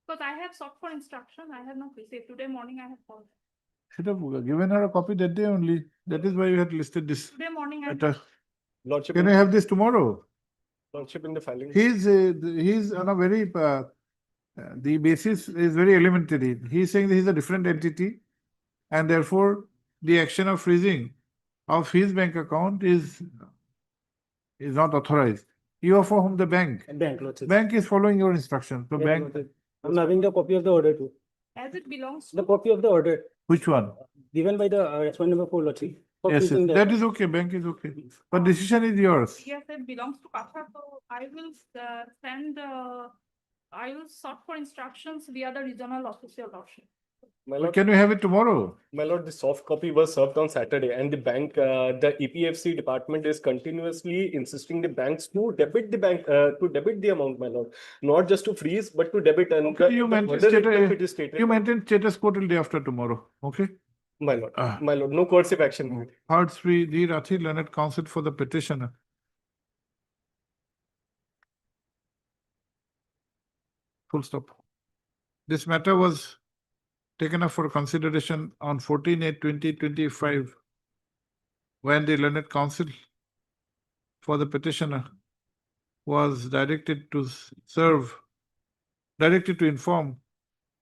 Because I have sought for instruction, I have not received. Today morning I have called. Should have given her a copy that day only. That is why you had listed this. Today morning I. At Lordship, Can I have this tomorrow? Lordship in the filing. He's on a very, the basis is very elementary. He's saying that he's a different entity and therefore the action of freezing of his bank account is not authorized. You are for whom the bank? Bank, Lordship. Bank is following your instructions. So bank, I'm having the copy of the order too. As it belongs The to. copy of the order which one? given by the respondent number 4, Lordship. for Yes, freezing the that account. is okay. Bank is okay. But decision is yours. Yes, it belongs to Kasha, so I will send, I will sort for instructions via the regional official Lordship. My But lord, can we have it tomorrow? My lord, the soft copy was served on Saturday and the bank, the EPFC department is continuously insisting the banks to debit the bank, to debit the amount, my lord. Not just to freeze, but to debit and. Okay, you maintain order itself it is stated. status quo till day after tomorrow. Okay? My lord, no coercive action. Third, Sri D. Rathi, learned counsel for the petitioner. Full stop. This matter was taken up for consideration on 14/8/2025 when the learned counsel for the petitioner was directed to inform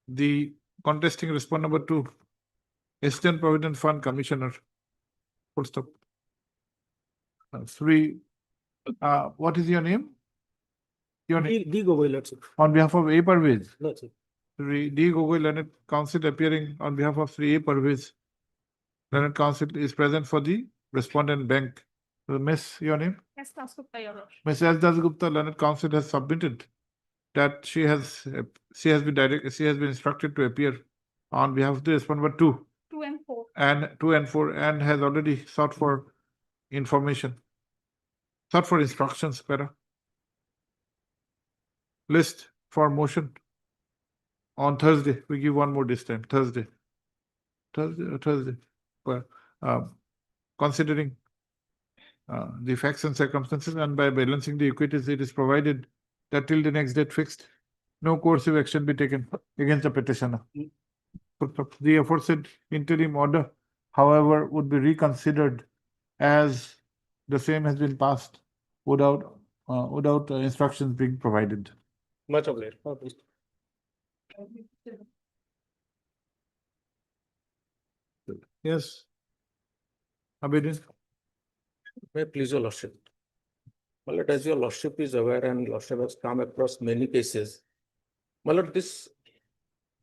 the contesting respondent number 2, Eastern Provident Fund Commissioner. Full stop. Sri, what is your name? Your name? D. Gogoi, Lordship. On behalf of A. Parvez. Lordship. Sri D. Gogoi, learned counsel appearing on behalf of Sri A. Parvez. Learned counsel is present for the respondent bank. Miss, your name? Yes, Dasgupta, your lordship. Ms. S. Dasgupta, learned counsel has submitted that she has been instructed to appear on behalf of the respondent number 2. 2 and 4. And 2 and 4 and has already sought for information. Sought for instructions, para. List for motion on Thursday. We give one more this time, Thursday. Thursday. Well, considering the facts and circumstances and by balancing the equities, it is provided that till the next date fixed, no coercive action be taken against the petitioner. The aforesaid interim order, however, would be reconsidered as the same has been passed without instructions being provided. Much obliged. Yes. Abedin. May I please your lordship. My lord, as your lordship is aware and lordship has come across many cases. My lord, this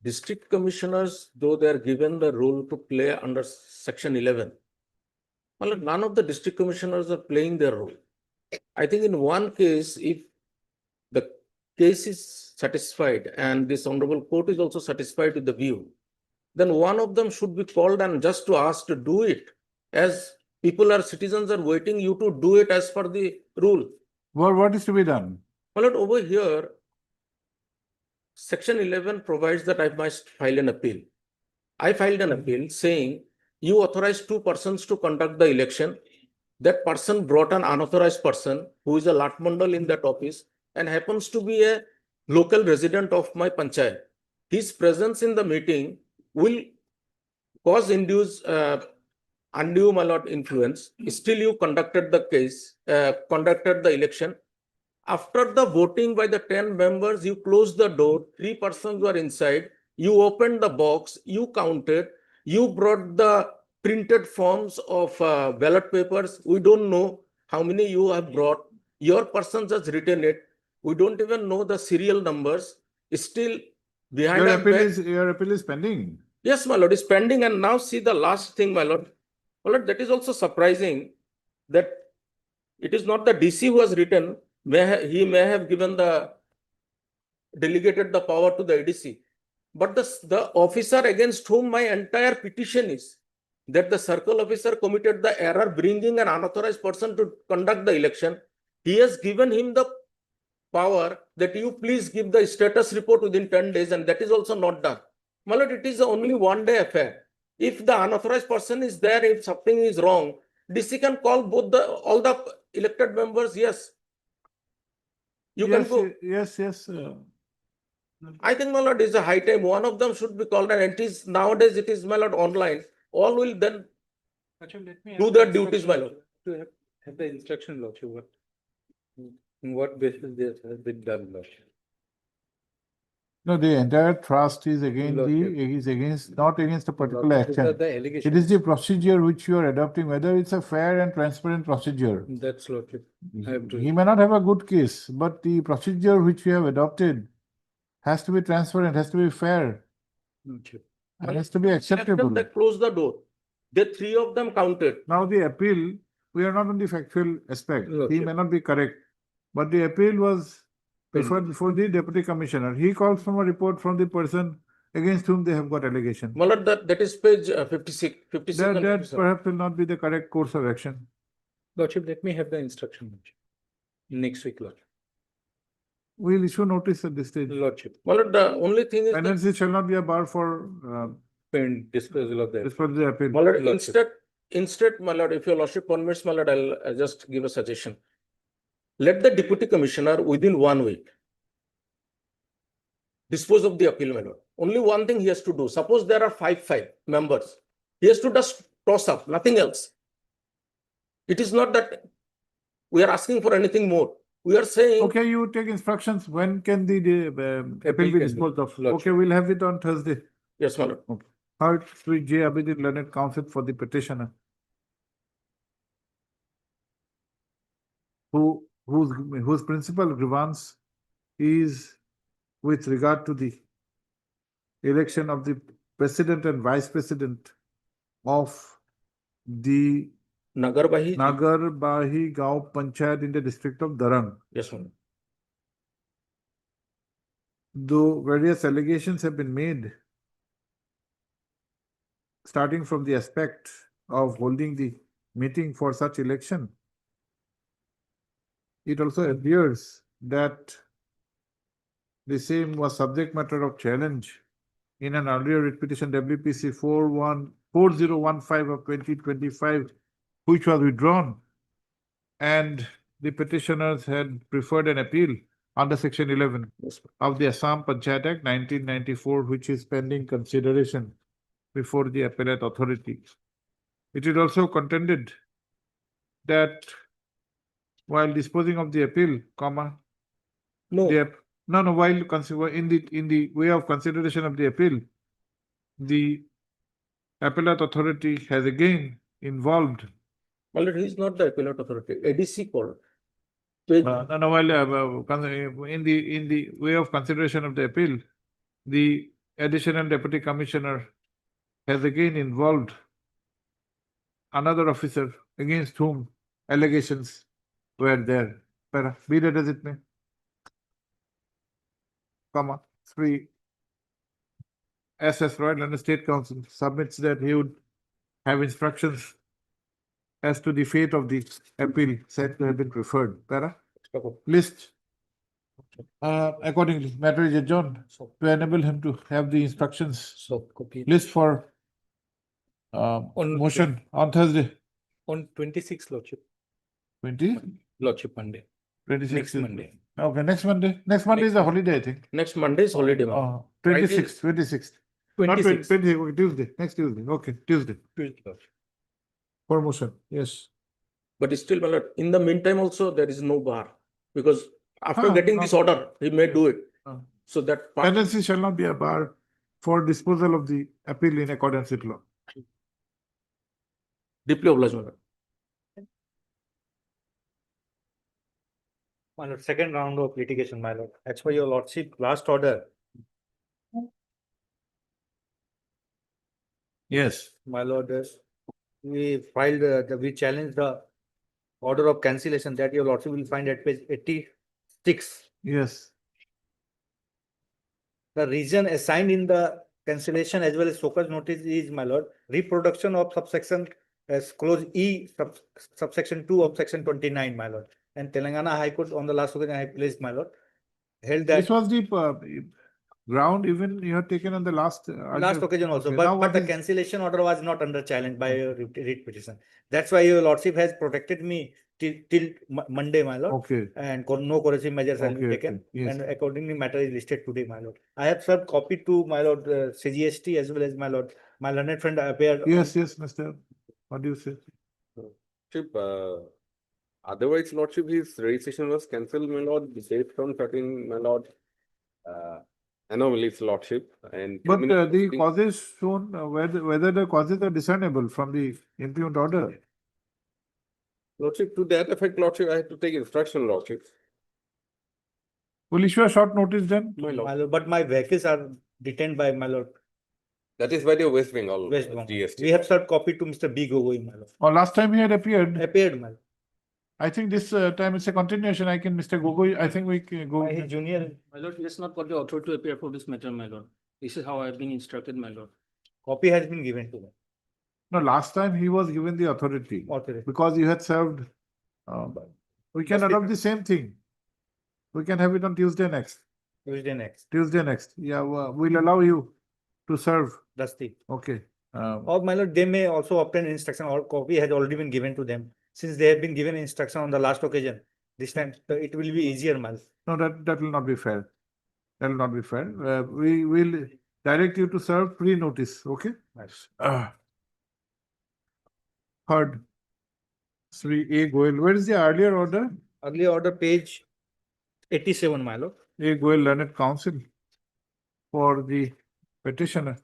district commissioners, though they are given the role to play under section 11, my lord, none of the district commissioners are playing their role. I think in one case, if the case is satisfied and this honorable court is also satisfied with the view, then one of them should be called and just to ask to do it, as citizens are waiting you to do it as per the rule. Well, what is to be done? My lord, over here, section 11 provides that I must file an appeal. I filed an appeal saying you authorized 2 persons to conduct the election. That person brought an unauthorized person who is a Lat Mandal in that office and happens to be a local resident of my panchayat. His presence in the meeting will cause undue, my lord, influence. Still, you conducted the case, conducted the election. After the voting by the 10 members, you closed the door. 3 persons were inside. You opened the box. You counted. You brought the printed forms of ballot papers. We don't know how many you have brought. Your person has written it. We don't even know the serial numbers. Still behind our back. Your appeal is pending. Yes, my lord, is pending. And now see the last thing, my lord. My lord, that is also surprising that it is not the DC who has written. He may have given delegated the power to the ADC. But the officer against whom my entire petition is, that the circle officer committed the error bringing an unauthorized person to conduct the election, he has given him the power that you please give the status report within 10 days, and that is also not done. My lord, it is only one-day affair. If the unauthorized person is there, if something is wrong, DC can call all the elected members. Yes, you can go. Yes. I think, my lord, is a high time. One of them should be called, and it is nowadays it is, my lord, online. All will then do their duties, my lord. To have the instruction, Lordship. What basis this has been done, Lordship? No, the entire trust is not against a particular action. It is the procedure which you are adopting, whether it's a fair and transparent procedure. That's Lordship. He may not have a good case, but the procedure which we have adopted has to be transparent, has to be fair, Lordship. and has to be acceptable. They close the door. The three of them counted. Now the appeal, we are not on the factual aspect. He may not be correct, but the appeal was referred before the deputy commissioner. He calls from a report from the person against whom they have got allegation. My lord, that is page 56. That perhaps will not be the correct course of action. Lordship, let me have the instruction, Lordship. Next week, Lordship. We'll issue notice at this stage. Lordship. My lord, the only thing is Penalty shall not be a bar for disposal of the appeal. My lord, instead, my lord, if your lordship permits, my lord, I'll just give a suggestion. Let the deputy commissioner within 1 week dispose of the appeal, my lord. Only one thing he has to do. Suppose there are five members. He has to just toss up, nothing else. It is not that we are asking for anything more. We are saying. Okay, you take instructions. When can the appeal be disposed of? Okay, we'll have it on Thursday. Yes, my lord. Okay. Heard Sri J. Abidin, learned counsel for the petitioner, whose principal grievance is with regard to the election of the president and vice president of the Nagarbahi Gao Panchayat in the district of Darang. Yes, ma'am. Though various allegations have been made, starting from the aspect of holding the meeting for such election, it also appears that the same was subject matter of challenge in an earlier writ petition WPC 4015 of 2025, which was withdrawn, and the petitioners had preferred an appeal under Section 11 of the Assam Panchayat Act 1994, which is pending consideration before the appellate authority. It is also contended that while disposing of the appeal, while in the way of consideration of the appeal, the appellate authority has again involved. Well, it is not the appellate authority. ADC called. In the way of consideration of the appeal, the additional deputy commissioner has again involved another officer against whom allegations were there. Be that as it may. Sri S.S. Royal and the State Council submits that he would have instructions as to the fate of the appeal said to have been preferred. List. Accordingly, matter is adjourned to enable him to have the instructions list for motion on Thursday. On 26th, Lordship. 20? Lordship, Monday. 26th. Next Monday. Okay, next Monday. Next Monday is a holiday, I think. Next Monday is holiday. 26th. Not 20, okay, Tuesday. Next Tuesday. Okay, Tuesday. For motion, yes. But still, my lord, in the meantime also there is no bar, because after getting this order, he may do it. So that pendency shall not be a bar for disposal of the appeal in accordance with law. Deeply obliged, my lord. My lord, second round of litigation, my lord. As per your lordship, last order, Yes. my lord, we filed, we challenged the order of cancellation that your lordship will find at page 86. Yes. The reason assigned in the cancellation as well as focus notice is, my lord, reproduction of subsection as clause E subsection 2 of section 29, my lord. And Telangana High Court on the last occasion I placed, my lord, held that This was the ground even you had taken on the last. last occasion also, Okay, now but what the is- cancellation order was not under challenge by a writ petition. That's why your lordship has protected me till Monday, my lord. Okay. And no corrective measures have been Okay, taken. okay, yes. And accordingly, matter is listed today, my lord. I have served copy to my lord CGST as well as my lord. My learned friend appeared. Yes, yes, Mr. What do you say? Lordship, otherwise, Lordship, his registration was cancelled, my lord, based on certain, my lord, anomalies, Lordship, and. But criminal the proceedings- causes shown, whether the causes are discernible from the impugned order. Lordship, to that effect, Lordship, I had to take instruction, Lordship. Will issue a short notice then? My lord. My lord, but my vehicles are detained by my lord That is by the West Bengal. West Bengal. GST. We have served copy to Mr. B. Gogoi, my lord. Or last time he had appeared. Appeared, my lord. I think this time it's a continuation. I can, Mr. Gogoi, I think we can go. His junior, My lord, he has not got the authority to appear for this matter, my lord. This is how I have been instructed, my lord. copy has been given to them. No, last time he was given the authority Authority. because you had served. We can That's adopt the same thing. We can have it on Tuesday next. Tuesday next. Tuesday next. Yeah, we'll allow you to serve. That's the. Okay. Or my lord, they may also obtain instruction or copy has already been given to them. Since they have been given instruction on the last occasion, this time it will be easier, man. No, that will not be fair. That will not be fair. We will direct you to serve pre-notice. Okay. Nice. Heard. Sri A. Goel. Where is the earlier order? Earlier order page 87, my lord. A. Goel Learned Counsel for the petitioner.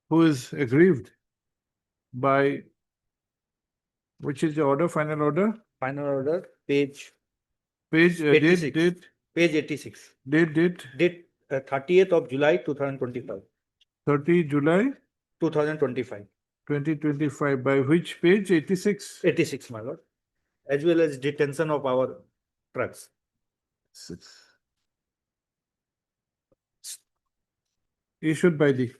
Who is aggrieved by, which is the order, final order? Final order, page Page, 86. date, Page 86. date, Date 30th of July 2025. 30 July 2025. 2025. By which page? 86? 86, my lord. As well as detention of our trucks. Issued by the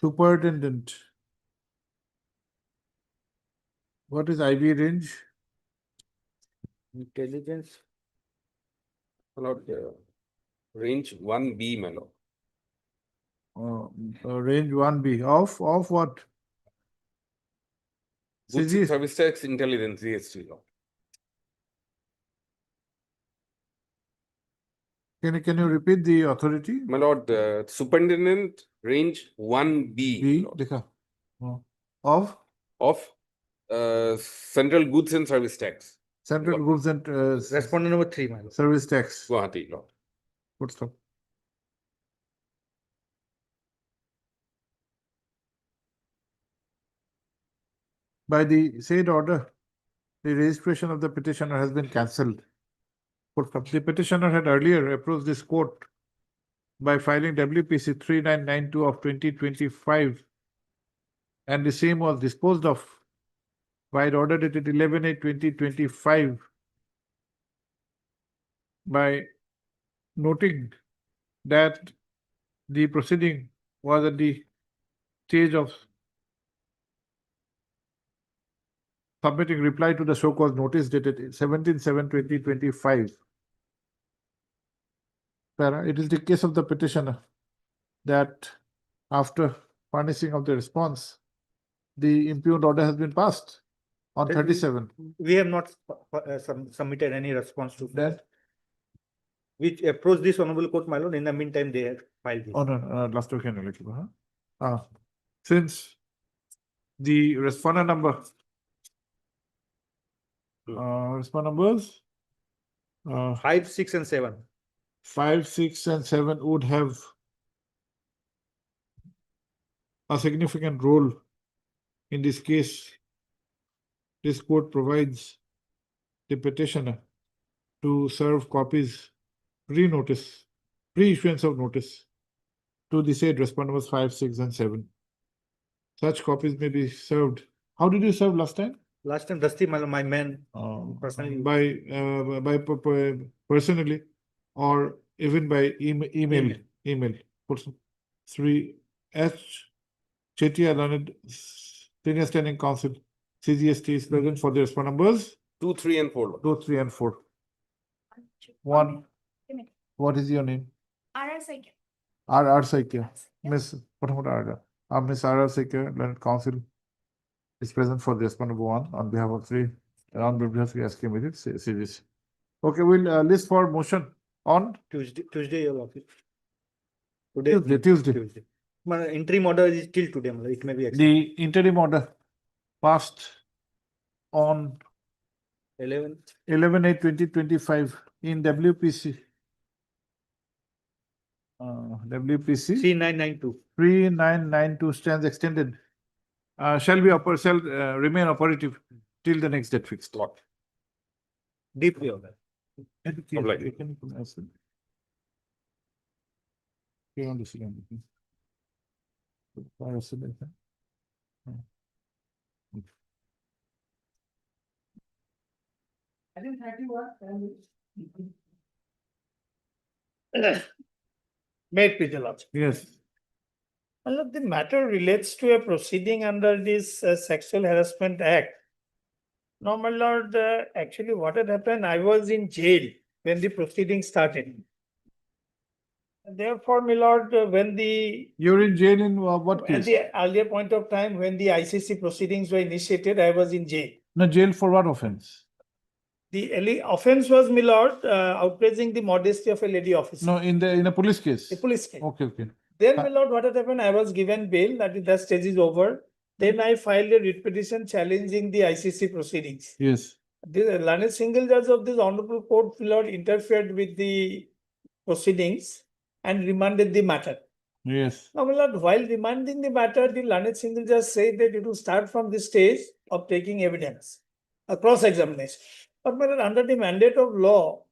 superintendent. What is IB range? Intelligence. My lord, range 1B, my lord. Range 1B. Of what? Goods CG and Service Tax Intelligence, GST, lord. Can you repeat the authority? My lord, Superintendent, range 1B. B, lord. dekha. Of Of Central Goods and Service Tax. Central Lord. Goods and Respondent number 3, my lord. Service Tax. Guwahati, lord. Good stuff. By the said order, the registration of the petitioner has been cancelled. The petitioner had earlier approached this court by filing WPC 3992 of 2025, and the same was disposed of by order dated 11/8/2025 by noting that the proceeding was at the stage of submitting reply to the so-called notice dated 17/7/2025. It is the case of the petitioner that after furnishing of the response, the impugned order has been passed on 37. We have not submitted any response to That which approached this honorable court, my lord. In the meantime, they have filed this. Oh, no, last weekend, since the respondent number, respondent numbers, 5, 6, and 7. 5, 6, and 7 would have a significant role in this case. This court provides the petitioner to serve copies pre-notice, pre-issuance of notice to the said respondents 5, 6, and 7. Such copies may be served. How did you serve last time? Last time, Dusty, my man, personally. By personally, or even by email. Person. 3 H. Chetia Learned Senior Standing Counsel, CGST is present for the respondent numbers 2, 3, and 4. 2, 3, and 4. 1. What is your name? R.R. Saikya. R.R. Saikya. Miss Miss R.R. Saikya, Learned Counsel, is present for the respondent number 1 on behalf of 3 round SK Committee series. Okay, we'll list for motion on Tuesday, your office. Today, Tuesday. My interim order is till today, my lord. It may be extended. The interim order passed on 11/8/2025 in WPC. WPC 3992. 3992 stands extended. Shall remain operative till the next date fixed. Deeply order. I think 31. May it please the Lordship. Yes. Well, look, the matter relates to a proceeding under this Sexual Harassment Act. No, my lord, actually what had happened, I was in jail when the proceeding started. Therefore, my lord, when the You're in jail in what at case? the earlier point of time when the ICC proceedings were initiated, I was in jail. No, jail for what offense? The offense was, my lord, outraging the modesty of a lady officer. No, in a police case. A police case. Okay. Then, my lord, what had happened? I was given bail, that stage is over. Then I filed a writ petition challenging the ICC proceedings. Yes. The learned single judge of this honorable court, my lord, interfered with the proceedings and remanded the matter. Yes. Now, my lord, while remanding the matter, the learned single judge said that it will start from the stage of taking evidence, a cross-examination. But, my lord, under the mandate of law,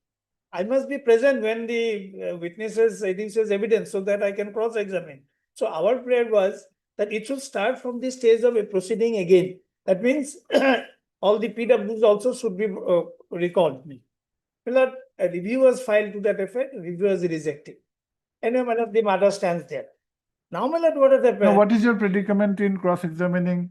I must be present when the witnesses says evidence so that I can cross-examine. So our prayer was that it should start from the stage of a proceeding again. That means all the PWs also should be recalled. Well, a review was filed to that effect, review was rejected. Anyway, the matter stands there. Now, my lord, what has happened? Now, what is your predicament in cross-examining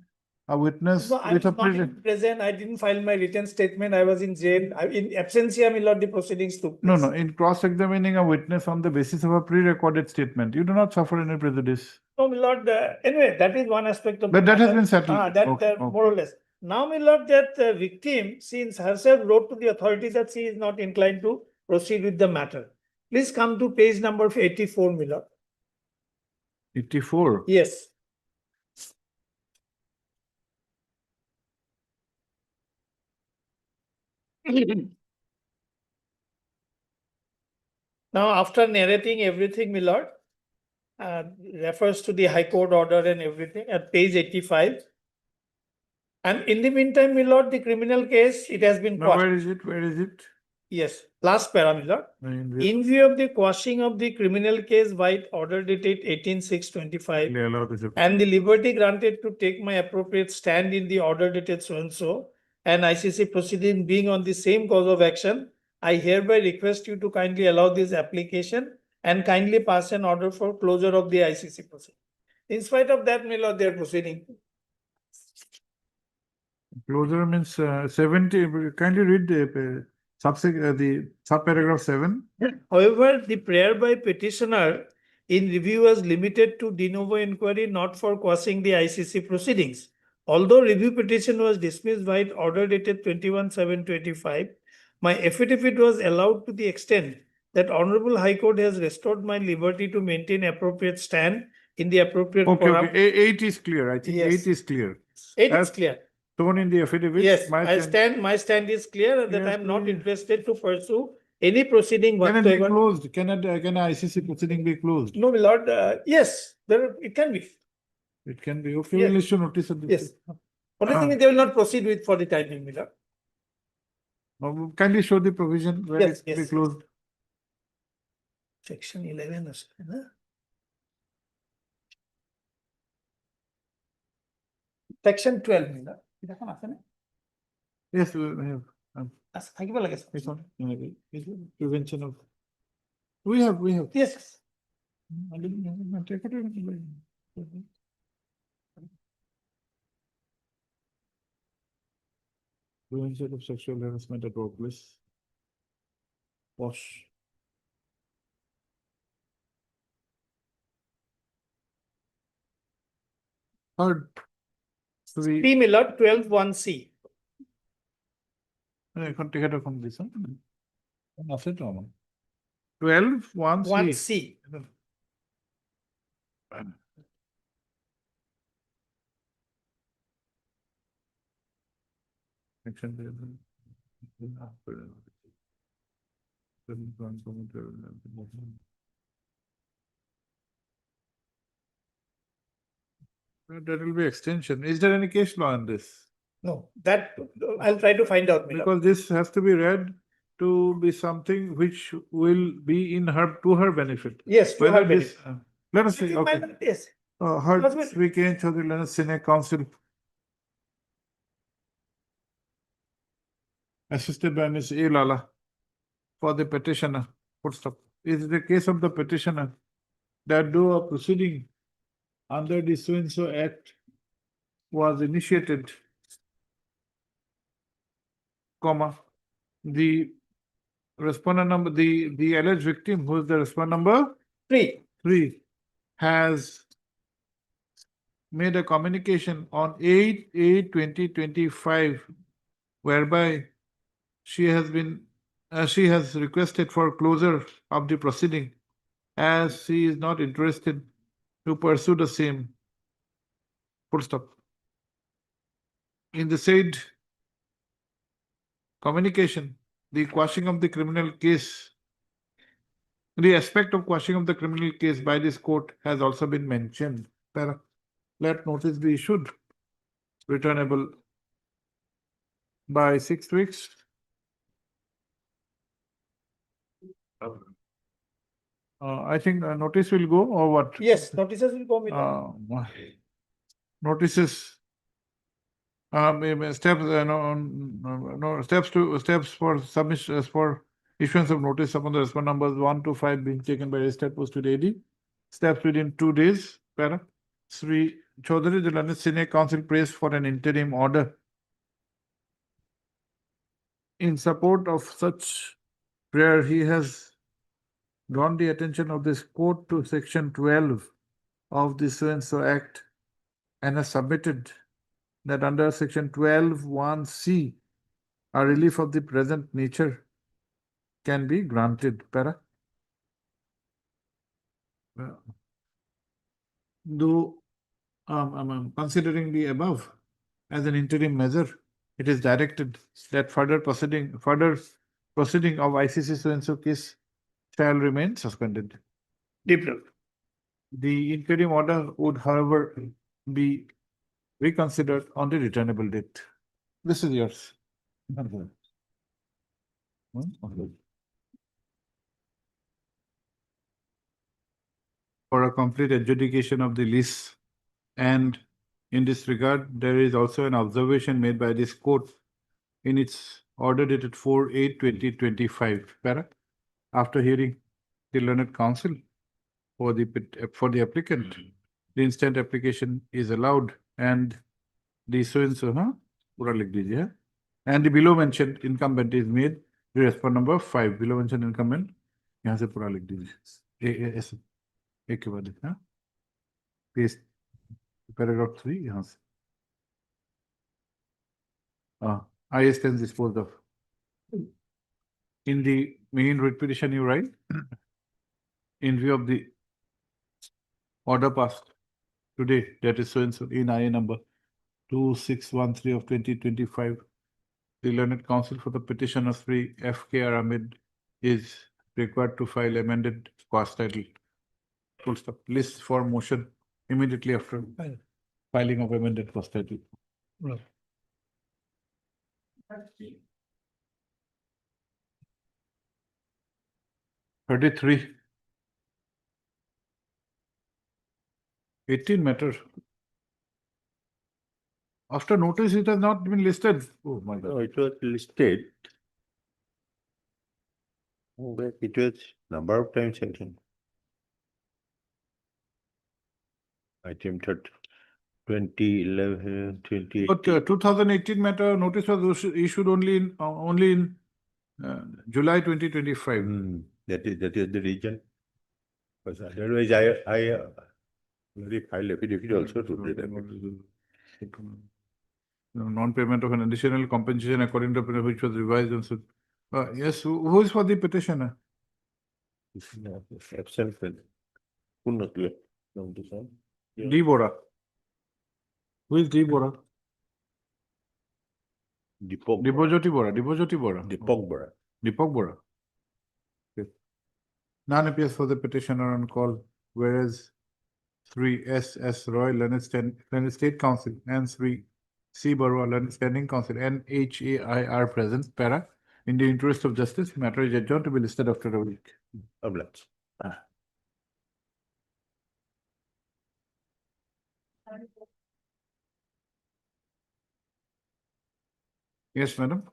a witness No, I with was a not even present. I didn't file my written statement. I was in jail. In absentia, my lord, the proceedings took place. No, in cross-examining a witness on the basis of a pre-recorded statement, you do not suffer any prejudice. No, my lord, anyway, that is one aspect of But the that has matter. been settled. That Okay, more or less. Now, my lord, that victim, since herself wrote to the authority that she is not inclined to proceed with the matter. Please come to page number 84, my lord. 84. Yes. Now, after narrating everything, my lord, refers to the High Court order and everything at page 85. And in the meantime, my lord, the criminal case, it has been Now, quashed. where is it? Where is it? Yes, last para, my lord. In view of the quashing of the criminal case by order dated 18/6/25 and the liberty granted to take my appropriate stand in the order dated so-and-so and ICC proceeding being on the same cause of action, I hereby request you to kindly allow this application and kindly pass an order for closure of the ICC proceeding. In spite of that, my lord, they are proceeding. Closure means 70. Kindly read the subparagraph 7. However, the prayer by petitioner in review was limited to de novo inquiry, not for quashing the ICC proceedings. Although review petition was dismissed by order dated 21/7/25, my affidavit was allowed to the extent that Honorable High Court has restored my liberty to maintain appropriate stand in the appropriate Okay, forum. okay, eight is clear, I think Yes. eight is clear. It is As clear. shown in the affidavit. Yes, my my stand is clear that Yes, I am not please. interested to pursue any proceeding Can it be whatsoever. closed? Can ICC proceeding be closed? No, my lord, yes, it can be. It can be, okay, Yes. we'll issue notice of this. Yes. Only thing is they will not proceed with for the time being, my lord. Kindly show the provision where Yes, it can be yes. closed. Section 11 আছে না? Section 12 my lord. এটা কোন আছে না? Yes, we have. আছে থাকিব লাগে sir. It's on, prevention of. We have. Yes. Prevention of sexual harassment at workplace. Wash. Third. P my lord 12(1)(c). এখন টিকেট এখন দিছ আছে তো আমার 12(1)(c). 1C. That will be extension. Is there any case law in this? No, that I'll try to find out, my lord. Because this has to be read to be something which will be in to her benefit. Yes, to her Whether this, benefit. let us I see, think, my okay. lord, yes. Heard Because we- Sri K. Chaudhary, let us Senate Counsel. Assisted by Ms. A. Lala for the petitioner. Full stop. Is the case of the petitioner that though a proceeding under the so-and-so act was initiated, comma, the respondent number, the alleged victim, who is the respondent number 3, has made a communication on 8/8/2025, whereby she has requested for closure of the proceeding, as she is not interested to pursue the same. Full stop. In the said communication, the quashing of the criminal case, the aspect of quashing of the criminal case by this court has also been mentioned. Let notice be issued, returnable by 6 weeks. I think notice will go or what? Yes, notices will go, my lord. Notices. Steps, steps for submission, for issuance of notice upon the respondent numbers 1 to 5 being taken by registered posted AD. Steps within 2 days. Sri Chaudhary, the learned senior counsel, prays for an interim order in support of such prayer. He has drawn the attention of this court to section 12 of the so-and-so act and has submitted that under section 12(1)(c), a relief of the present nature can be granted. Though considering the above as an interim measure, it is directed that further proceeding of ICC so-and-so case shall remain suspended. The interim order would, however, be reconsidered on the returnable date. This is yours. For a complete adjudication of the lease, and in this regard, there is also an observation made by this court in its order dated 4/8/2025. After hearing the learned counsel for the applicant, the instant application is allowed, and the so-and-so, pura likh dijiye, and the below mentioned incumbent is made the respondent number 5. Below mentioned incumbent, यहाँ से पूरा लिख दीजिए, ऐसे एक के बाद लिखना, पेज paragraph 3 यहाँ से. I stands disposed of. In the main writ petition you write in view of the order passed today, that is so and so in IA number 2613 of 2025. The learned counsel for the petitioner Sri FKR Ahmed is required to file amended clause title. Full stop. List for motion immediately after filing of amended clause title. 33. 18 matter. After notice, it has not been listed. Oh my God. No, it was listed. But it was number of times, I think. Item 2011, 2018. But 2018 matter notice was issued only in July 2025. That is the reason. Because otherwise, I already filed affidavit also to that. Non-payment of an additional compensation according to which was revised and so. Yes, who is for the petitioner? Absent. Who not clear? D. Bora. Who is D. Bora? Dibojoti Bora. Dibojoti Bora. Deepak Bora. Deepak Bora. Okay. None appears for the petitioner on call, whereas 3 S. Roy, Learned State Council, and 3 C. Barua, Learned Standing Council, and HAI are present. Para. In the interest of justice, matter is adjourned to be listed after a week. Obliged. Yes, madam.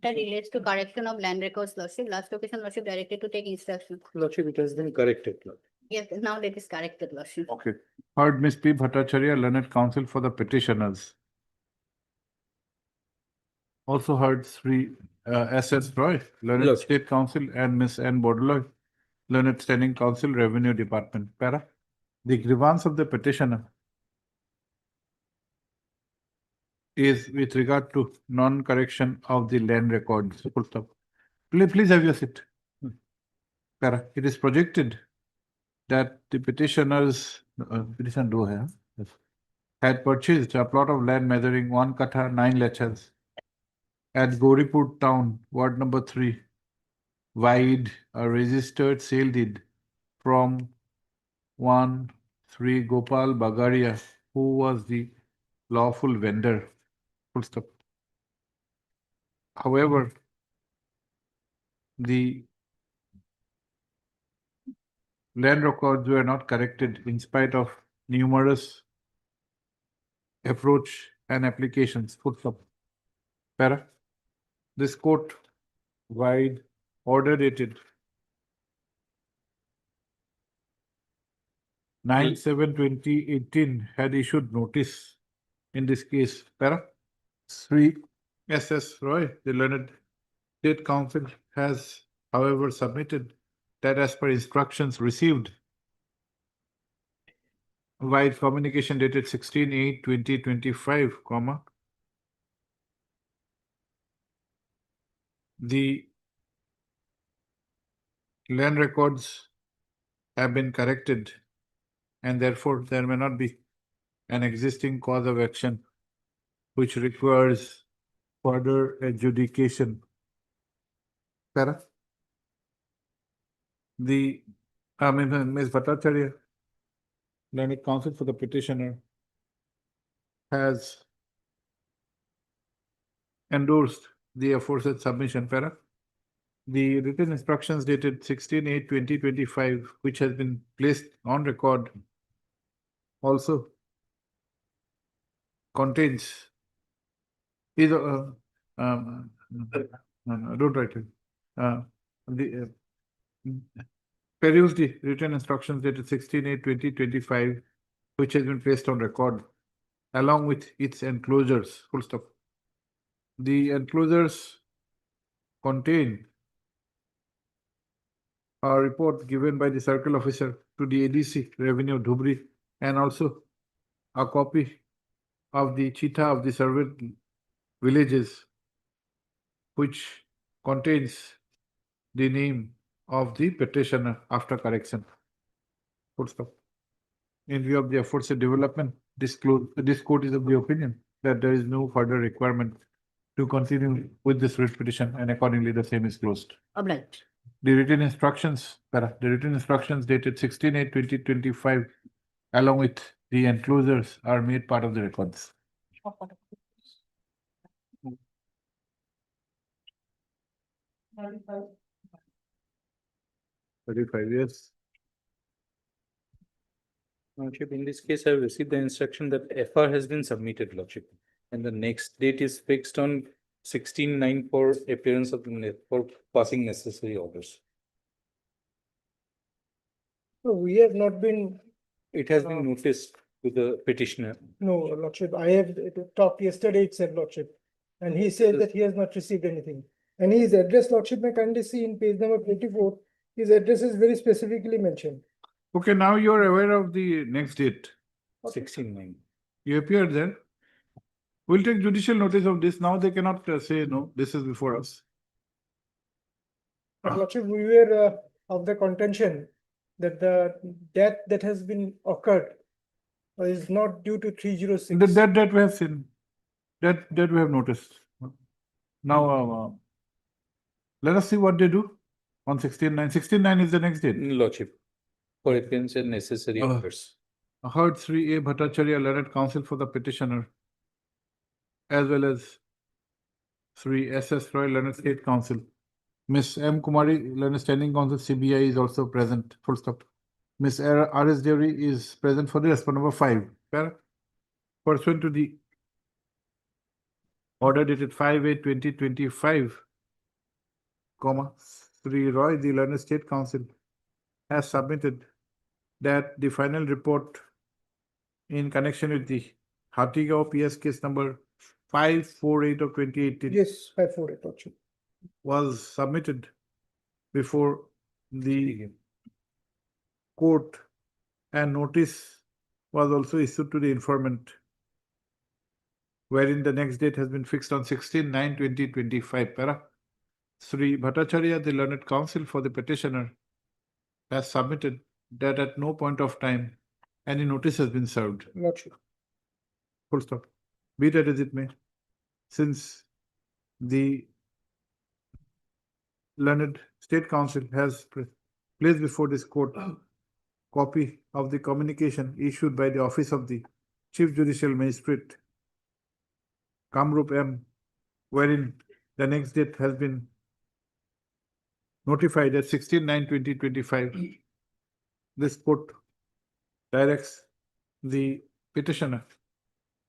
That relates to correction of land records, Lordship. Last occasion, Lordship directed to take instruction. Lordship, it has been corrected. Yes, now that is corrected, Lordship. Okay. Heard Ms. P. Bhattacharya, Learned Counsel for the petitioners. Also heard Sri S. Roy, Learned State Council, and Ms. N. Bordeloy, Learned Standing Council, Revenue Department. Para. The grievance of the petitioner is with regard to non-correction of the land records. Full stop. Please have your seat. Para. It is projected that the petitioners had purchased a plot of land measuring 1 katha 9 lechas at Gauripur town, ward number 3, wide a registered sale deed from 1 Sri Gopal Bagaria, who was the lawful vendor. Full stop. However, the land records were not corrected in spite of numerous approach and applications. Full stop. Para. This court wide order dated 9/7/2018 had issued notice in this case. Para. Sri S. Roy, the Learned State Council, has, however, submitted that as per instructions received via communication dated 16/8/2025, the land records have been corrected and therefore there may not be an existing cause of action which requires further adjudication. Para. Ms. Bhattacharya, Learned Counsel for the petitioner, has endorsed the aforesaid submission. Para. The written instructions dated 16/8/2025, which has been placed on record, also contains don't write it. Peruse the written instructions dated 16/8/2025, which has been placed on record, along with its enclosures. Full stop. The enclosures contain a report given by the circle officer to the ADC Revenue Dhubri, and also a copy of the Chita of the surveyed villages, which contains the name of the petitioner after correction. Full stop. In view of the aforesaid development, this court is of the opinion that there is no further requirement to continue with this writ petition, and accordingly the same is closed. Obliged. The written instructions dated 16/8/2025 along with the enclosures are made part of the records. 35 years. Lordship, in this case, I have received the instruction that FR has been submitted, Lordship. And the next date is fixed on 16/9 for appearance of for passing necessary orders. So we have not been, It has been noticed to the petitioner. no, Lordship, I have talked yesterday itself, Lordship. And he said that he has not received anything. And his address, Lordship, may kindly see in page number 24, his address is very specifically mentioned. Okay, now you are aware of the next date. 16/9. You appeared there. We'll take judicial notice of this. Now they cannot say, no, this is before us. But Lordship, we were of the contention that the death that has been occurred is not due to 306. That we have seen. That we have noticed. Now, let us see what they do on 16/9. 16/9 is the next date. Lordship, for appearance and necessary orders. Heard Sri A. Bhattacharya, learned counsel for the petitioner, as well as Sri S.S. Roy, learned state counsel. Miss M. Kumari, learned standing counsel, CBI is also present. Full stop. Miss R.S. Deori is present for the respondent number 5. Pursuant to the order dated 5/8/2025, Sri Roy, the learned state counsel, has submitted that the final report in connection with the Hatigao PS case number 548 of 2018 Yes, 548, Lordship. was submitted before the court, and notice was also issued to the informant, wherein the next date has been fixed on 16/9/2025. Sri Bhattacharya, the learned counsel for the petitioner, has submitted that at no point of time any notice has been served. Lordship. Full stop. Be that as it may, since the learned state counsel has placed before this court copy of the communication issued by the office of the Chief Judicial Magistrate, Kamrup M, wherein the next date has been notified at 16/9/2025. This court directs the petitioner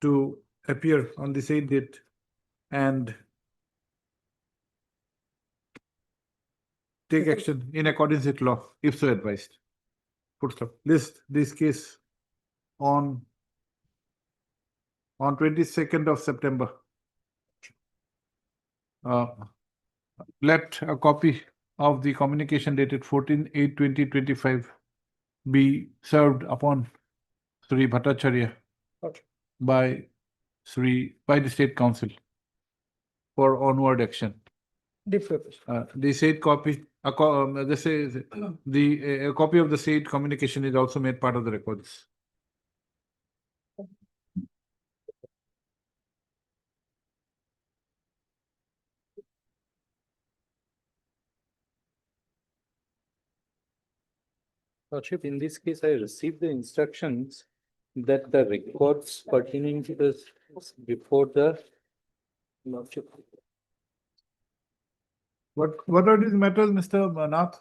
to appear on the same date and take action in accordance with law, if so advised. Full stop. List this case on 22nd of September. Let a copy of the communication dated 14/8/2025 be served upon Sri Bhattacharya by the State Council for onward action. The said copy, a copy of the said communication is also made part of the records. Lordship, in this case, I received the instructions that the records pertaining to this before the Lordship. What are these matters, Mr. Nath?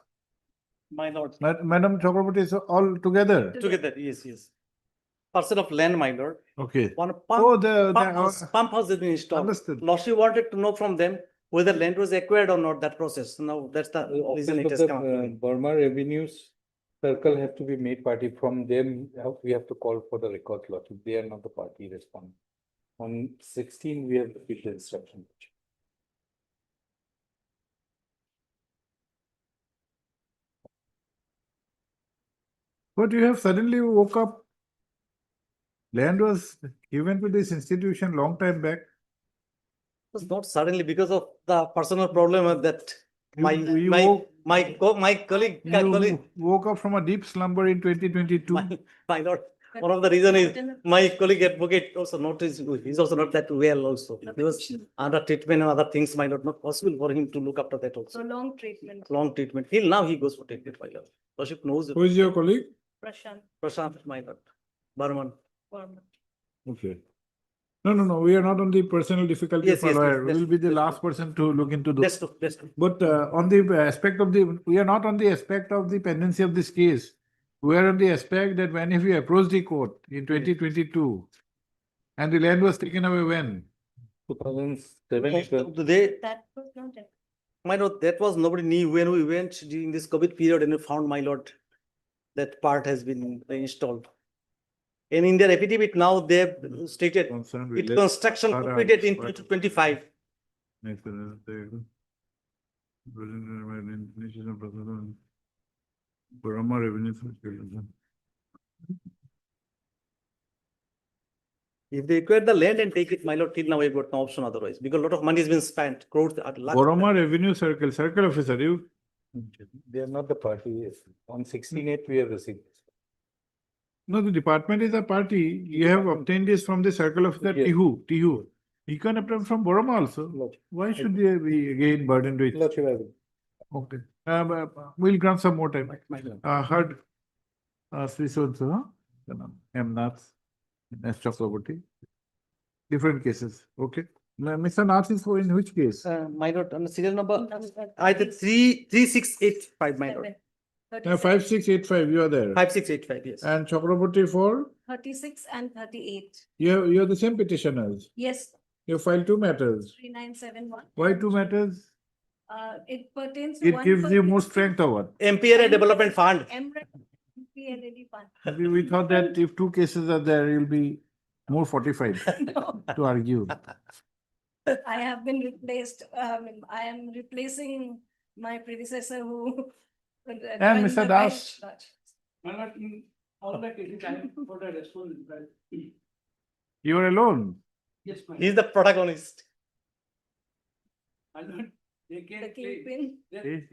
My lord. Madam Chakraborty is all together? Together, yes. Parcel of land, my lord. Okay. One pump, Oh, pump house has been installed. Understood. Lordship wanted to know from them whether land was acquired or not, that process. Now, that's the reason it has come up. Burma Revenues Circle have to be made party. From them, we have to call for the record, Lordship. They are not the party responding. On 16, we have received the instruction. But you have suddenly woke up. Land was given to this institution long time back. It was not suddenly because of the personal problem that You My colleague, You woke up from a deep slumber in 2022. my lord, one of the reason is my colleague advocate also noticed, he's also not that well also. He was under treatment and other things, my lord, not possible for him to look after that also. Long treatment. Long treatment. Till now he goes for treatment, my lord. Lordship knows. Who is your colleague? Prashant, my lord. Barman. Okay. No, we are not on the personal difficulty Yes, of a yes, lawyer. yes, We will be the that's last person to look into those. That's true. But on the aspect of we are not on the aspect of the pendency of this case. We are on the aspect that when if we approached the court in 2022 and the land was taken away when? 2007. That was not it. My lord, that was nobody knew when we went during this COVID period and we found, my lord, that part has been installed. And in their affidavit now they have stated it construction completed in 2025. If they acquire the land and take it, my lord, till now we've got no option otherwise, because a lot of money has been spent, crores. Boroma Revenue Circle Officer, you? They are not the party. On 16/8 we have received. No, the department is a party. You have obtained this from the circle of the Tihu. You can obtain from Boroma also. Why should they be again burdened with? Okay. We'll grant some more time. Heard Sri so-and-so, M. Nath, S. Chakraborty. Different cases. Okay. Mr. Nath is for in which case? My lord, on the serial number, I did 3685, my lord. 5685, you are there. 5685, yes. And Chakraborty for? 36 and 38. You're the same petitioners. Yes, You filed two matters. 3971. Why two matters? It pertains to It one. gives you more strength or what? MPLA Development Fund. MPLAD fund. We thought that if two cases are there, you'll be more fortified to argue. I have been replaced, I am replacing my predecessor who. And Mr. Das. All the cases I am for the responsibility. You are alone. Yes, ma'am. He's the protagonist. They can The kingpin.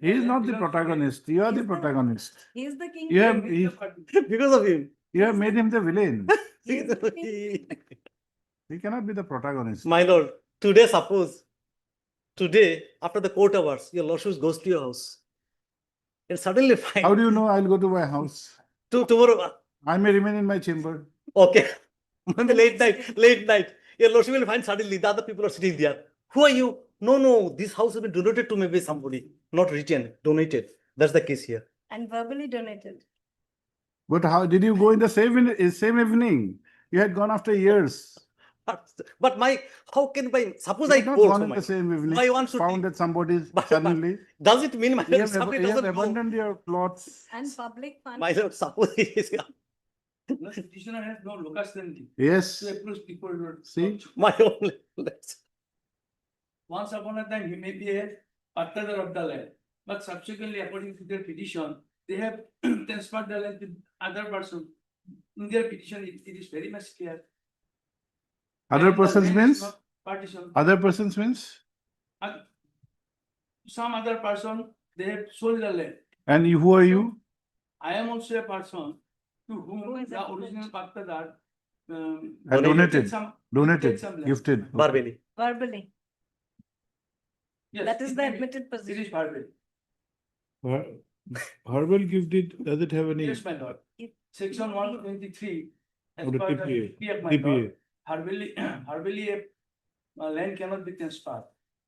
He is not the protagonist. You are the protagonist. He is the king. You have, Because of him. you have made him the villain. He is the king. He cannot be the protagonist. My lord, today suppose, today after the court hours, your lordship goes to your house. And suddenly find. How do you know I'll go to my house? Tomorrow. I may remain in my chamber. Okay. Maybe late night. Your lordship will find suddenly the other people are sitting there. Who are you? No, this house has been donated to maybe somebody, not written, donated. That's the case here. And verbally donated. But how did you go in the same evening? You had gone after years. But how can suppose You I had not go gone also, in the same evening. my one should Found that somebody suddenly. does it mean my You lord, have, somebody you have doesn't go? abandoned your plots. And public fund. My lord, suppose he is. The petitioner has no locus standi Yes. to approach before your. See? My own. Once upon a time, he may be a pattadar of the land, but subsequently, according to their petition, they have transferred the land to other person. In their petition, it is very much clear. Other And the persons land is means? not Partition. Other persons means? Some other person, they have sold the land. And who are you? I am also a person to whom the original pattadar. Donated, some land. gifted. Verbally. Verbally. Yes, That is it the may be- admitted It position. is verbal. Verbal gifted, does it have any? Yes, my lord. Section 123. As Of the per the TPA. EPF, my TPA. lord, verbally a land cannot be transferred.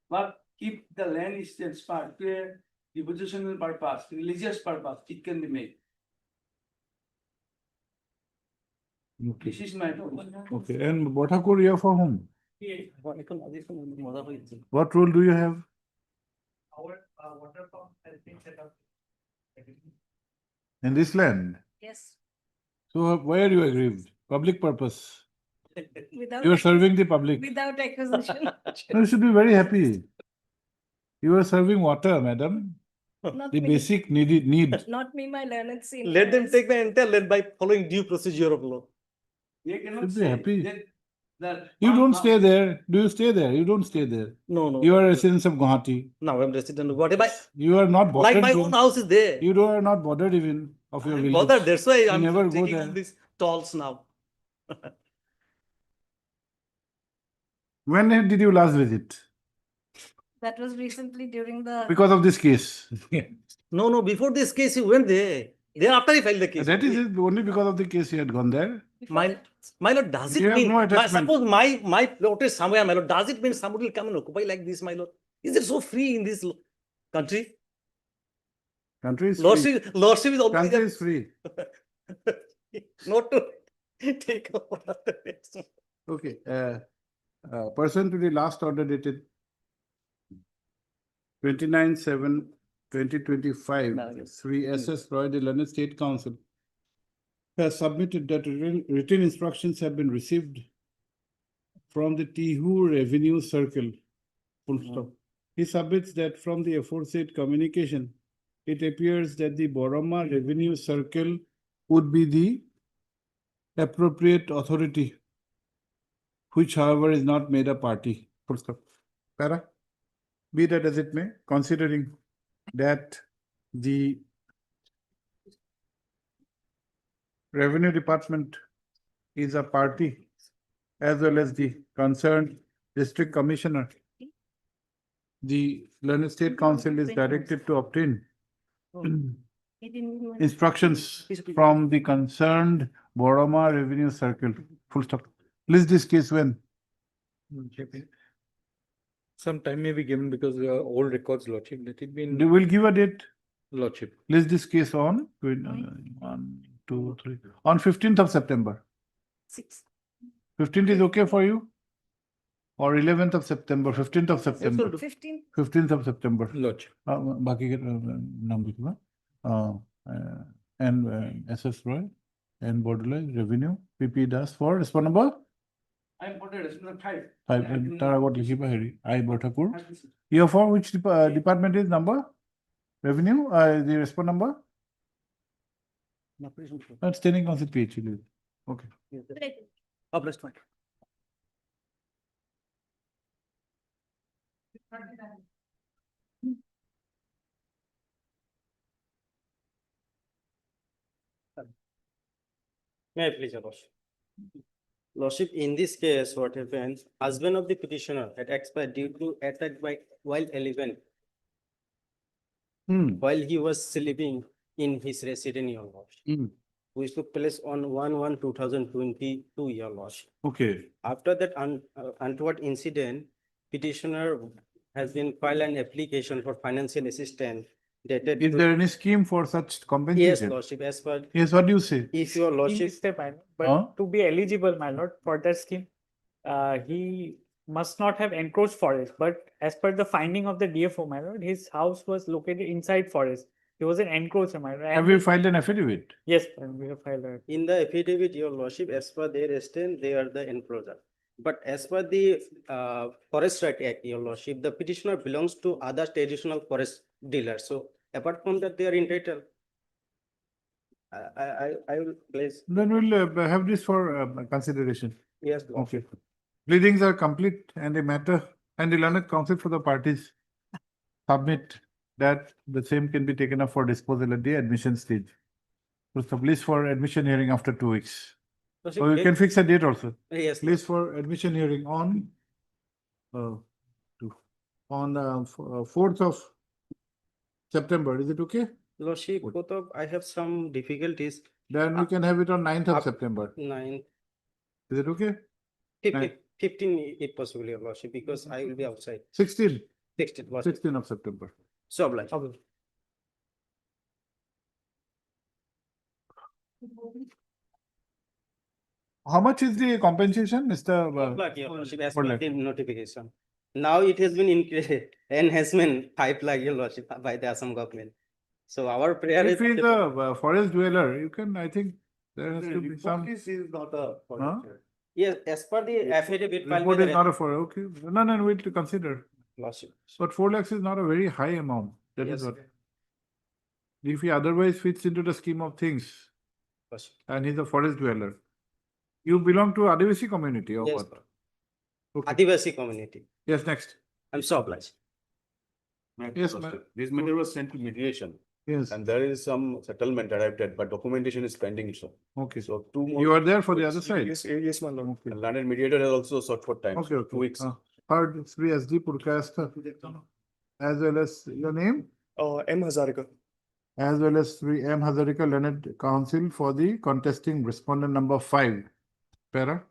But if the land is transferred to a devotional purpose, religious purpose, it can be made. This is my opinion. Okay, and Bhattakur, you are for whom? Our What role do you have? water pump has been set up. In this land? Yes. So why are you aggrieved? Public purpose. Without. You are serving the public. Without acquisition. No, you should be very happy. You are serving water, madam. Not The me. basic need. Not me, my learned senior. Let them take the entire land by following due procedure of law. They cannot Should be say happy. that You don't stay there. Do you stay there? You don't stay there. No, no. You are residents of Guwahati. Now I'm resident. What if I, You are not bothered. like my even- own house is there. You are not bothered even of your village. Bothered, that's why You I'm never go taking there. on these tolls now. When did you last visit? That was recently during the. Because of this case. No, no, before this case, he went there. Thereafter, he filed the case. That is it, only because of the case you had gone there. My lord, does it You have mean, no attachment. suppose my plot is somewhere, my lord, does it mean somebody will come and occupy like this, my lord? Is it so free in this country? Country is free. Lordship is always Country is free. not to take over the next one. Okay. Pursuant to the last order dated 29/7/2025, Sri S.S. Roy, the Learned State Counsel, has submitted that written instructions have been received from the Tihu Revenue Circle. Full stop. He submits that from the aforesaid communication, it appears that the Boroma Revenue Circle would be the appropriate authority, which however is not made a party. Full stop. Para? Be that as it may, considering that the Revenue Department is a party as well as the concerned district commissioner, the Learned State Council is directed to obtain instructions from the concerned Boroma Revenue Circle. Full stop. List this case when? Some time may be given because old records, Lordship, let it be in They will give a date. Lordship. List this case on 15th of September. 15th is okay for you? Or 11th of September, 15th of September? 15th of September. Lordship. बाकी के नाम लिखना. And SS Roy and Borderline Revenue PP Das for respond number? I'm for the respondent 5. Taragot Likiba Hari. I Bortakur. Here for which department is number? Revenue, the respond number? That's standing on the page. Okay. Upliftment. May I please, your Lordship? Lordship, in this case, what happened, husband of the petitioner had expired due to attack by wild elephant while he was sleeping in his residence, your Lordship, which took place on 1/1/2022, your Lordship. Okay. After that untoward incident, petitioner has been filed an application for financial assistance dated. Is there any scheme for such compensation? Yes, Lordship, as per. Yes, what do you say? If your Lordship. But to be eligible, my lord, for that scheme, he must not have encroached forest, but as per the finding of the DFO, my lord, his house was located inside forest. He was an encroacher, my lord. Have you filed an affidavit? Yes, we have filed that. In the affidavit, your Lordship, as per their extent, they are the encroacher. But as per the Forest Right Act, your Lordship, the petitioner belongs to other traditional forest dealers. So apart from that, they are entitled. I will place. Then we'll have this for consideration. Yes. Okay. Pleadings are complete and the matter and the learned counsel for the parties submit that the same can be taken up for disposal at the admission stage. So please for admission hearing after 2 weeks. So you can fix a date also. Yes. Please for admission hearing on 4th of September. Is it okay? Lordship, both of, I have some difficulties. Then we can have it on 9th of September. 9. Is it okay? 15 if possible, your Lordship, because I will be outside. 16. 16. 16 of September. So obliged. How much is the compensation, Mr. Lakh, your Lordship, as 4 per lakh. the notification. Now it has been enhancement 5 lakh, your Lordship, by the Assam government. So our prayer If is. he's a forest dweller, you can, I think, there has to be some. Is not a. Yes, as per the affidavit. filed Report by is the- not a for, okay. No, we'll to consider. Lordship. But 4 lakhs is not a very high amount. That is Yes. what. If he otherwise fits into the scheme of things Lordship. and he's a forest dweller, you belong to Adivasi community or Yes, what? Okay. Adivasi community. Yes, next. I'm so obliged. Yes, ma'am. This matter was sent to mediation. Yes. And there is some settlement arrived at, but documentation is pending, so. Okay. So 2 more. You are there for the other side? Yes, my lord. And landed mediator has also sought for time. Okay, okay. 2 weeks. Heard Sri SD Purkayastha, as well as your name, M. Hazarika. as well as Sri M. Hazarika Learned Counsel for the contesting respondent number 5. Para.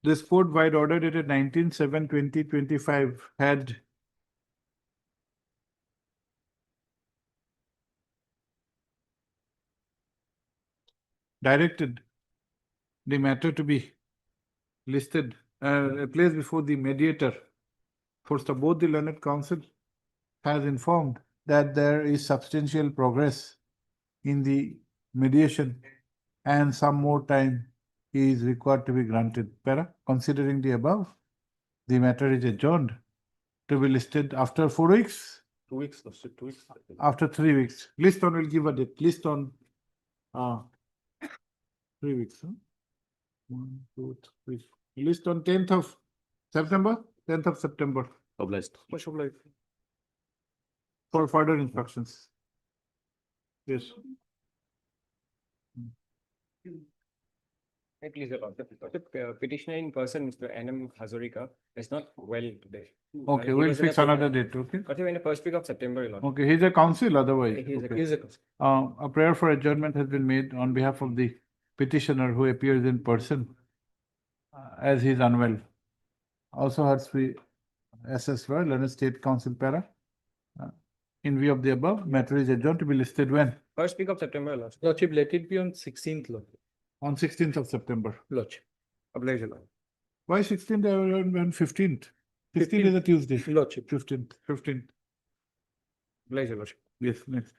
This court-wide order dated 19/7/2025 had directed the matter to be listed, placed before the mediator. First of both, the learned counsel has informed that there is substantial progress in the mediation and some more time is required to be granted. Para, considering the above, the matter is adjourned to be listed after 4 weeks, 2 weeks, 2 weeks. after 3 weeks. List on will give a date. List on 3 weeks. 1, 2, 3. List on 10th of September. 10th of September. Obliged. Much obliged. For further instructions. Yes. Please, petitioner in person, Mr. N.M. Hazarika, is not well today. Okay, He we'll was in fix a- another date, okay? Got him in the first week of September, Your Lord. Okay, he's a counsel otherwise. He's Okay. he's a- A prayer for adjournment has been made on behalf of the petitioner who appears in person as he is unwell. Also heard Sri S.S. Roy, Learned State Council Para. In view of the above, matter is adjourned to be listed when? First week of September, Your Lord. Lordship, let it be on 16th, Lord. On 16th of September. Lordship. Oblige, Your Lord. Why 16th and 15th? 16th is a Tuesday. Lordship. 15th. Oblige, Your Lordship. Yes, next.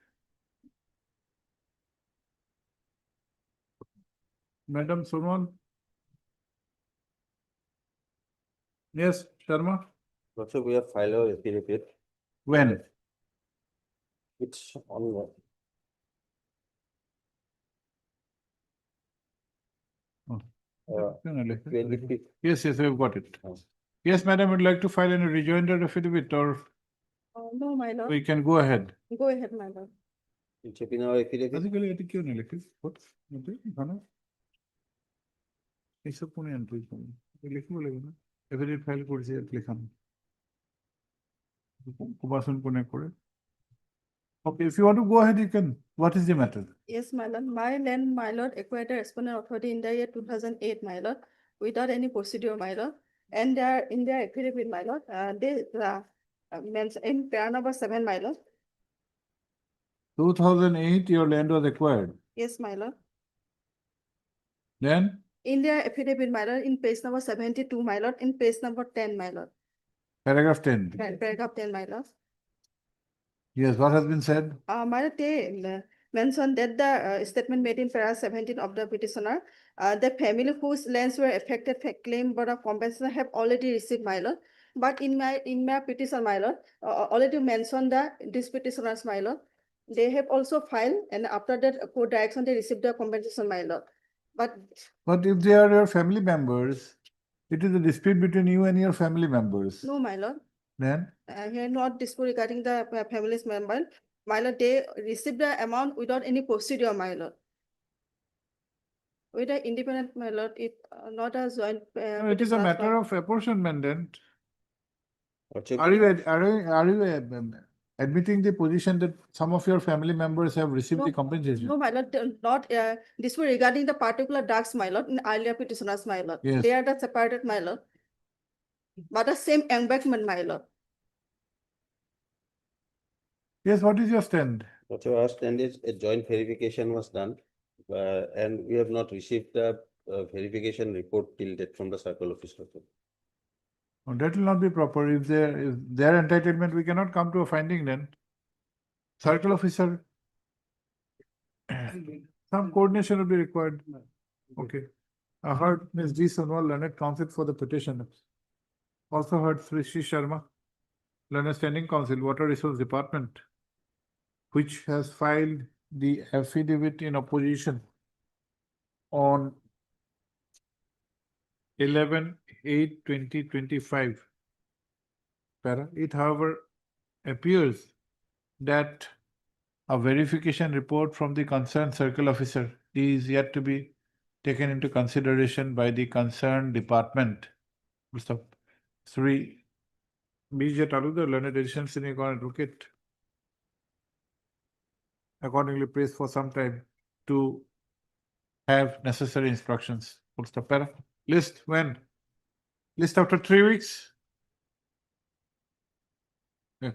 Madam Sonal. Yes, Sharma. Also, we have filed our affidavit. When? It's on. Yes, yes, we've got it. Yes, madam, would like to file any rejoinder affidavit or No, my lord. we can go ahead. Go ahead, my lord. Check in our affidavit. Basically, এটি কেউ না লিখিস? What? এখানে? এইসব কোনে entry করুন? লিখবো লাগবে না? Affidavit file করেছি লেখান। কুবাসন কোনে করে? Okay, if you want to go ahead, you can. What is the matter? Yes, my lord. My land, my lord, acquired the respondent authority in the year 2008, my lord, without any procedure, my lord. And in their affidavit, my lord, they mention in pair number 7, my lord. 2008, your land was acquired. Yes, my lord. Then, In their affidavit, my lord, in page number 72, my lord, in page number 10, my lord. paragraph 10. Paragraph 10, my lord. Yes, what has been said? My lord, they mentioned that the statement made in paragraph 17 of the petitioner, the family whose lands were affected claim but of compensation have already received, my lord. But in my petition, my lord, already mentioned this petitioners, my lord. They have also filed, and after that court direction, they received the compensation, my lord. But if they are your family members, it is a dispute between you and your family members. No, my lord. Then, Here not dispute regarding the family's member. My lord, they received the amount without any procedure, my lord. With an independent, my lord, it not a joint. no, it is a matter of apportionment then. What's your- Are you admitting the position that some of your family members have received the compensation? No, my lord, not dispute regarding the particular drugs, my lord, in earlier petitioners, my lord. Yes. They are the separated, my lord. But the same embankment, my lord. Yes, what is your stand? What you asked, and is a joint verification was done, and we have not received the verification report till date from the circle officer. Oh, that will not be proper. If their entitlement, we cannot come to a finding then. Circle officer, some coordination will be required. Okay. I heard Ms. D. Sonwal, Learned Counsel for the petition. Also heard Sri Sharma, Learned Standing Counsel, Water Resource Department, which has filed the affidavit in opposition on 11/8/2025. Para. It, however, appears that a verification report from the concerned circle officer is yet to be taken into consideration by the concerned department. Mr. Sri B.J. Talukdar, learned additional senior court advocate, accordingly prays for some time to have necessary instructions. Full stop. Para. List when? List after 3 weeks? Yeah.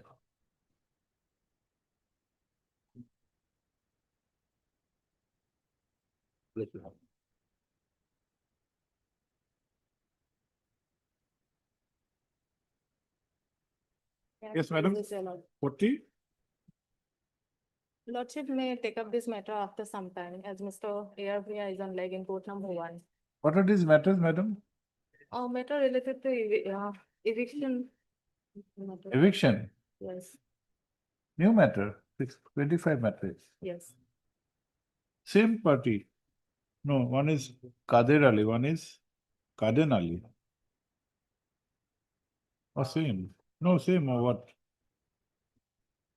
Yes, madam. 40? Lordship may take up this matter after some time, as Mr. ARPI is on leg in court number 1. What are these matters, madam? A matter related to eviction. Eviction? Yes, New matter? 25 matters. yes. Same party? No, one is Kader Ali, one is Kaden Ali. Or same? No, same or what?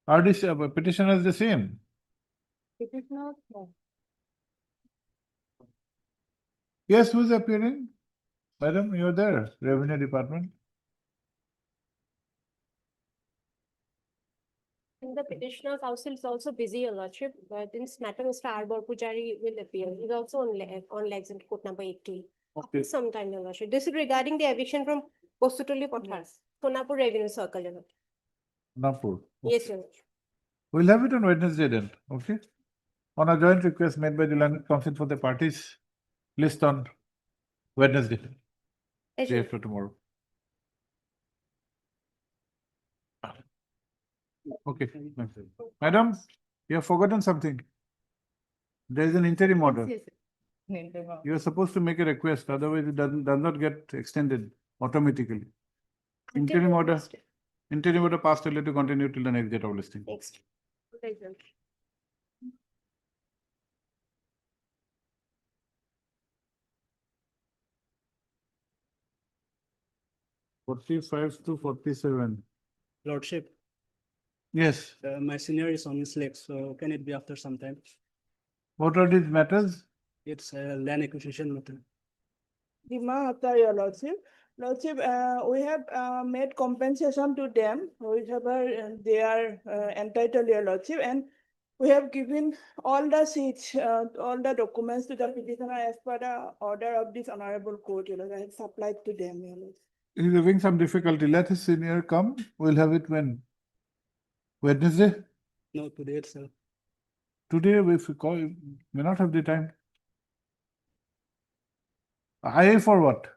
Are these petitioners the same? It is not, no. Yes, who's appearing? Madam, you're there, Revenue Department. And the petitioner's counsel is also busy, Your Lordship, but in this matter, Mr. Arbor Pujari will appear. He's also on legs in court number 80. Okay. Sometime, Your Lordship. This is regarding the eviction from Postutuli Pothas, Sonapur Revenue Circle, Your Lordship. Nagpur. Yes, Your Lordship. We'll have it on Wednesday then, okay? On a joint request made by the Learned Council for the parties, list on Wednesday, Yes, day Your after tomorrow. Okay. Madam, you have forgotten something. There is an interim order. Yes, yes. You are supposed to make a request, otherwise it does not get extended automatically. Interim order passed earlier to continue till the next date of listing. Next. Right, Your Lordship. 45 to 47. Lordship, Yes. my senior is on his legs, so can it be after some time? What are these matters? It's a land acquisition matter. After Your Lordship. Lordship, we have made compensation to them, whichever they are entitled, Your Lordship, and we have given all the sheets, all the documents to the petitioner as per the order of this honorable court, Your Lordship. I have supplied to them, Your Lordship. He's having some difficulty. Let his senior come. We'll have it when? Wednesday? No, today itself. Today, if we call, may not have the time. IA for what?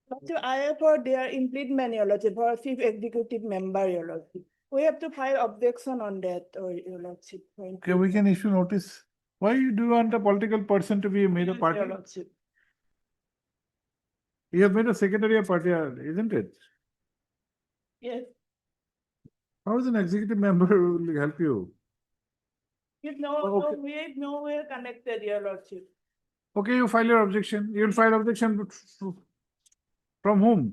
Lordship, I have for their impleadment, Your Lordship, for chief executive member, Your Lordship. We have to file objection on that, Your Lordship. Okay, we can issue notice. Why do you want a political person to be made a party? Your Lordship. You have made a secretary a party, isn't it? Yes, How is an executive member will help you? it's no, Oh, okay. no, we have nowhere connected, Your Lordship. Okay, you file your objection. You'll file objection from whom?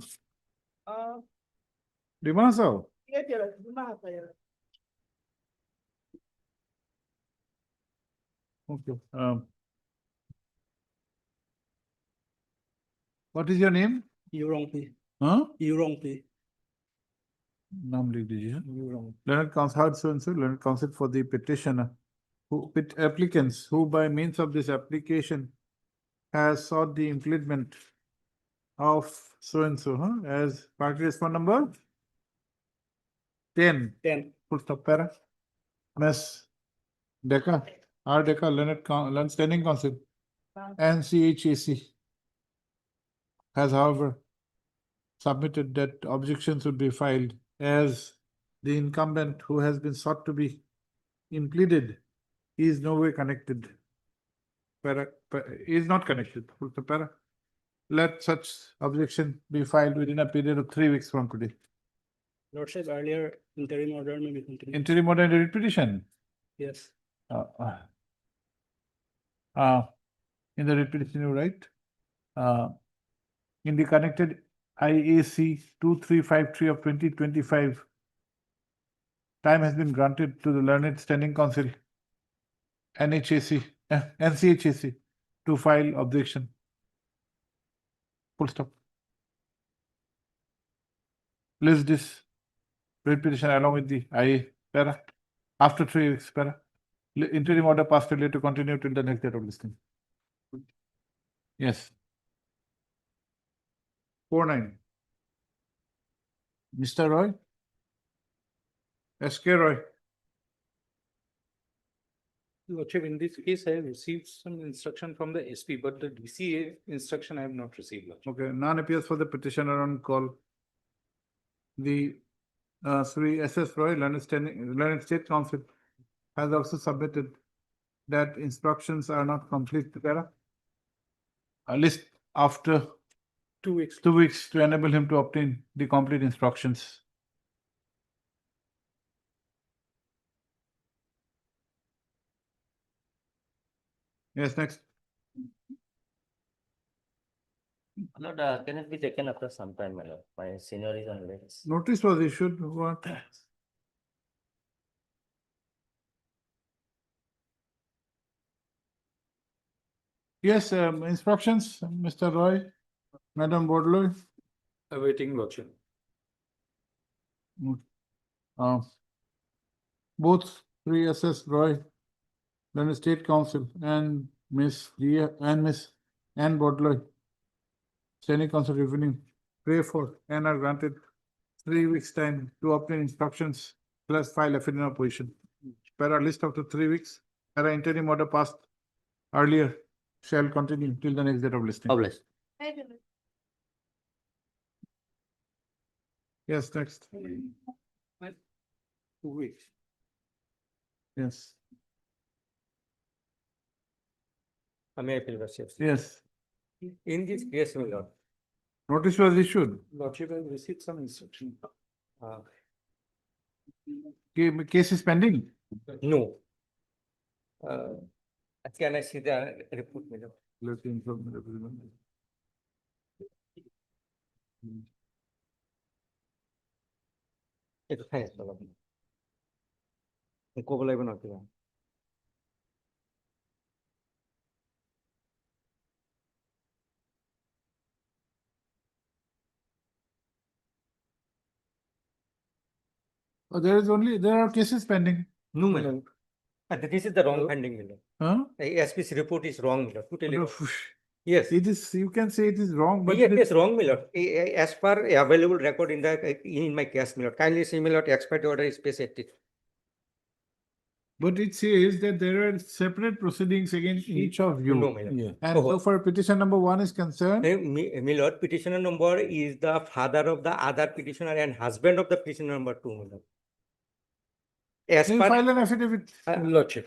Dimanasao? Yes, Your Lordship. Mahasa, Your Lordship. Okay. What is your name? Yurongpi. Huh? Yurongpi. नाम लिख दीजिए. Learned Counsel, so Learned Counsel for the petitioner, applicants who by means of this application has sought the impleadment of so and so, as party respond number 10. 10. Full stop para. Ms. Deca, R. Deca, Learned Standing Counsel, and CHAC has, however, submitted that objections would be filed as the incumbent who has been sought to be impleaded is no way connected. Is not connected. Para. Let such objection be filed within a period of 3 weeks from today. Lordship, earlier interim order may be continued. Interim order and writ petition. Yes. In the writ petition, you write, in the connected IAC 2353 of 2025. Time has been granted to the Learned Standing Council, NCHAC, to file objection. Full stop. List this writ petition along with the IA para. After 3 weeks para. Interim order passed earlier to continue till the next date of listing. Yes. 4-9. Mr. Roy? SK Roy? Lordship, in this case, I have received some instruction from the SP, but the DCA instruction I have not received, Lordship. Okay, none appears for the petitioner on call. The Sri SS Roy, Learned State Council, has also submitted that instructions are not complete. A list after 2 weeks. 2 weeks to enable him to obtain the complete instructions. Yes, next. Lord, can it be taken after some time, my lord? My senior is on legs. Notice was issued. What? Yes, instructions, Mr. Roy, Madam Bodloy. Awaiting Lordship. Both Sri SS Roy, Learned State Council, and Miss Ann Bodloy, Standing Council Revenue, pray for and are granted 3 weeks' time to obtain instructions plus file affidavit of opposition. Para list after 3 weeks, para interim order passed earlier shall continue till the next date of listing. Published. Yes, next. 2 weeks. Yes. May I appeal, Lordship? Yes. In this case, my lord. Notice was issued. Lordship, I have received some instruction. Case is pending. No. Can I see the report, my lord? Let me inform the representative. It's fine, my lord. ক'ব লাগিব ন কিবা? Oh, there are cases pending. No, my lord. This is the wrong finding, my lord. Huh? SP's report is wrong, my lord. To tell you. Yes. It is, you can say it is wrong, but Yes, it is wrong, my lord. As per available record in my case, my lord. Kindly see, my lord, expert order is specific. But it says that there are separate proceedings against each of you. No, my lord. And so far petition number 1 is concerned. My lord, petitioner number is the father of the other petitioner and husband of the petitioner number 2, my lord. As Let him per file an affidavit. Lordship.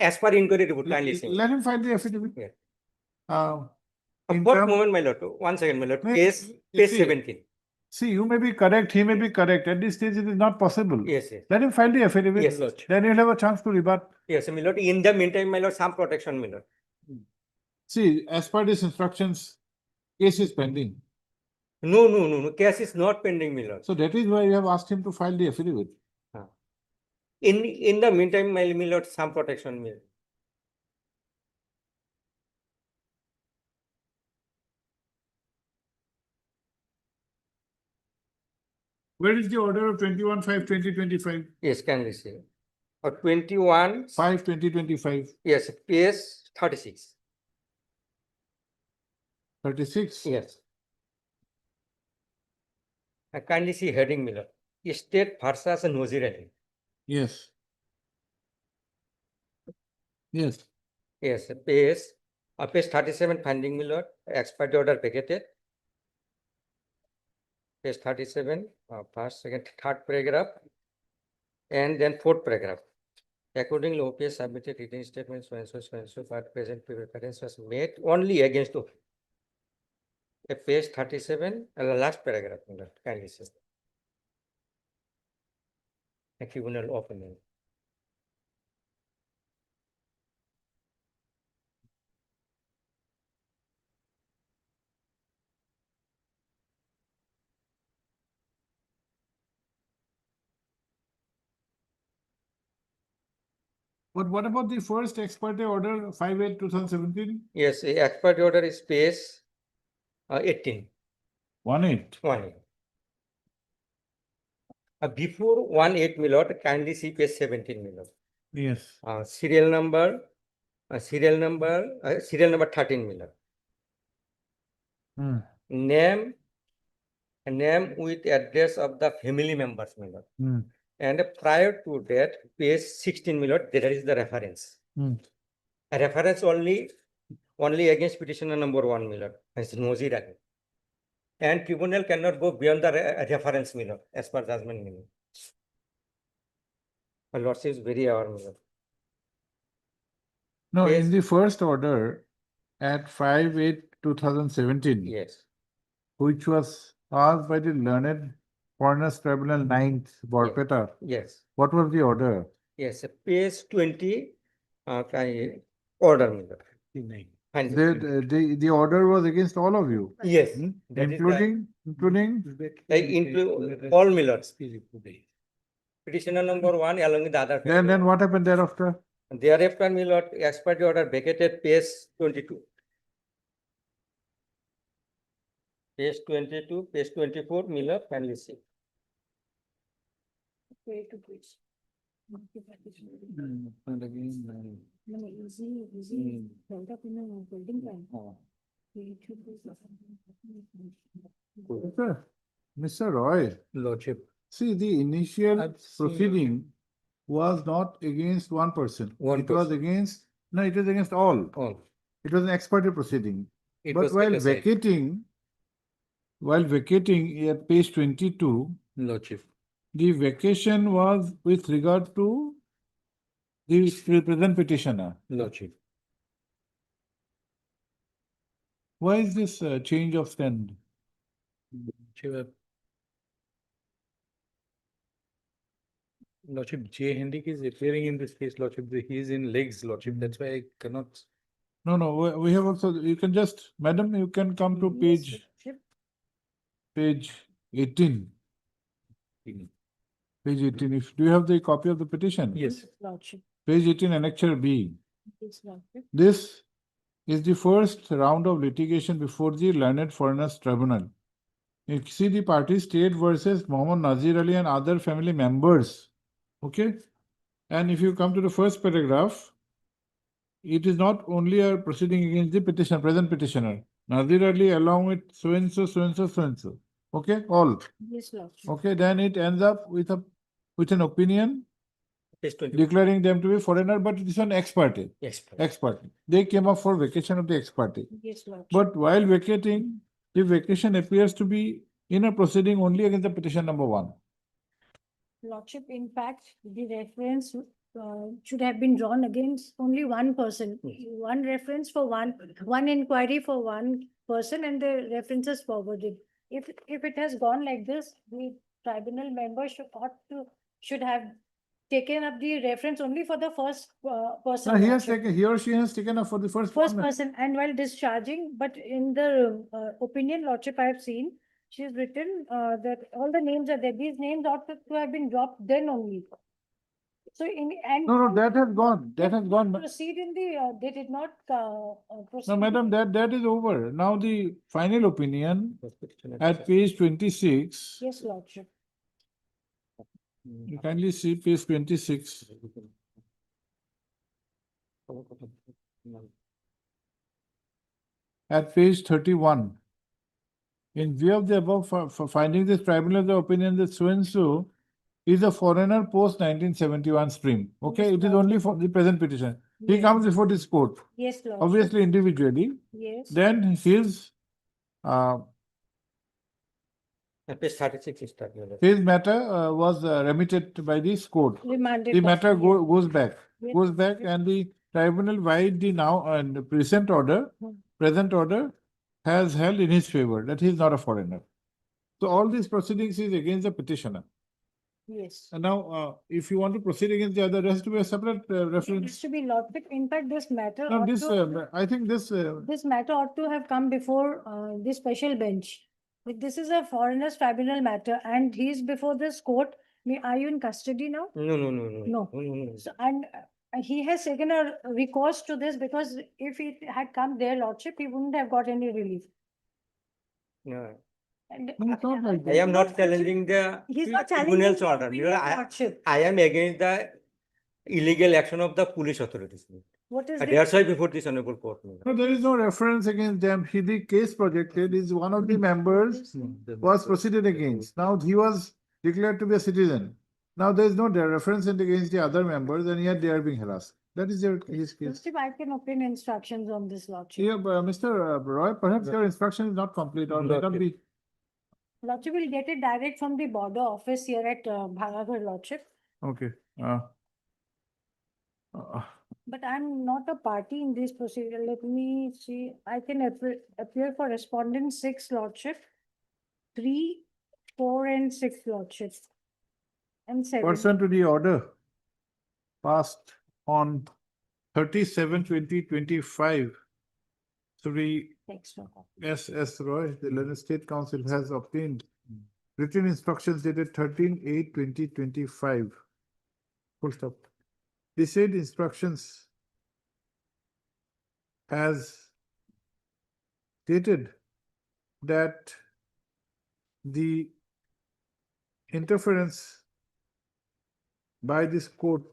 As per inquiry report, kindly see. Let him file the affidavit. Yeah. In What term- moment, my lord? 1 second, my lord. May- Case you see- 17. See, you may be correct, he may be correct. At this stage, it is not possible. Yes, yes. Let him file the affidavit. Yes, Lord. Then you'll have a chance to rebut. Yes, my lord. In the meantime, my lord, some protection, my lord. See, as per these instructions, case is pending. No. Case is not pending, my lord. So that is why you have asked him to file the affidavit. In the meantime, my lord, some protection, my lord. Where is the order of 21/5/2025? Yes, kindly see. Or 21. 5/2025. Yes, page 36. 36. Yes. I kindly see heading, my lord. State versus Nozirali. Yes. Yes. Yes, page 37 finding, my lord. Expiry order vacated. Page 37, first, second, third paragraph, and then fourth paragraph. Accordingly, OPS submitted written statements so and so, but present preference was made only against OPS. Page 37, last paragraph, my lord. Kindly see. A tribunal opinion. But what about the first ex parte order 5/8/2017? Yes, the ex parte order is page 18. 1/8. 1. Before 1/8, my lord, kindly see page 17, my lord. Yes. Serial number 13, my lord. Hmm. Name with address of the family members, my lord. Hmm. And prior to that, page 16, my lord, there is the reference. Hmm. A reference only against petitioner number 1, my lord. It's nosy ragging. And tribunal cannot go beyond the reference, my lord, as per judgment meaning. My lordship is very aware, my lord. No, Yes. in the first order at 5/8/2017. Yes. Which was passed by the learned Foreigners Tribunal 9th, Borpeta. Yes. What was the order? Yes, page 20, order, my lord. Fine. The order was against all of you. Yes. Hmm? That is Including all, my lords. Petitioner number 1 along with the other. Then what happened thereafter? Thereafter, my lord, ex parte order vacated page 22. Page 22, page 24, my lord, kindly see. Mr. Roy, Lordship. see, the initial I've seen- proceeding was not against one person. One It was person. against, no, it was against all. All. It was an ex parte proceeding. It But was set aside. while vacating at page 22, Lordship. the vacation was with regard to the present petitioner. Lordship. Why is this change of stand? Lordship, J. Hendrik is appearing in this case, Lordship. He is in legs, Lordship. That's why I cannot. No, we have also, you can just, madam, you can come to page 18. Page 18. Do you have the copy of the petition? Yes. Lordship. Page 18, Annexure B. Yes, Lordship. This is the first round of litigation before the Learned Foreigners Tribunal. You see the party State versus Mohammed Nazir Ali and other family members. Okay? And if you come to the first paragraph, it is not only a proceeding against the petitioner, present petitioner. Nazir Ali along with so and so, so and so, so and so. Okay? All. Yes, Lordship. Okay, then it ends up with an opinion Page 20. declaring them to be foreigner, but it is an ex parte. Yes. Ex parte. They came up for vacation of the ex parte. Yes, Lordship. But while vacating, the vacation appears to be in a proceeding only against the petition number 1. Lordship, in fact, the reference should have been drawn against only one person. One reference for one inquiry for one person and the references forwarded. If it has gone like this, the tribunal member should have taken up the reference only for the first person. Lordship. He or she has taken up for the first Person, and while discharging, but in the opinion, Lordship, I have seen, she has written that all the names are there. These names ought to have been dropped then only. So No, that has gone. That has gone. Proceed in the, they did not proceed. No, madam, that is over. Now the final opinion at page 26. Yes, Lordship. You kindly see page 26. At page 31. In view of the above, for finding this tribunal the opinion that so and so is a foreigner post 1971 stream. Okay, Yes, it is only for the present petition. He Yes. comes before this court. Yes, Lordship. Obviously individually. Yes. Then his Page 36 is that, my lord. his matter was remitted by this court. Remanded. The matter back, yes. goes back. Yes. Goes back, and the tribunal, by the now and present order, has held in his favor that he is not a foreigner. So all these proceedings is against the petitioner. Yes. And now, if you want to proceed against the other, there has to be a separate It reference. has to be Lordship. In fact, this matter. No, ought this, to- I think this, This matter ought to have come before the special bench. Like, this is a foreigners tribunal matter and he is before this court. Are you in custody now? No. No. No. So, and he has taken a recourse to this because if it had come their lordship, he wouldn't have got any relief. No, And No, it's not like I am not challenging the He's not tribunal's challenging the order. opinion of I lordship. am against the illegal action of the police authorities. What is And the? that's why before this honorable court. No, there is no reference against them. He, the case projected is one of the members was proceeded against. Now he was declared to be a citizen. Now there is no reference against the other members, and yet they are being harassed. That is his case. Lordship, I can obtain instructions on this lordship. Yeah, but Mr. Roy, perhaps your instruction is not complete or may not be. Lordship will get it direct from the border office here at Bhangagar lordship. Okay. But I'm not a party in this procedure. Let me see. I can appear for respondent 6 lordship, 3, 4 and 6 lordship. And 7. Pursuant to the order passed on 37/20/25, Sri Extra copy. S. Roy, the London State Council has obtained written instructions dated 13/8/2025. Full stop. The said instructions has stated that the interference by this court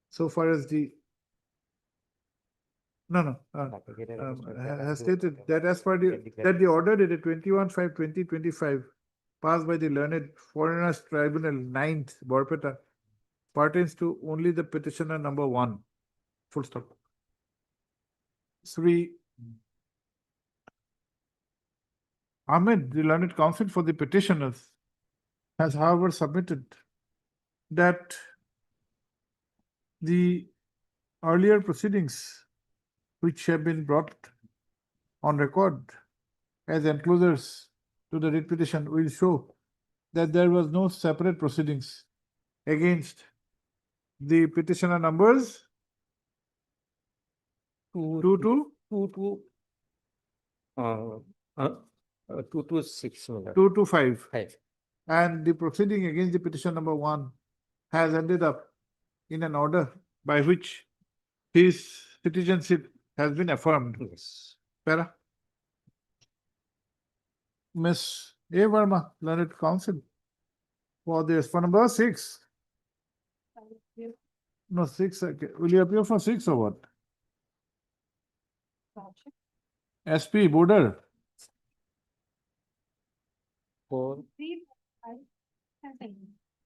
so far as the has stated that as per the order dated 21/5/2025 passed by the learned Foreigners Tribunal 9th Borpeta pertains to only the petitioner number 1. Full stop. Sri Ahmed, the learned counsel for the petitioners, has however submitted that the earlier proceedings which have been brought on record as enclosures to the writ petition will show that there was no separate proceedings against the petitioner numbers 2 to 5. And the proceeding against the petition number 1 has ended up in an order by which his citizenship has been affirmed. Yes. Para. Miss A. Verma, learned counsel, for the respondent number 6. No, 6. Okay. Will you appear for 6 or what? SP Border. 4. 3, 5, and 7.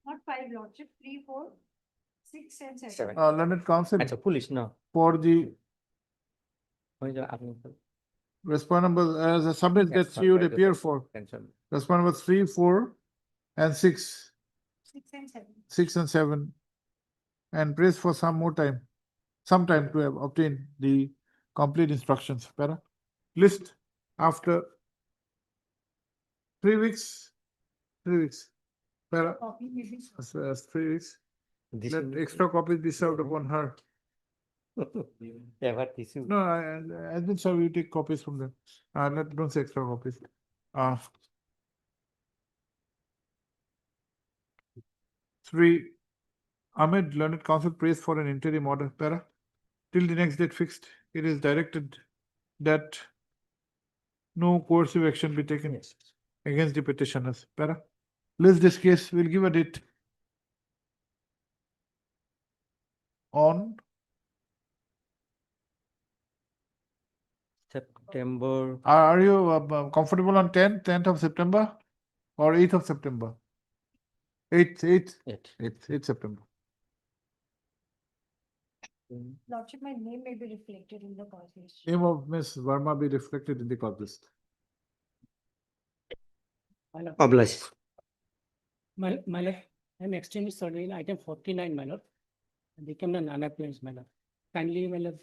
Not 5 lordship, 3, 4, 6 and 7. 7. Learned counsel It's a police now. for the respondent number as a subject that she would appear for. Respondent number 3, 4, and 6. 6 and 7. 6 and 7. And prays for some to have obtained the complete instructions. Para. List after 3 weeks. 3 weeks. Para. Copy maybe. As 3 weeks. Let extra copies be served upon her. No, I think so. You take copies from them. Don't say extra copies. Sri Ahmed, learned counsel, prays for an interim order. Para. Till the next date fixed, it is directed that no coercive action be taken against the petitioners. Para. List this case. We'll give a date on September. Are you comfortable on 10th of September or 8th of September? 8th September. Lordship, my name may be reflected in the cause list. Name of Ms. Verma be reflected in the cause list. Oblige. My lord, I'm extremely sorry in item 49, my lord. Become an non-appearance, my lord. Kindly, my lord,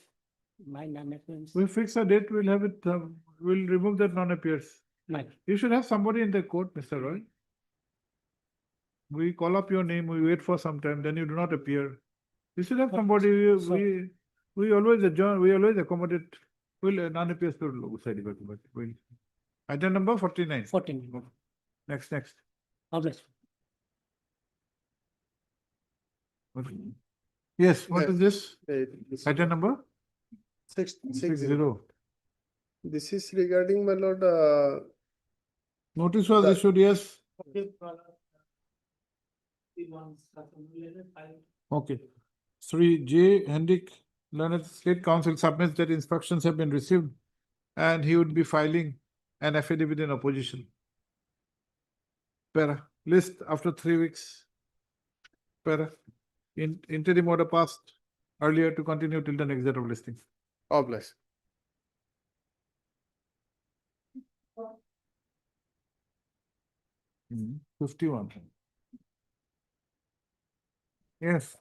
my non-appearance. We fix a date, we'll have it, we'll remove that non-appears. My lord. You should have somebody in the court, Mr. Roy. We call up your name, we wait for some time, then you do not appear. You should have somebody, we always adjourn, we always accommodate, we'll non-appears to side, but we'll. Item number 49. 14. Next. Oblige. Yes, what is this? This Item number? 660. This is regarding, my lord, Notice was The- issued, yes. Okay. Sri J. Hendrik, Learned State Council submits that instructions have been received and he would be filing an affidavit in opposition. Para, list after 3 weeks. Para, interim order passed earlier to continue till the next date of listing. oh, bless. Hmm, 51. Yes.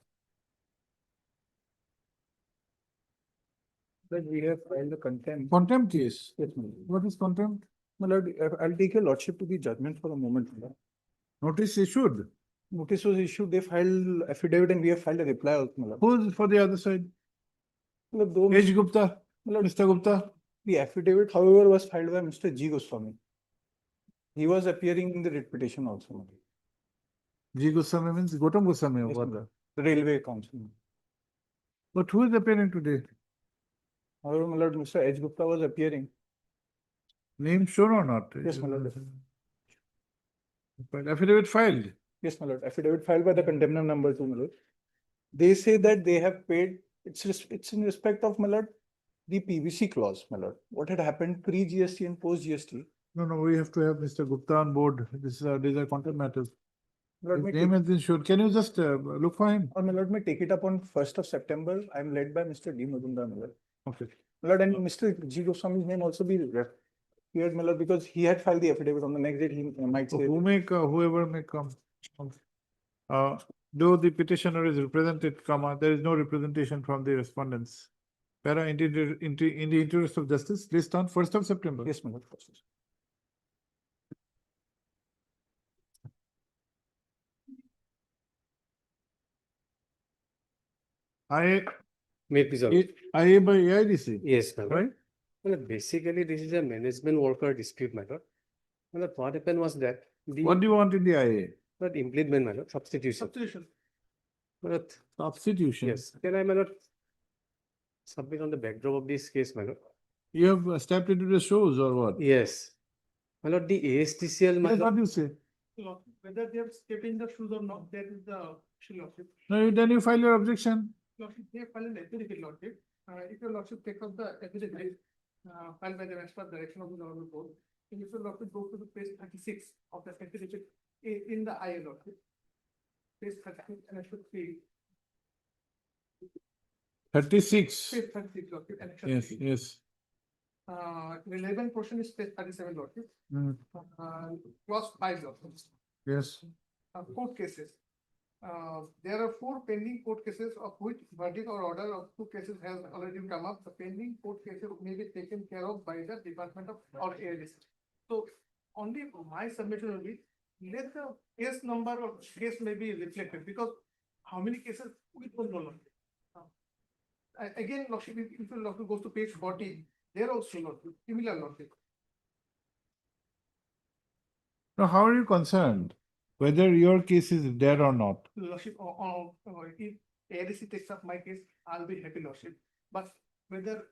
But we have filed the contempt. Contempt case. Yes, my lord. What is contempt? My lord, I'll take your lordship to the judgment for a moment. My lord. Notice issued. Notice was issued, they filed affidavit and we have filed a reply also, my lord. Who's for the other side? My lord, though H. Gupta, my lord, Mr. Gupta. the affidavit, however, was filed by Mr. G. Goswami. He was appearing in the writ petition also, my lord. G. Goswami means Gautam Goswami. Yes, my What? lord. The Railway Council. But who is appearing today? However, my lord, Mr. H. Gupta was appearing. Name shown or not? Yes, my lord. But affidavit filed. Yes, my lord. Affidavit filed by the contemner number 2, my lord. They say that they have paid, it's in respect of, my lord, the PVC clause, my lord. What had happened pre-GST and post-GST. No, we have to have Mr. Gupta on board. These are content matters. My lord, His may name take- has been shown. Can you just look for him? or my lord, may take it up on 1st of September. I'm led by Mr. D. Majumdar, my lord. Okay. My lord, and Mr. G. Goswami's name also be appeared, my lord, because he had filed the affidavit on the next day. He might say. Whoever may come. Though the petitioner is represented, there is no representation from the respondents. Para, in the interest of justice, list on 1st of September. Yes, my lord. IA May it please have- IA by AIDC. Yes, my lord. Right? Well, basically, this is a management worker dispute matter. Well, what happened was that What do you want in the IA? But impleadment, my lord, substitution. Substitution. Well, Substitution. yes, can I, my lord, submit on the backdrop of this case, my lord? You have stepped into the shoes or what? Yes. My lord, the ASTCL, my Yes, what lord. do you say? Whether they have stepped in the shoes or not, that is the issue of it. No, then you file your objection. Lordship, they have filed an affidavit, Lordship. If your Lordship takes up the affidavit, filed by the as per direction of the Honorable Court, and if your Lordship goes to the page 36 of the affidavit in the IA, Lordship. Page 36, and I should see. 36. Page 36, Lordship, and it should Yes, see. yes. Relevant portion is page 37, Lordship. Mm, Clause 5, Lordship. yes. Court cases. There are 4 pending court cases of which verdict or order of 2 cases has already come up. The pending court cases may be taken care of by the Department of or AIDC. So only my submission will be, let the case number or case may be reflected because how many cases we don't know. Again, Lordship, if you Lordship goes to page 40, there also Lordship, similar Lordship. Now, how are you concerned? Whether your case is there or not? Lordship, if AIDC takes up my case, I'll be happy, Lordship. But whether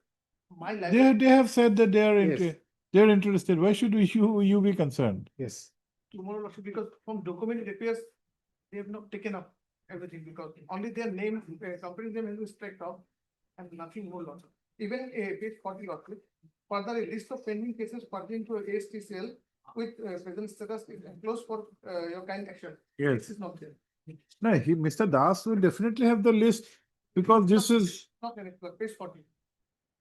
my life. They have said that they are Yes. they're interested. Why should you be concerned? Yes. Tomorrow, Lordship, because from document it appears they have not taken up everything because only their name, company name has been struck off and nothing more, Lordship. Even page 40, Lordship, further a list of pending cases pertaining to ASTCL with present status is enclosed for your kind action. Yes. This is not there. No, Mr. Das will definitely have the list because this is. Not there, page 40.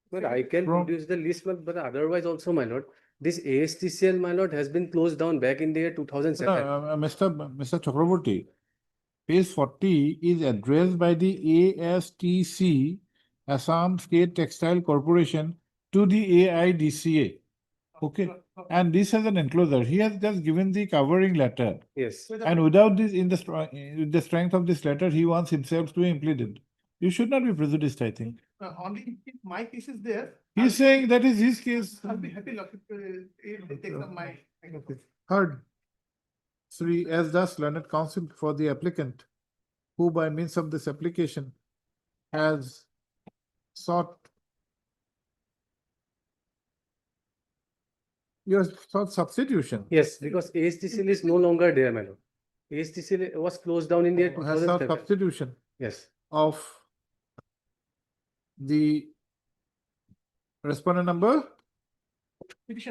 But I can produce the list, but otherwise also, my lord, this ASTCL, my lord, has been closed down back in the year 2007. Mr. Chakraborty, page 40 is addressed by the ASTC, Assam State Textile Corporation, to the AIDCA. Okay, and this has an enclosure. He has just given the covering letter. Yes. And without this, in the strength of this letter, he wants himself to be impleaded. You should not be prejudiced, I think. Only if my case is there. He's saying that is his case. I'll be happy, Lordship, if they take up my. Heard. Sri S. Das, Learned Counsel for the applicant, who by means of this application has sought you have sought substitution. Yes, because ASTCL is no longer there, my lord. ASTCL was closed down in the year Has sought 2007. substitution Yes, of the respondent number.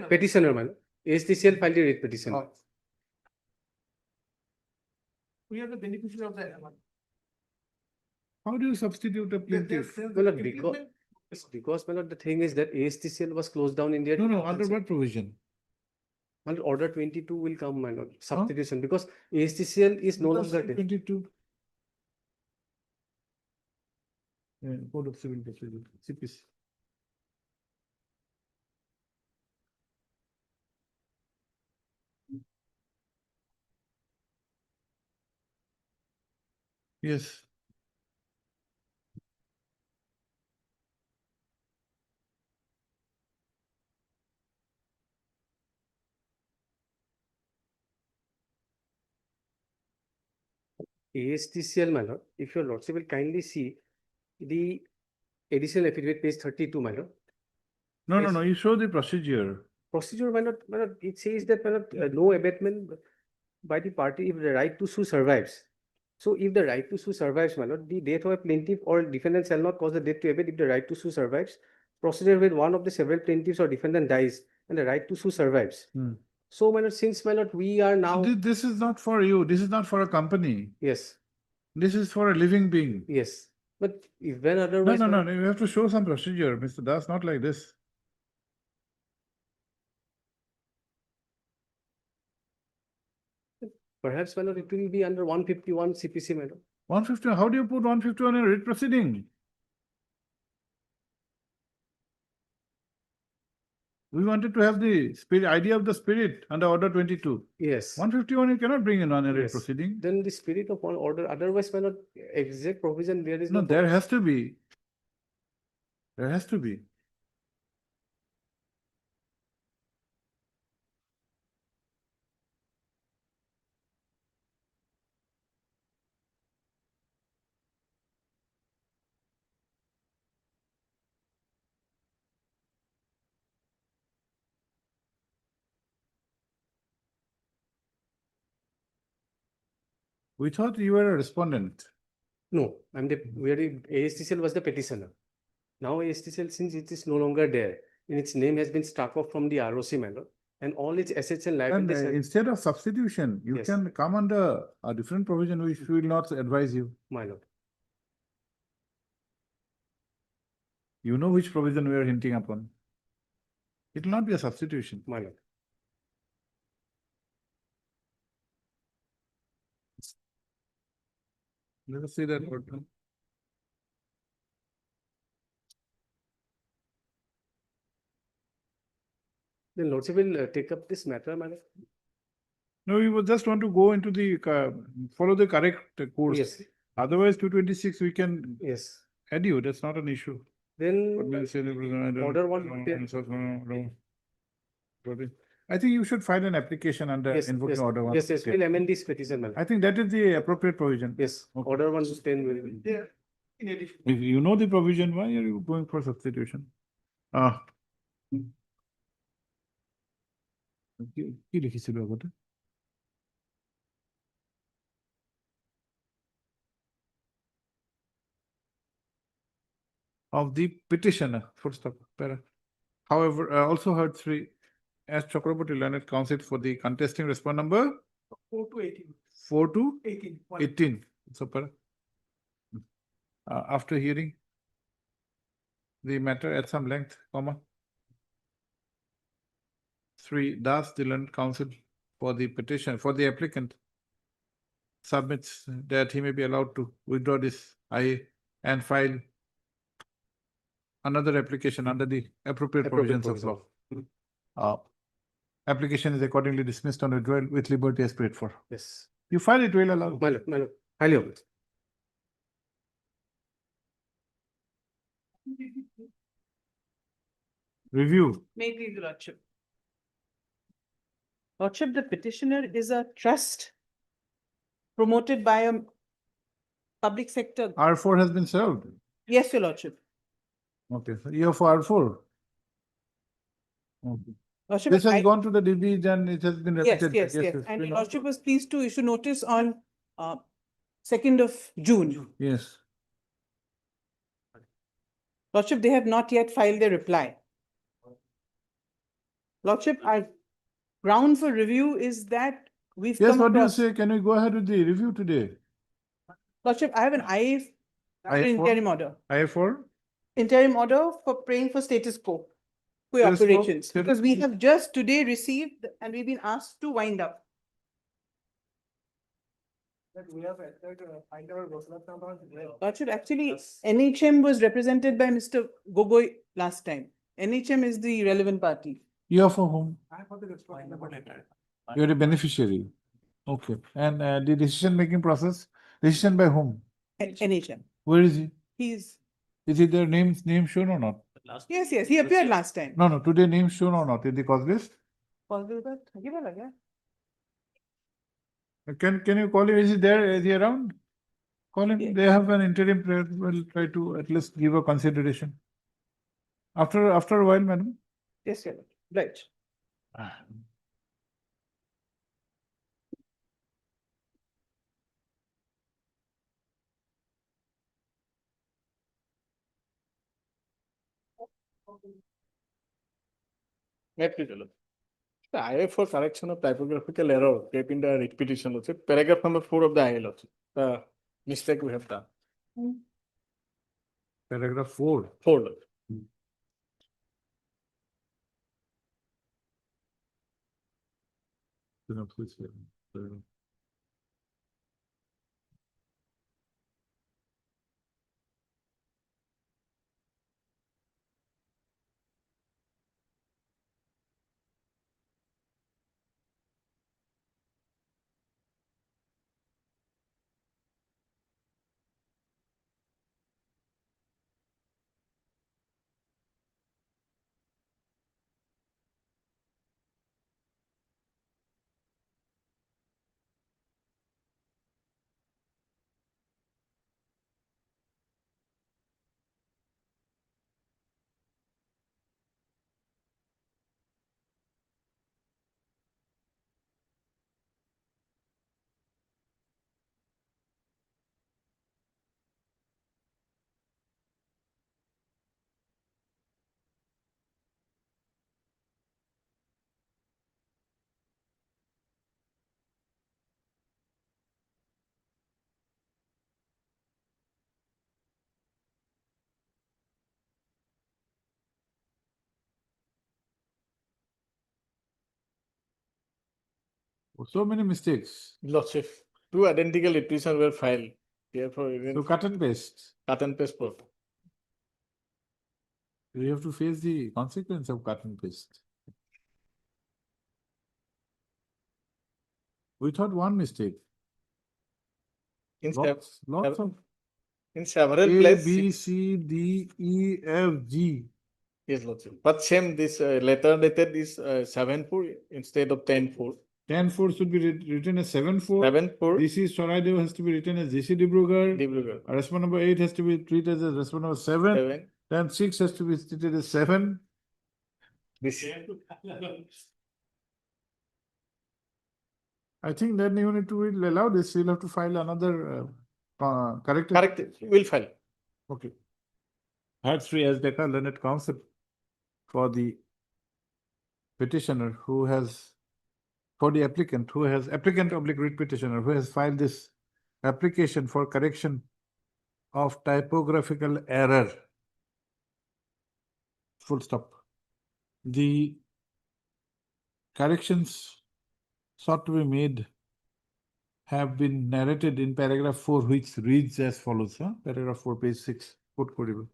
petitioner, my lord. ASTCL filed a writ petition. Oh, We are the beneficiary of that. how do you substitute a plaintiff? My lord, because my lord, the thing is that ASTCL was closed down in the year. No, under 2007. what provision? My lord, order 22 will come, my lord, substitution, because ASTCL is no longer there. 22. Code of Civil Procedure, CPC. Yes. ASTCL, my lord, if your lordship will kindly see the additional affidavit, page 32, my lord. No, Yes. you show the procedure. Procedure, my lord, it says that, my lord, no abatement by the party if the right to sue survives. So if the right to sue survives, my lord, the death of a plaintiff or defendant shall not cause the death to abate if the right to sue survives. Procedure when one of the several plaintiffs or defendant dies and the right to sue survives. So, my lord, since, my lord, we are now. This is not for you. This is not for a company. Yes, This is for a living being. yes. But if when No, otherwise. my lord- you have to show some procedure, Mr. Das, not like this. Perhaps, my lord, it will be under 151 CPC, my lord. 150, how do you put 151 in a writ proceeding? We wanted to have the spirit, idea of the spirit under order 22. Yes. 151 you cannot bring in on a writ Yes. proceeding. Then the spirit of one order, otherwise, my lord, exact provision there is No, no. there has to be. There has to be. We thought you were a respondent. No, ASTCL was the petitioner. Now ASTCL, since it is no longer there, and its name has been struck off from the ROC, my lord, and all its assets and And liabilities. instead of substitution, you Yes. can come under a different provision which we will not advise you. My lord, You know which provision we are hinting upon. It will not be a substitution. my lord. Let us see that word. Then lordship will take up this matter, my lord. No, we would just want to go into the, follow the correct course. Yes. Otherwise, 226, we can Yes. add you, that's not an issue. Then Order one. I think you should file an application under Yes, invoking yes, order 1. yes, yes, we'll amend this petition, my lord. I think that is the appropriate provision. Yes, Okay. order 110 will be. There, in addition. If you know the provision, why are you going for substitution? কি লিখিছিল আগতে? Of the petitioner, full stop, para. However, also heard 3, as Chakraborty learned counsel for the contesting respond number 4 to 18. 4 to 18. 18. So, para. After hearing the matter at some length, comma. 3, thus the learned counsel for the petition, for the applicant submits that he may be allowed to withdraw this IA and file another application under the appropriate provisions of law. Application is accordingly dismissed on withdrawal with liberty as prayed for. Yes. You file it, will allow. My lord, highly obliged. Review. May it please the Lordship. Lordship, the petitioner is a trust promoted by a public sector. R4 has been served. Yes, your lordship. Okay, so you have for R4. Okay. Lordship, This has I- gone to the DB and it has been Yes, repeated. yes, yes. it's And been- your lordship was pleased to issue notice on 2nd of June. Yes. Lordship, they have not yet filed their reply. Lordship, our ground for review is that we've Yes, come what do you across. say? Can we go ahead with the review today? Lordship, I have an interim order. I4? Interim order for praying for status quo for your Status quo? operations, because we have just today received and we've been asked to wind up. That we have entered, find our Roslat number as well. Lordship, actually, NHM was represented by Mr. Gogoi last time. NHM is the relevant party. You are for whom? I have the response number letter. You're a beneficiary. Okay. And the decision-making process, decision by whom? NHM. Where is he? He's, Is it their name shown or not? yes, yes, he appeared last time. No, today name shown or not in the cause list? Possible that? Give a look, yeah. Can you call him? Is he there? Is he around? Call him. They have an interim prayer. We'll try to at least give a consideration. After a while, madam. Yes, sir. Right. The IA for correction of typographical error kept in the writ petition, Lordship. Paragraph number 4 of the IA, Lordship. The mistake we have done. Paragraph 4. 4, Lordship. So many mistakes. Lordship. 2 identical petitions were filed. Therefore, even So cut and paste. cut and paste both. You have to face the consequence of cut and paste. We thought one mistake. In Lots of in several A, places. B, C, D, E, F, G. Yes, Lordship. But same, this letter dated is 7/4 instead of 10/4. 10-4 should be written as 7-4. 7/4. DC Soraidev has to be written as DC Dibrugarh. Dibrugarh. Response number 8 has to be treated as response number 7. 7. Then 6 has to be treated as 7. This. I think then you need to allow this. You'll have to file another corrected. Correct. We'll file. Okay. Had Sri as Decca learned counsel for the petitioner who has, for the applicant who has, applicant oblique writ petitioner who has filed this application for correction of typographical error. Full stop. The corrections sought to be made have been narrated in paragraph 4, which reads as follows. Paragraph 4, page 6. Put codable.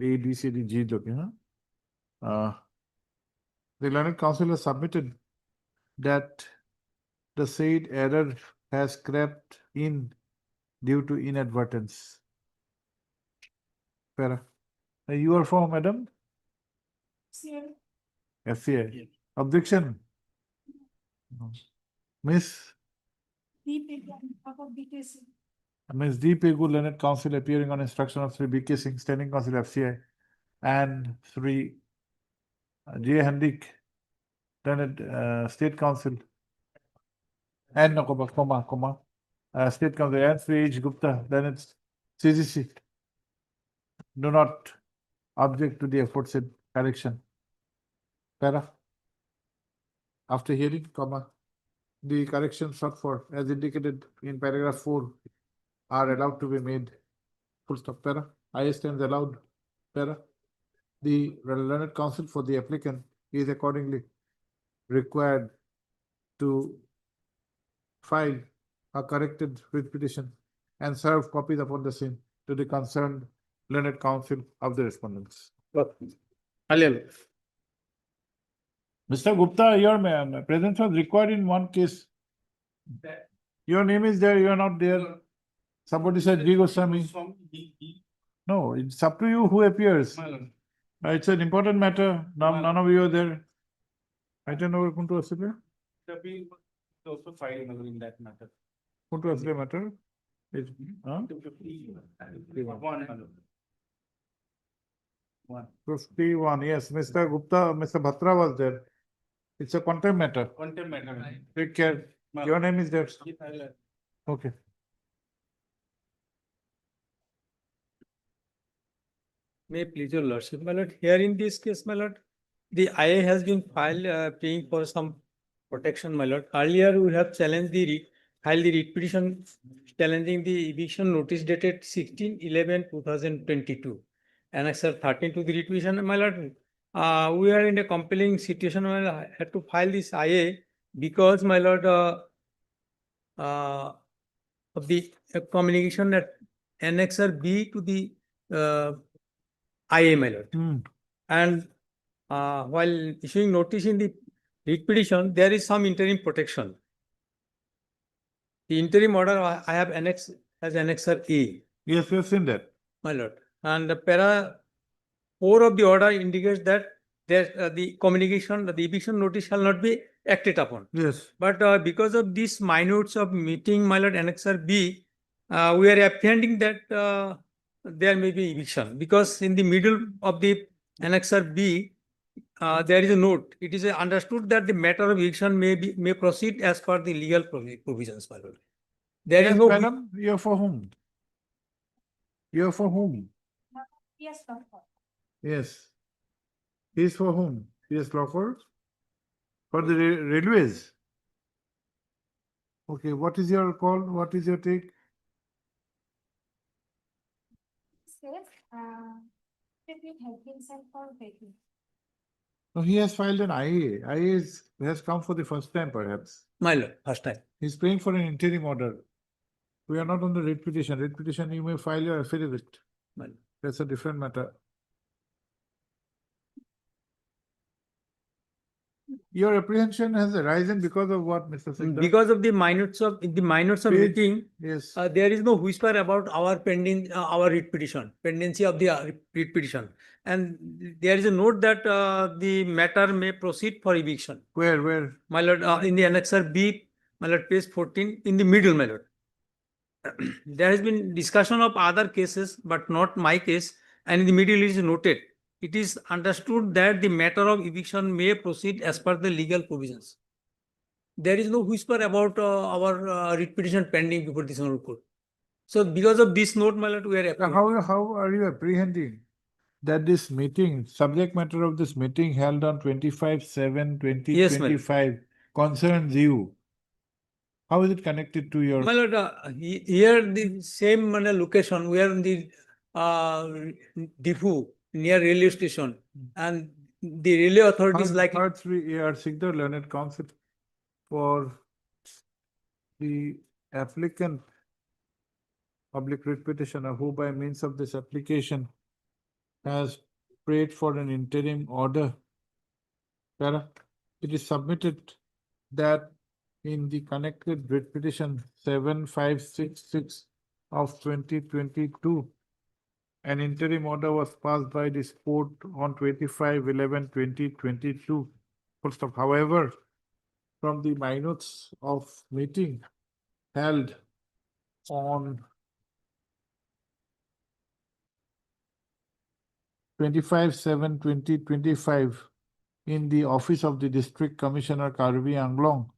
A, B, C, D, G. The learned counsel has submitted that the said error has crept in due to inadvertence. Para. You are for, madam? FCA. Objection. No. Miss, Ms. D. Pegu, learned counsel appearing on instruction of Sri B.K. Singh, standing counsel FCI, and Sri J. Handik, learned state counsel, and no, state counsel, and Sri H. Gupta, learned CGC, do not object to the aforesaid correction. Para. After hearing, the corrections sought for, as indicated in paragraph 4, are allowed to be made. Full stop. Para. I stands allowed. Para. The learned counsel for the applicant is accordingly required to file a corrected writ petition and serve copies upon the same to the concerned learned counsel of the respondents. Mr. Gupta, your presence was required in one case. Your name is there, you are not there. Somebody said G. Goswami. No, it's up to you who appears. It's an important matter. None of you are there. I don't know who to asile. Also filed in that matter. Who to asile matter? It's, huh? 51, yes, Mr. Gupta, Mr. Bhatra was there. It's a contempt matter. Contempt matter. Take care. Your name is there. Okay. May please your lordship, my lord, here in this case, my lord, the IA has been filed paying for some protection, my lord. Earlier, we have challenged filed the writ petition challenging the eviction notice dated 16/11/2022. Annexure 13 to the writ petition, my lord. We are in a compelling situation where I had to file this IA because, my lord, of the communication that Annexure B to the IA, my lord. And while issuing notice in the writ petition, there is some interim protection. The interim order I have annexed as Annexure A. Yes, we have seen that. My lord. And the para 4 of the order indicates that there the communication, the eviction notice shall not be acted upon. Yes. But because of these minutes of meeting, my lord, Annexure B, we are apprehending that there may be eviction because in the middle of the Annexure B, there is a note. It is understood that the matter of eviction may proceed as per the legal provisions, my lord. There is no. Madam, you are for whom? You are for whom? Yes, sir. Yes. He is for whom? He is for the railways. Okay, what is your call? What is your take? Yes, it has been sent for vacant. No, he has filed an IA. IA has come for the first time, perhaps. My lord, first time. He's praying for an interim order. We are not on the writ petition. Writ petition, you may file your affidavit. My lord. That's a different matter. Your apprehension has arisen because of what, Mr. Sikdar? Because of the minutes of Page- meeting, Yes. there is no whisper about our pending our writ petition, pendency of the writ petition, and there is a note that the matter may proceed for eviction. Where? My lord, in the Annexure B, my lord, page 14, in the middle, my lord. There has been discussion of other cases, but not my case, and in the middle it is noted. It is understood that the matter of eviction may proceed as per the legal provisions. There is no whisper about our writ petition pending before this honorable court. So because of this note, my lord, we are How are you apprehending that this meeting, subject matter of this meeting held on 25/7/2025 concerns you? How is it connected to your? My lord, here the same location, we are in the depot near railway station, and the railway authorities like. Third Sri A.R. Sikdar, learned counsel for the applicant, public writ petitioner, who by means of this application has prayed for an interim order. It is submitted that in the connected writ petition 7566 of 2022, an interim order was passed by this court on 25/11/2022. Full stop. However, from the minutes of meeting held on 25/7/2025 in the office of the District Commissioner Karbi Anglong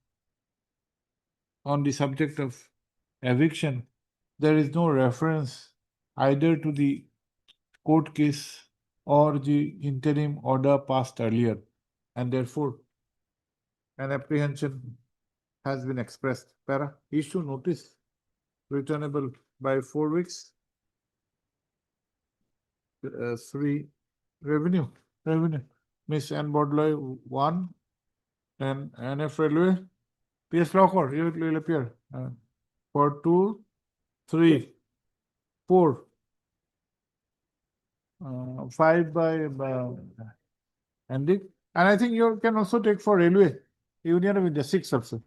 on the subject of eviction, there is no reference either to the court case or the interim order passed earlier, and therefore an apprehension has been expressed. Para, issue notice returnable by 4 weeks. 3, revenue. Miss Anne Bodloy, 1, and NF Railway. PS Locker, you will appear. For 2, 3, 4. 5 by Andy. And I think you can also take for Railway. Union of India, 6 also.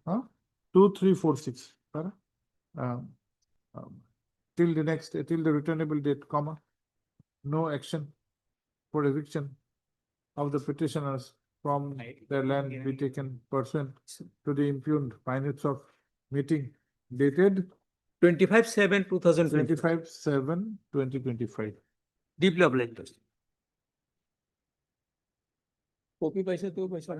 2, 3, 4, 6. Para? Till the returnable date, comma. No action for eviction of the petitioners from their land be taken pursuant to the impugned minutes of meeting dated 25/7/2020. 25/7/2025. Deeply obliged. Copy paisa to paisa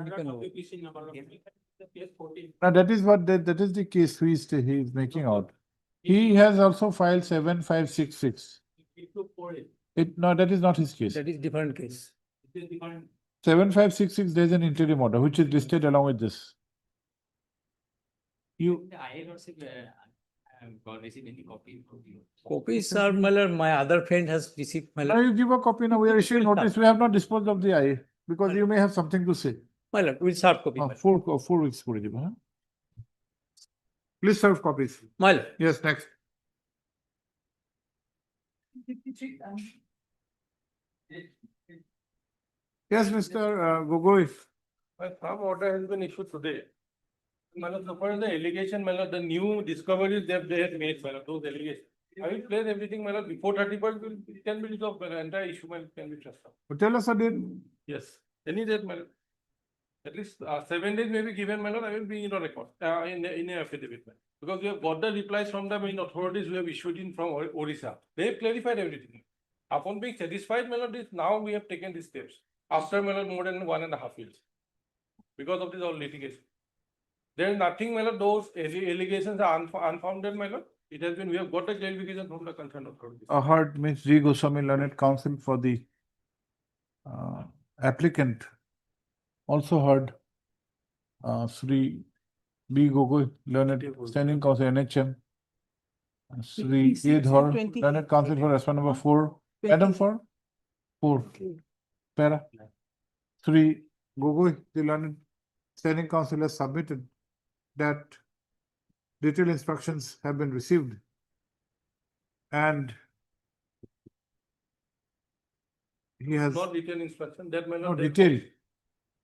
Now that is what that is the case he is making out. He has also filed 7566. No, that is not his case. That is different case. 7566, there is an interim order which is listed along with this. You I don't see got received any copy. Copies are, my other friend has received. now you give a copy now. We are issuing notice. We have not disposed of the IA because you may have something to say. My lord, we'll serve copy. my lord. 4 weeks. Please serve copies. My lord. Yes, next. Yes, Mr. Gogoi. A firm order has been issued today. Madam, so far as the allegation, madam, the new discoveries that they have made, madam, those allegations. I will place everything, madam, before 31st, it can be resolved, madam, entire issue, madam, can be transferred. Tell us a date. Yes, any date, madam. At least 7 days may be given, madam, I will be in a record, in a affidavit, madam. Because we have got the replies from the main authorities who have issued in from Odisha. They have clarified everything. Upon being satisfied, madam, now we have taken these steps. After, madam, more than 1.5 years. Because of this all litigation. There is nothing, my lord, those allegations are unfounded, my lord. It has been, we have got a clarification from the concerned authorities. I heard Ms. G. Goswami, learned counsel for the applicant. Also heard Sri B. Gogoi, learned standing counsel NHM. Sri A. Dhar, learned counsel for respondent number 4. Madam for 4. Para. Sri Gogoi, the learned standing counsel has submitted that detailed instructions have been received and he has Not detailed instruction, that may no not. detail.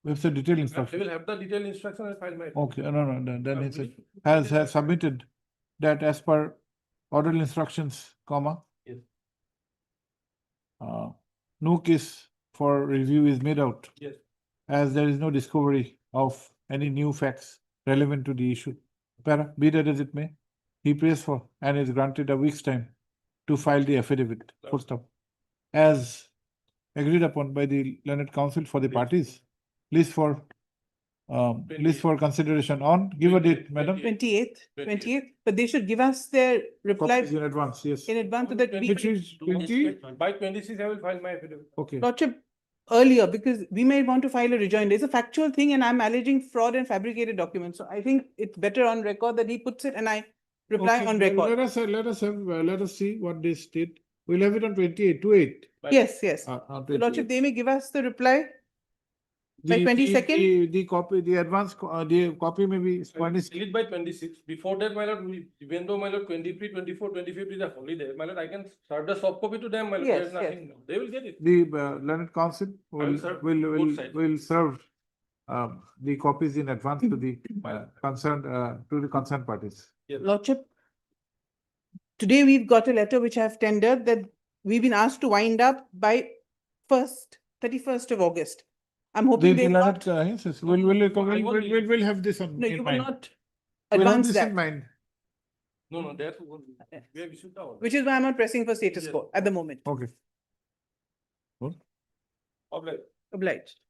We have said detailed I instruction. will have the detailed instruction and file my. Okay, no, then he said has submitted that as per order instructions, comma. Yes. No case for review is made out. Yes. As there is no discovery of any new facts relevant to the issue. Para, be that as it may, he prays for and is granted a week's time to file the affidavit. Full stop. As agreed upon by the learned counsel for the parties, list for consideration on, give a date, madam. 28th, but they should give us their reply Copies in advance, yes. in advance so that we. Which is 20? By 26, I will file my affidavit. Okay. Lordship, earlier, because we may want to file a rejoinder. It's a factual thing and I'm alleging fraud and fabricated documents. So I think it's better on record that he puts it and I reply Okay, on then record. let us see what they state. We'll have it on 28/28. Yes. On So 28. Lordship, they may give us the reply by 22nd. The copy, the advance, the copy may be I will file it by 26. Before that, my lord, even though my lord 23, 24, 25 is a holiday, my lord, I can serve the soft copy to them, my lord. Yes, There is nothing. They will get it. The learned counsel will serve both sides. will serve the copies in advance to the concerned parties. Yes. Lordship, today we've got a letter which I've tendered that we've been asked to wind up by 31st of August. I'm hoping they We'll not, have this on, no, in you will mind. not We'll have advance this that, in mind. No, that won't be. We have issued the order. which is why I'm not pressing for status Yes. quo at the moment. Okay. Good. Obliged.